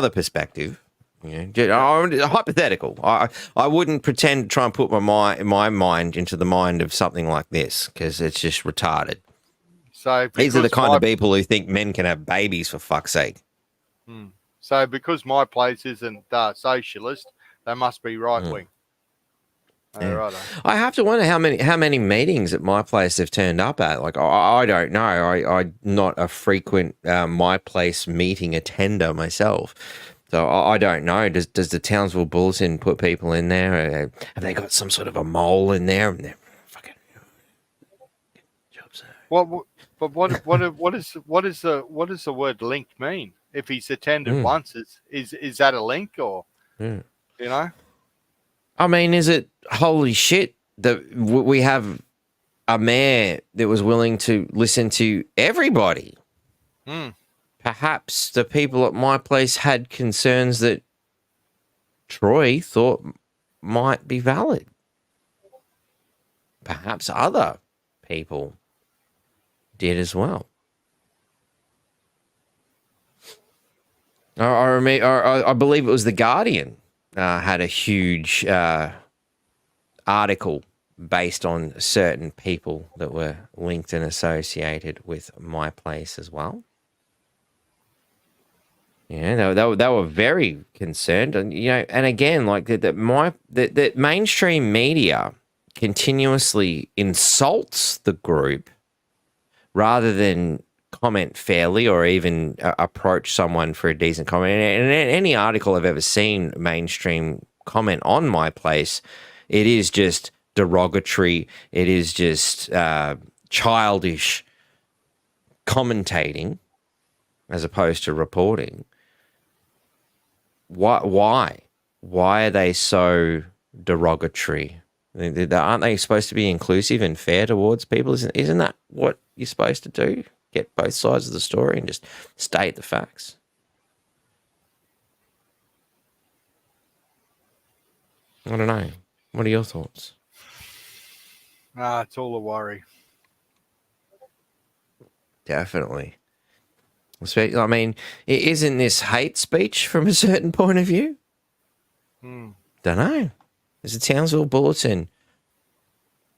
perspective. Hypothetical. I wouldn't pretend to try and put my mind into the mind of something like this because it's just retarded. So these are the kind of people who think men can have babies, for fuck's sake. So because my place isn't socialist, they must be right-wing. Yeah. Righto. I have to wonder how many meetings at my place they've turned up at. Like I don't know. I'm not a frequent my place meeting attender myself. So I don't know. Does the Townsville Bulletin put people in there? Have they got some sort of a mole in there? And they're fucking jobs. But what does the word link mean? If he's attended once, is that a link or you know? I mean, is it holy shit that we have a mayor that was willing to listen to everybody? Perhaps the people at my place had concerns that Troy thought might be valid. Perhaps other people did as well. I believe it was The Guardian had a huge article based on certain people that were linked and associated with my place as well. Yeah, they were very concerned, and and again, like that mainstream media continuously insults the group rather than comment fairly or even approach someone for a decent comment. And in any article I've ever seen mainstream comment on my place, it is just derogatory. It is just childish commentating as opposed to reporting. Why are they so derogatory? Aren't they supposed to be inclusive and fair towards people? Isn't that what you're supposed to do? Get both sides of the story and just state the facts. I don't know. What are your thoughts? It's all a worry. Definitely. I mean, isn't this hate speech from a certain point of view? Don't know. There's a Townsville Bulletin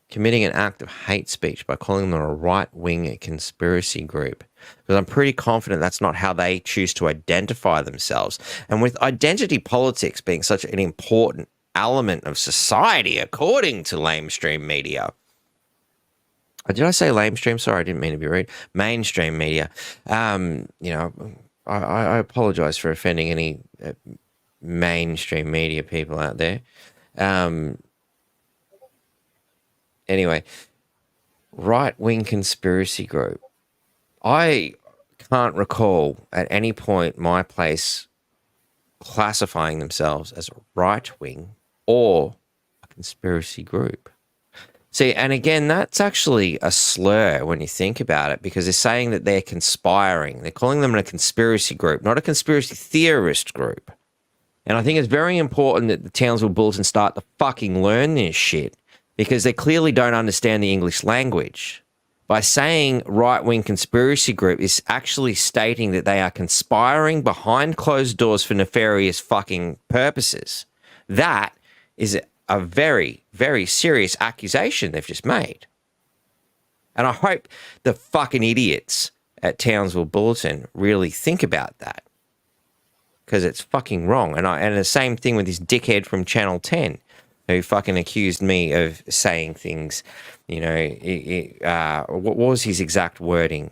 committing an act of hate speech by calling them a right-wing conspiracy group. Because I'm pretty confident that's not how they choose to identify themselves. And with identity politics being such an important element of society, according to lamestream media. Did I say lamestream? Sorry, I didn't mean to be rude. Mainstream media. I apologize for offending any mainstream media people out there. Anyway, right-wing conspiracy group. I can't recall at any point my place classifying themselves as a right-wing or a conspiracy group. See, and again, that's actually a slur when you think about it, because they're saying that they're conspiring. They're calling them a conspiracy group, not a conspiracy theorist group. And I think it's very important that the Townsville Bulletin start to fucking learn this shit, because they clearly don't understand the English language. By saying right-wing conspiracy group is actually stating that they are conspiring behind closed doors for nefarious fucking purposes. That is a very, very serious accusation they've just made. And I hope the fucking idiots at Townsville Bulletin really think about that, because it's fucking wrong. And the same thing with this dickhead from Channel 10 who fucking accused me of saying things, you know, what was his exact wording?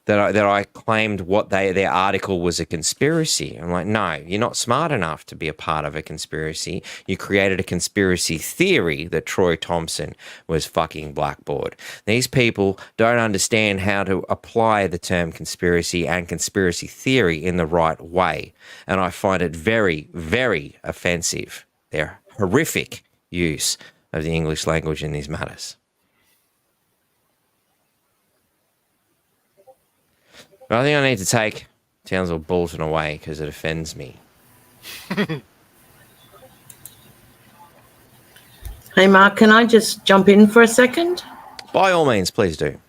That I claimed their article was a conspiracy. I'm like, no, you're not smart enough to be a part of a conspiracy. You created a conspiracy theory that Troy Thompson was fucking blackballed. These people don't understand how to apply the term conspiracy and conspiracy theory in the right way. And I find it very, very offensive. Their horrific use of the English language in these matters. But I think I need to take Townsville Bulletin away because it offends me. Hey, Mark, can I just jump in for a second? By all means, please do.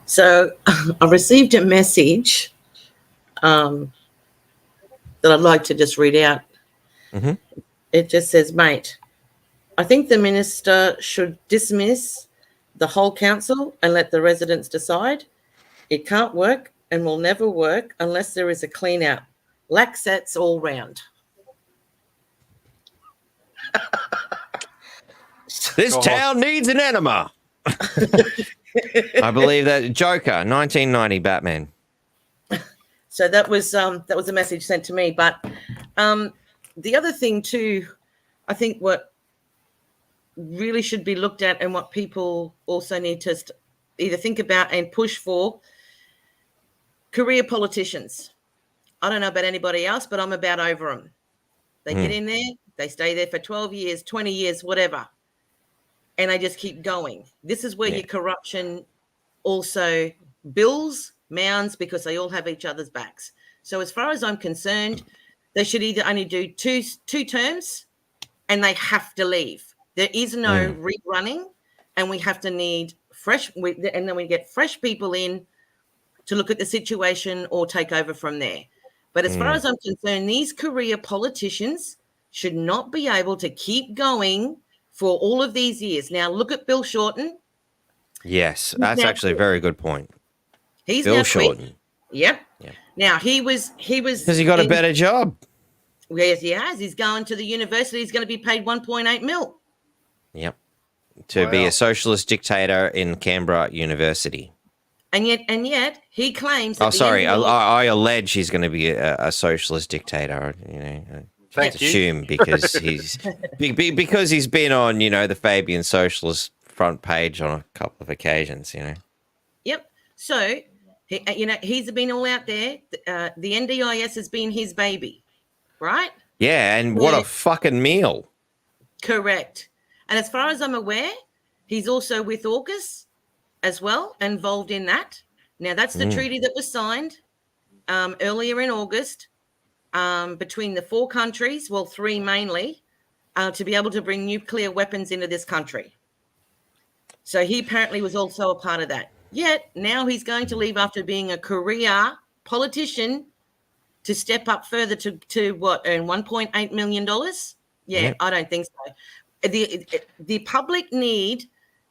So I received a message that I'd like to just read out. Mm-hmm. It just says, mate, I think the minister should dismiss the whole council and let the residents decide. It can't work and will never work unless there is a clean out. Laxats all round. This town needs an enema. I believe that Joker, 1990 Batman. So that was a message sent to me. But the other thing too, I think what really should be looked at and what people also need to either think about and push for, career politicians. I don't know about anybody else, but I'm about over them. They get in there, they stay there for 12 years, 20 years, whatever, and they just keep going. This is where your corruption also builds mounds, because they all have each other's backs. So as far as I'm concerned, they should either only do two terms and they have to leave. There is no rerunning, and we have to need and then we get fresh people in to look at the situation or take over from there. But as far as I'm concerned, these career politicians should not be able to keep going for all of these years. Now, look at Bill Shorten. Yes, that's actually a very good point. He's Bill now Shorten. Yep. Now, he was because he got a better job. Yes, he has. He's going to the university. He's going to be paid 1.8 mil. Yep. To be a socialist dictator in Canberra University. And yet he claims that I allege he's going to be a socialist dictator, you know. Thank you. Assume because he's been on, you know, the Fabian Socialist front page on a couple of occasions, you know. Yep. So, he's been all out there. The NDIS has been his baby, right? Yeah, and what a fucking meal. Correct. And as far as I'm aware, he's also with AUKUS as well, involved in that. Now, that's the treaty that was signed earlier in August between the 4 countries, well, 3 mainly, to be able to bring nuclear weapons into this country. So he apparently was also a part of that. Yet now he's going to leave after being a career politician to step up further to what, earn $1.8 million? Yeah, I don't think so. The public need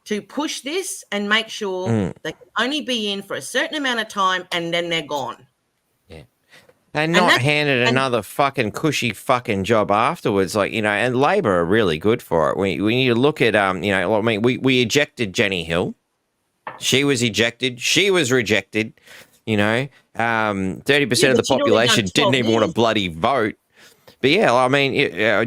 to push this and make sure they can only be in for a certain amount of time and then they're gone. Yeah. And not handed another fucking cushy fucking job afterwards. Like, you know, and Labor are really good for it. When you look at, you know, I mean, we ejected Jenny Hill. She was ejected. She was rejected. You know, 30% of the population didn't even want to bloody vote. But yeah, I mean,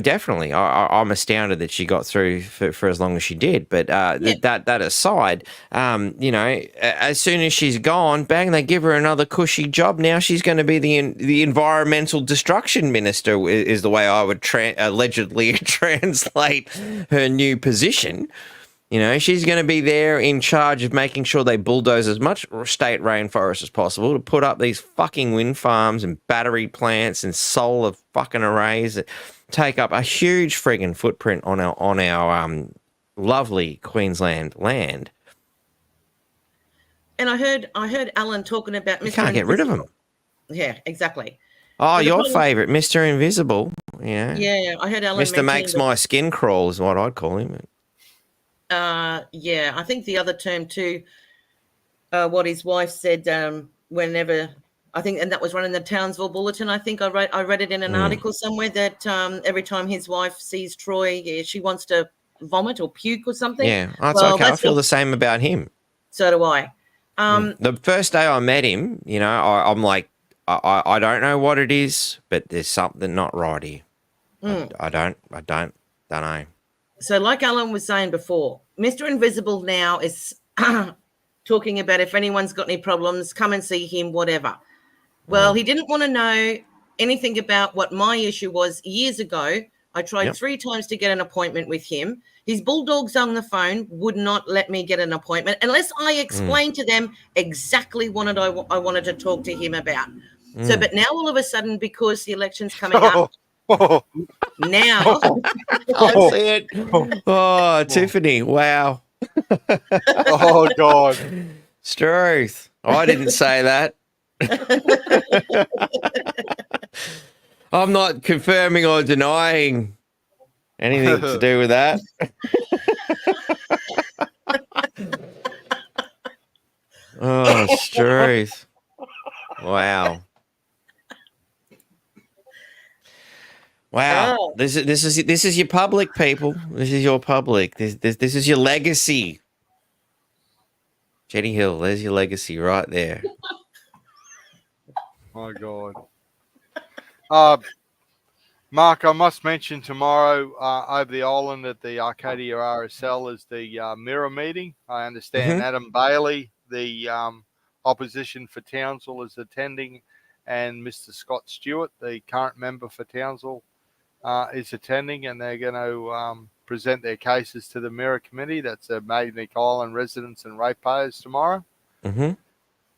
definitely, I'm astounded that she got through for as long as she did. But that aside, you know, as soon as she's gone, bang, they give her another cushy job. Now she's going to be the environmental destruction minister, is the way I would allegedly translate her new position. You know, she's going to be there in charge of making sure they bulldoze as much state rainforest as possible to put up these fucking wind farms and battery plants and solar fucking arrays that take up a huge friggin' footprint on our lovely Queensland land. And I heard Alan talking about Mr. You can't get rid of them. Yeah, exactly. Oh, your favourite, Mr. Invisible. Yeah. Yeah, I heard Alan. Mr. Makes my skin crawl is what I'd call him. Yeah, I think the other term too, what his wife said, whenever, I think, and that was running the Townsville Bulletin. I think I read it in an article somewhere that every time his wife sees Troy, yeah, she wants to vomit or puke or something. Yeah, oh, it's Well, okay. I that's feel what, the same about him. so do I. The first day I met him, you know, I'm like, I don't know what it is, but there's something not right here. I don't know. So like Alan was saying before, Mr. Invisible now is talking about if anyone's got any problems, come and see him, whatever. Well, he didn't want to know anything about what my issue was years ago. I tried Yep. 3 times to get an appointment with him. His bulldogs on the phone would not let me get an appointment unless I explained to them exactly what I wanted to talk to him about. So, but now all of a sudden, because the election's coming up, now I see it. Oh, Tiffany, wow. Oh God. Struth. I didn't say that. I'm not confirming or denying anything to do with that. Oh, Struth. Wow. Wow. Oh. This is your public, people. This is your public. This is your legacy. Jenny Hill, there's your legacy right there. My God. Mark, I must mention tomorrow over the island at the Arcadia RSL is the mirror meeting. I understand Adam Bailey, the opposition for Townsville, is attending, and Mr. Scott Stewart, the current member for Townsville, is attending, and they're going to present their cases to the Mirror Committee. That's Magnetic Island residents and ratepayers tomorrow.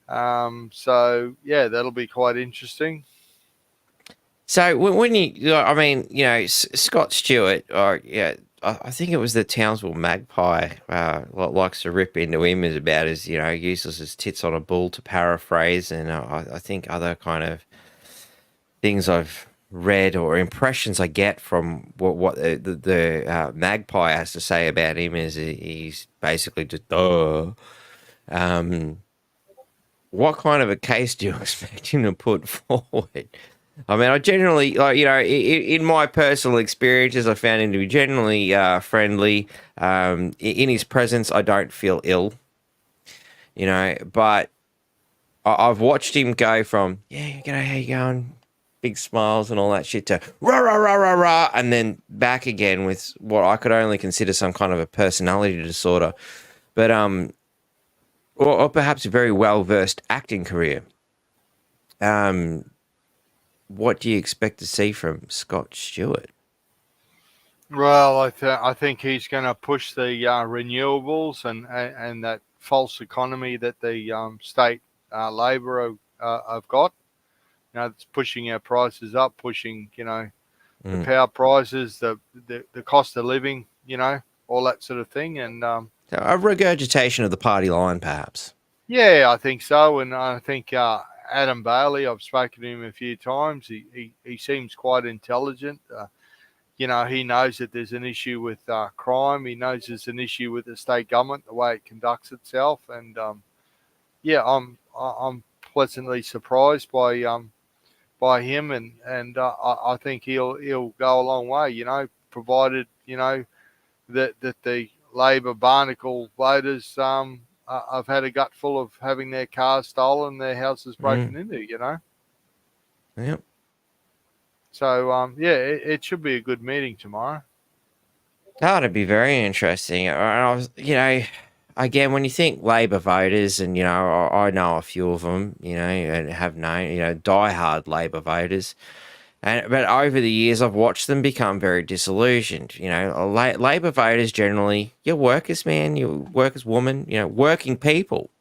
So, yeah, that'll be quite interesting. So when you, I mean, you know, Scott Stewart, or yeah, I think it was the Townsville Magpie, likes to rip into him as about as, you know, useless as tits on a bull, to paraphrase, and I think other kind of things I've read or impressions I get from what the Magpie has to say about him is he's basically just what kind of a case do you expect him to put forward? I mean, I generally, like, you know, in my personal experiences, I found him to be generally friendly. In his presence, I don't feel ill, you know, but I've watched him go from, yeah, g'day, how you going? Big smiles and all that shit to rah, rah, rah, rah, rah, and then back again with what I could only consider some kind of a personality disorder. But, or perhaps a very well-versed acting career. What do you expect to see from Scott Stewart? Well, I think he's going to push the renewables and that false economy that the state Labor have got. You know, it's pushing our prices up, pushing, you know, the power prices, the cost of living, you know, all that sort of thing. And So a regurgitation of the party line, perhaps. yeah, I think so. And I think Adam Bailey, I've spoken to him a few times. He seems quite intelligent. You know, he knows that there's an issue with crime. He knows there's an issue with the state government, the way it conducts itself. And yeah, I'm pleasantly surprised by him, and I think he'll go a long way. You know, provided, you know, that the Labor Barnacle voters have had a gut full of having their cars stolen, their houses broken into, you know. Yep. So, yeah, it should be a good meeting tomorrow. That'd be very interesting. I was, you know, again, when you think Labor voters, and, you know, I know a few of them, you know, and have known, you know, diehard Labor voters. But over the years, I've watched them become very disillusioned. You know, Labor voters generally, you're workers, man, you're workers, woman, you know, working people.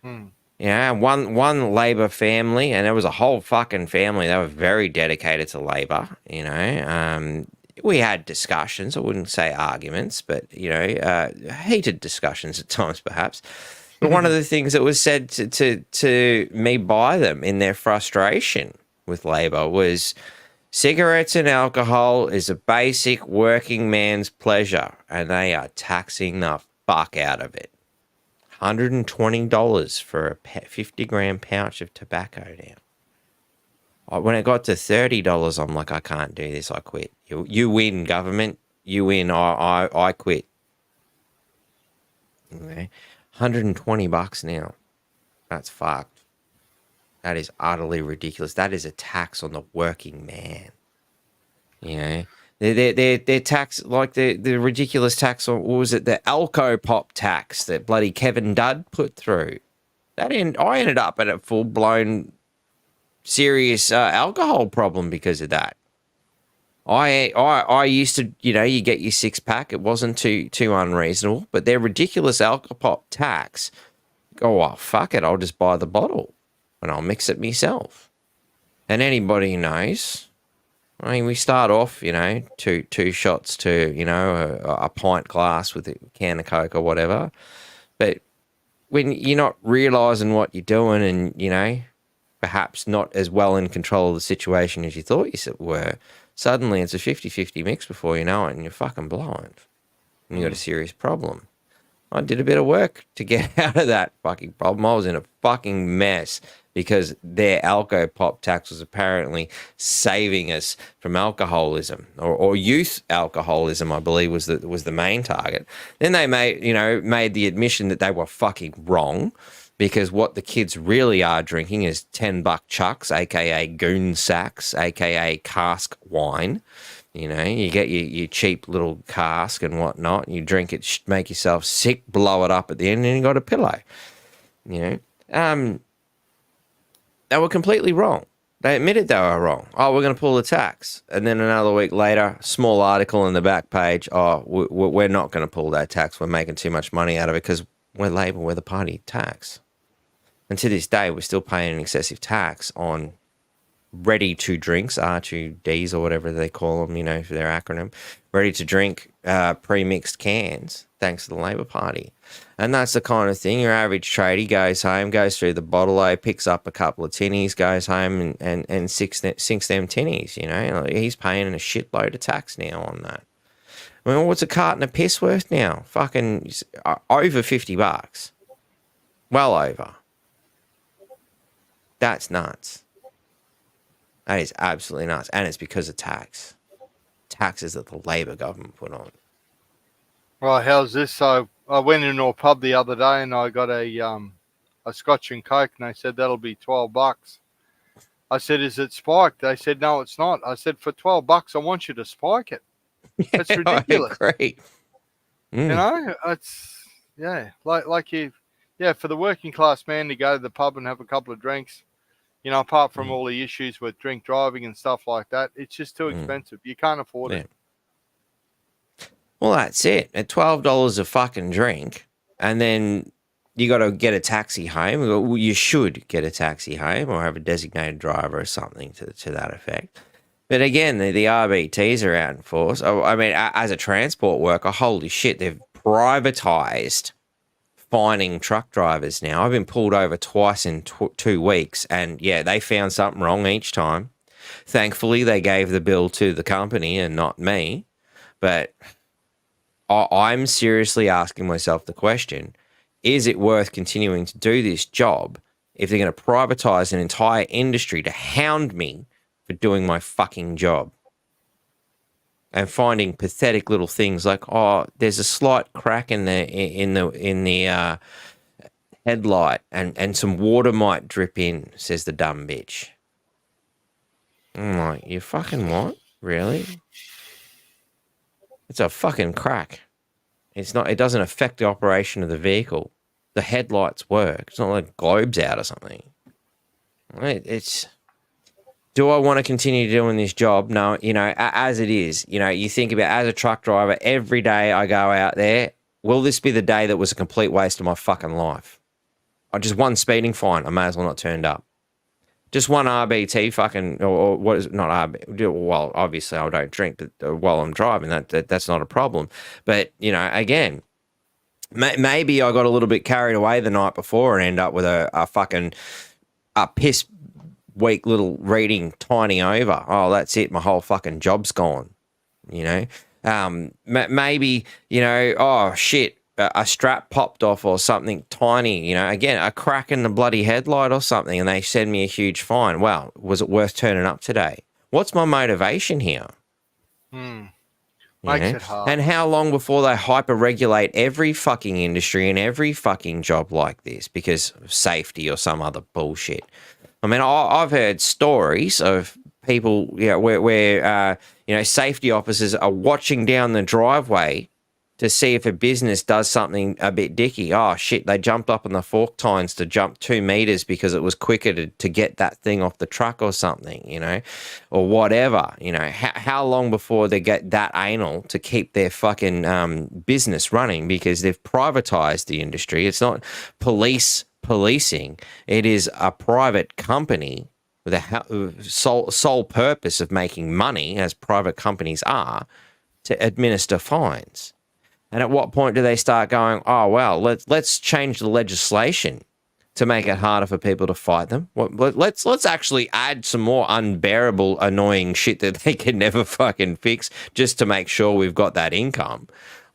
You know, one Labor family, and there was a whole fucking family, they were very dedicated to Labor, you know. We had discussions, I wouldn't say arguments, but, you know, heated discussions at times, perhaps. But one of the things that was said to me by them in their frustration with Labor was Cigarettes and alcohol is a basic working man's pleasure, and they are taxing the fuck out of it. $120 for a 50-gram pouch of tobacco now. When it got to $30, I'm like, I can't do this. I quit. You win, government. You win. I quit. Okay. $120 now. That's fucked. That is utterly ridiculous. That is a tax on the working man. You know, their tax, like the ridiculous tax on, what was it, the Alco Pop tax that bloody Kevin Dudd put through. I ended up at a full blown serious alcohol problem because of that. I used to, you know, you get your 6-pack. It wasn't too unreasonable, but their ridiculous Alco Pop tax. Oh, well, fuck it. I'll just buy the bottle and I'll mix it myself. And anybody knows, I mean, we start off, you know, two shots to, you know, a pint glass with a can of Coke or whatever. But when you're not realising what you're doing and, you know, perhaps not as well in control of the situation as you thought you were, suddenly it's a 50-50 mix before you know it and you're fucking blind. And you got a serious problem. I did a bit of work to get out of that fucking problem. I was in a fucking mess because their Alco Pop tax was apparently saving us from alcoholism or youth alcoholism, I believe was the main target. Then they made the admission that they were fucking wrong because what the kids really are drinking is $10 chucks, aka goon sacks, aka cask wine. You know, you get your cheap little cask and whatnot, you drink it, make yourself sick, blow it up at the end, and you got a pillow. You know, they were completely wrong. They admitted they were wrong. Oh, we're going to pull the tax. And then another week later, small article in the back page, oh, we're not going to pull that tax. We're making too much money out of it because we're Labor, we're the party tax. And to this day, we're still paying an excessive tax on ready-to-drinks, R2Ds or whatever they call them, you know, for their acronym, ready-to-drink pre-mixed cans, thanks to the Labor Party. And that's the kind of thing, your average tradie goes home, goes through the bottle-o, picks up a couple of tinnies, goes home and sinks them tinnies, you know. He's paying a shitload of tax now on that. I mean, what's a carton of piss worth now? Fucking over $50. Well over. That's nuts. That is absolutely nuts. And it's because of tax. Taxes that the Labor government put on. Well, how's this? So I went into a pub the other day and I got a Scotch and Coke and they said that'll be $12. I said, is it spiked? They said, no, it's not. I said, for $12, I want you to spike it. That's ridiculous. I agree. You know, it's, for the working class man to go to the pub and have a couple of drinks, you know, apart from all the issues with drink driving and stuff like that, it's just too expensive. You can't afford it. Well, that's it. At $12 a fucking drink, and then you got to get a taxi home. Well, you should get a taxi home or have a designated driver or something to that effect. But again, the RBTs are out in force. I mean, as a transport worker, holy shit, they've privatised fining truck drivers now. I've been pulled over twice in 2 weeks, and yeah, they found something wrong each time. Thankfully, they gave the bill to the company and not me. But I'm seriously asking myself the question, is it worth continuing to do this job if they're going to privatise an entire industry to hound me for doing my fucking job? And finding pathetic little things like, oh, there's a slight crack in the headlight and some water might drip in, says the dumb bitch. I'm like, you fucking what? Really? It's a fucking crack. It doesn't affect the operation of the vehicle. The headlights work. It's not like globe's out or something. Do I want to continue doing this job? No, you know, as it is, you know, you think about as a truck driver, every day I go out there, will this be the day that was a complete waste of my fucking life? Just one speeding fine, I may as well not turned up. Just one RBT fucking, or what is it, not RBT, well, obviously I don't drink while I'm driving, that's not a problem. But, you know, again, maybe I got a little bit carried away the night before and end up with a fucking piss weak little reading tiny over. Oh, that's it. My whole fucking job's gone. You know, maybe, you know, oh shit, a strap popped off or something tiny, you know, again, a crack in the bloody headlight or something, and they send me a huge fine. Well, was it worth turning up today? What's my motivation here? You Makes know? it hard. And how long before they hyper regulate every fucking industry and every fucking job like this because of safety or some other bullshit? I mean, I've heard stories of people, you know, where you know, safety officers are watching down the driveway to see if a business does something a bit dicky. Oh shit, they jumped up on the fork tines to jump 2 meters because it was quicker to get that thing off the truck or something, you know, or whatever. You know, how long before they get that anal to keep their fucking business running because they've privatized the industry. It's not policing. It is a private company with a sole purpose of making money, as private companies are, to administer fines. And at what point do they start going, oh well, let's change the legislation to make it harder for people to fight them? Let's actually add some more unbearable, annoying shit that they can never fucking fix just to make sure we've got that income.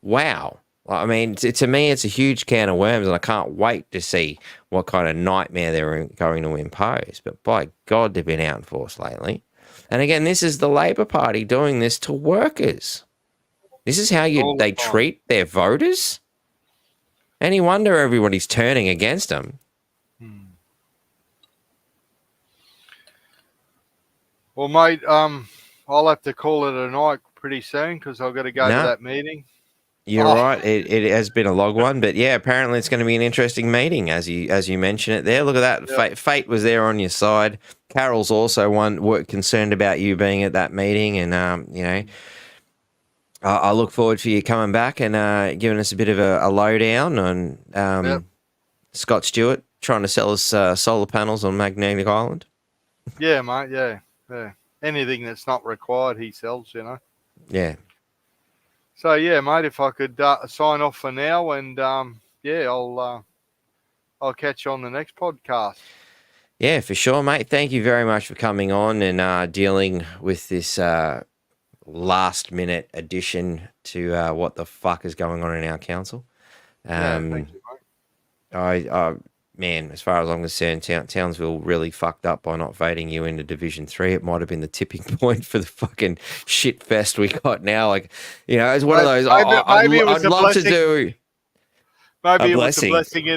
Wow. I mean, to me, it's a huge can of worms, and I can't wait to see what kind of nightmare they're going to impose. But by God, they've been out in force lately. And again, this is the Labor Party doing this to workers. This is how they treat their voters? Any wonder everybody's turning against them. Well, mate, I'll have to call it a night pretty soon because I've got to go to that meeting. You're right. It has been a log one, but yeah, apparently it's going to be an interesting meeting as you mention it there. Look at that. Yep. Fate was there on your side. Carol's also concerned about you being at that meeting, and you know, I look forward to you coming back and giving us a bit of a lowdown on Scott Stewart trying to sell us solar panels on Magnetic Island. Yeah, mate. Yeah. Anything that's not required, he sells. You know. Yeah. So yeah, mate. If I could sign off for now, and I'll catch you on the next podcast. Yeah, for sure, mate. Thank you very much for coming on and dealing with this last minute addition to what the fuck is going on in our council. Thank you, mate. Man, as far as I'm concerned, Townsville really fucked up by not voting you into Division 3. It might have been the tipping point for the fucking shit fest we got now. Like, you know, it's one of those. I'd love to do. Maybe it was a blessing.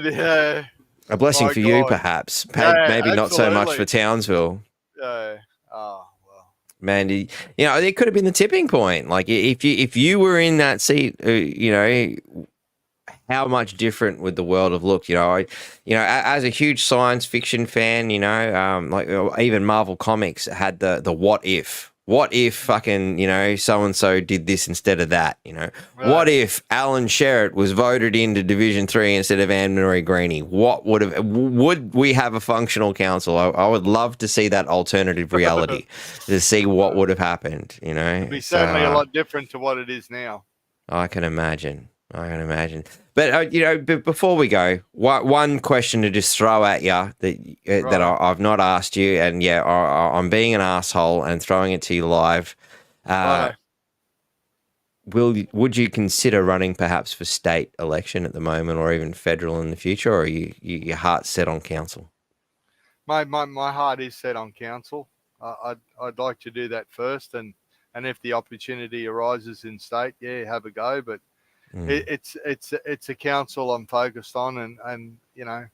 A blessing for you, perhaps. Maybe not so much for Townsville. Man, you know, it could have been the tipping point. Like, if you were in that seat, you know, how much different would the world have looked? You know, as a huge science fiction fan, you know, like even Marvel Comics had the what if fucking, you know, so and so did this instead of that, you know. Right. What if Alan Sherritt was voted into Division 3 instead of Anne-Marie Greenie? Would we have a functional council? I would love to see that alternative reality to see what would have happened, you know. It'd be certainly a lot different to what it is now. I can imagine. But, you know, before we go, one question to just throw at you that I've not asked you, and I'm being an asshole and throwing it to you live. Would you consider running perhaps for state election at the moment, or even federal in the future, or are your heart set on council? My heart is set on council. I'd like to do that first, and if the opportunity arises in state, have a go, but. It's a council I'm focused on, and you know,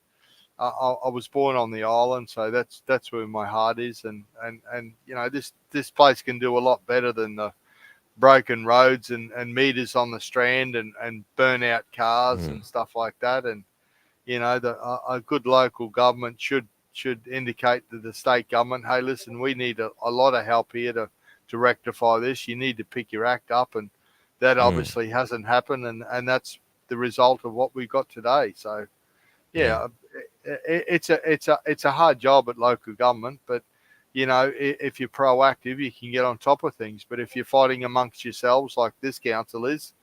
I was born on the island, so that's where my heart is, and you know, this place can do a lot better than the broken roads and meters on the strand and burn out cars and stuff like that. And you know, a good local government should indicate to the state government, hey, listen, we need a lot of help here to rectify this. You need to pick your act up, and that obviously hasn't happened, and that's the result of what we got today. So, it's a hard job at local government, but you know, if you're proactive, you can get on top of things. But if you're fighting amongst yourselves like this council is,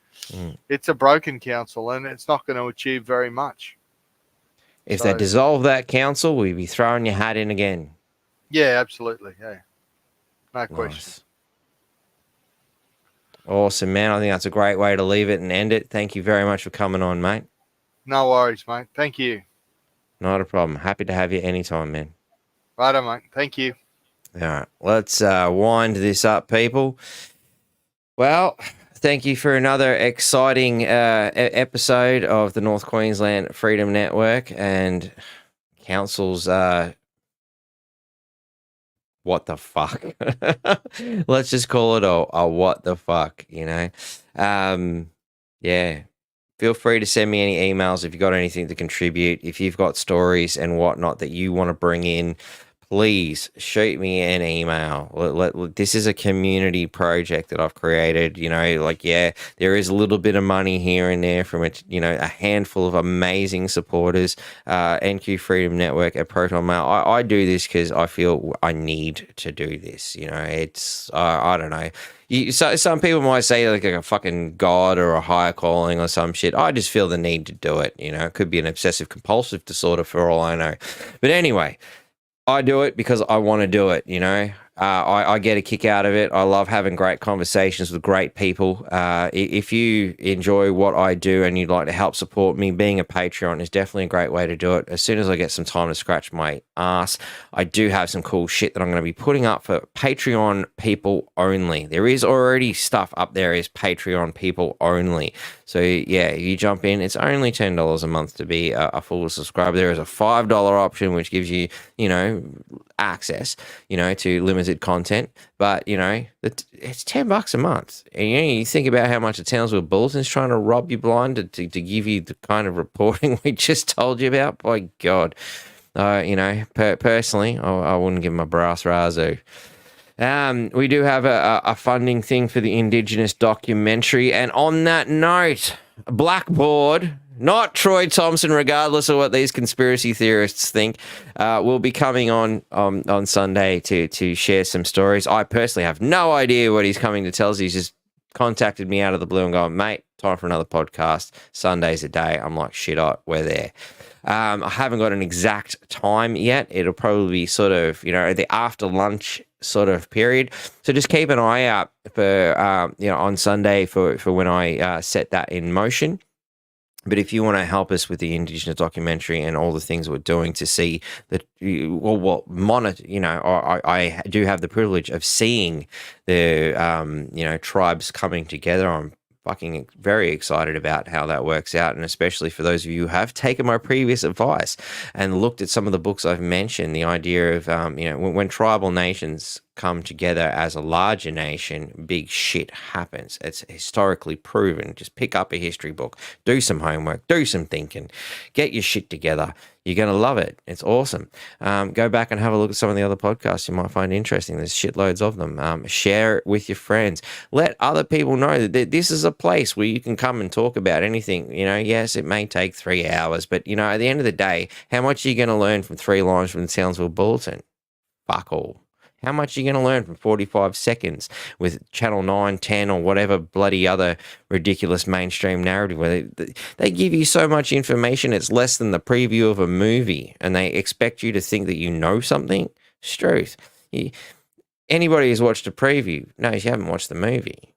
it's a broken council, and it's not going to achieve very much. If they dissolve that council, we'll be throwing your hat in again. Yeah, absolutely. Yeah, no question. Nice. Awesome, man. I think that's a great way to leave it and end it. Thank you very much for coming on, mate. No worries, mate. Thank you. Not a problem. Happy to have you anytime, man. Righto, mate. Thank you. All right, let's wind this up, people. Well, thank you for another exciting episode of the North Queensland Freedom Network and Council's what the fuck. Let's just call it a what the fuck, you know. Yeah. Feel free to send me any emails if you've got anything to contribute. If you've got stories and whatnot that you want to bring in, please shoot me an email. This is a community project that I've created. You know, like, yeah, there is a little bit of money here and there from it, you know, a handful of amazing supporters, NQ Freedom Network at Proton Mail. I do this because I feel I need to do this. You know, it's, I don't know. So some people might say like a fucking god or a higher calling or some shit. I just feel the need to do it. You know, it could be an obsessive compulsive disorder for all I know. But anyway, I do it because I want to do it, you know. I get a kick out of it. I love having great conversations with great people. If you enjoy what I do and you'd like to help support me, being a Patreon is definitely a great way to do it. As soon as I get some time to scratch my ass, I do have some cool shit that I'm going to be putting up for Patreon people only. There is already stuff up there as Patreon people only. So yeah, if you jump in, it's only $10 a month to be a full subscriber. There is a $5 option, which gives you, you know, access, you know, to limited content. But, you know, it's $10 a month. And, you know, you think about how much the Townsville Bulletin's trying to rob you blind to give you the kind of reporting we just told you about. By God. You know, personally, I wouldn't give them a brass razoo. We do have a funding thing for the Indigenous documentary. And on that note, Blackboard, not Troy Thompson, regardless of what these conspiracy theorists think, will be coming on Sunday to share some stories. I personally have no idea what he's coming to tell us. He's just contacted me out of the blue and going, mate, time for another podcast. Sunday's a day. I'm like, shit, we're there. I haven't got an exact time yet. It'll probably be sort of, you know, the after lunch sort of period. So just keep an eye out for, you know, on Sunday for when I set that in motion. But if you want to help us with the Indigenous documentary and all the things we're doing to see that, well, monitor, you know, I do have the privilege of seeing the, you know, tribes coming together. I'm fucking very excited about how that works out, and especially for those of you who have taken my previous advice and looked at some of the books I've mentioned, the idea of, you know, when tribal nations come together as a larger nation, big shit happens. It's historically proven. Just pick up a history book, do some homework, do some thinking, get your shit together. You're going to love it. It's awesome. Go back and have a look at some of the other podcasts you might find interesting. There's shitloads of them. Share it with your friends. Let other people know that this is a place where you can come and talk about anything. You know, yes, it may take 3 hours, but, you know, at the end of the day, how much are you going to learn from 3 lines from the Townsville Bulletin? Fuck all. How much are you going to learn from 45 seconds with Channel 9, 10, or whatever bloody other ridiculous mainstream narrative where they give you so much information it's less than the preview of a movie and they expect you to think that you know something? Struth. Anybody who's watched a preview knows you haven't watched the movie.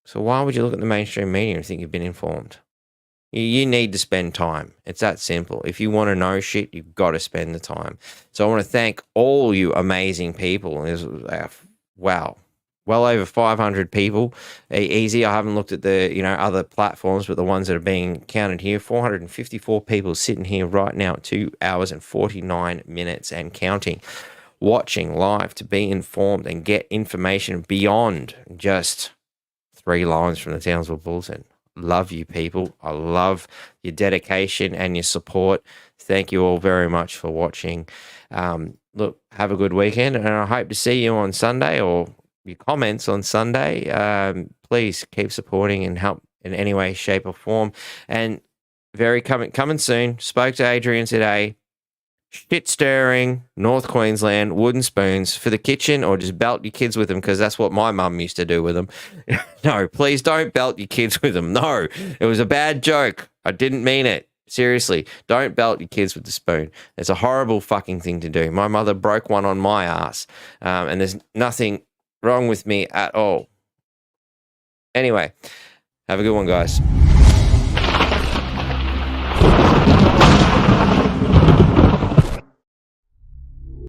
So why would you look at the mainstream media and think you've been informed? You need to spend time. It's that simple. If you want to know shit, you've got to spend the time. So I want to thank all you amazing people. Wow, well over 500 people. Easy. I haven't looked at the, you know, other platforms, but the ones that are being counted here, 454 people sitting here right now at 2 hours and 49 minutes and counting, watching live to be informed and get information beyond just 3 lines from the Townsville Bulletin. Love you people. I love your dedication and your support. Thank you all very much for watching. Look, have a good weekend, and I hope to see you on Sunday or your comments on Sunday. Please keep supporting and help in any way, shape, or form. And very coming soon. Spoke to Adrian today. Shit stirring, North Queensland, wooden spoons for the kitchen, or just belt your kids with them, because that's what my mum used to do with them. No, please don't belt your kids with them. No, it was a bad joke. I didn't mean it. Seriously, don't belt your kids with the spoon. It's a horrible fucking thing to do. My mother broke one on my ass, and there's nothing wrong with me at all. Anyway, have a good one, guys.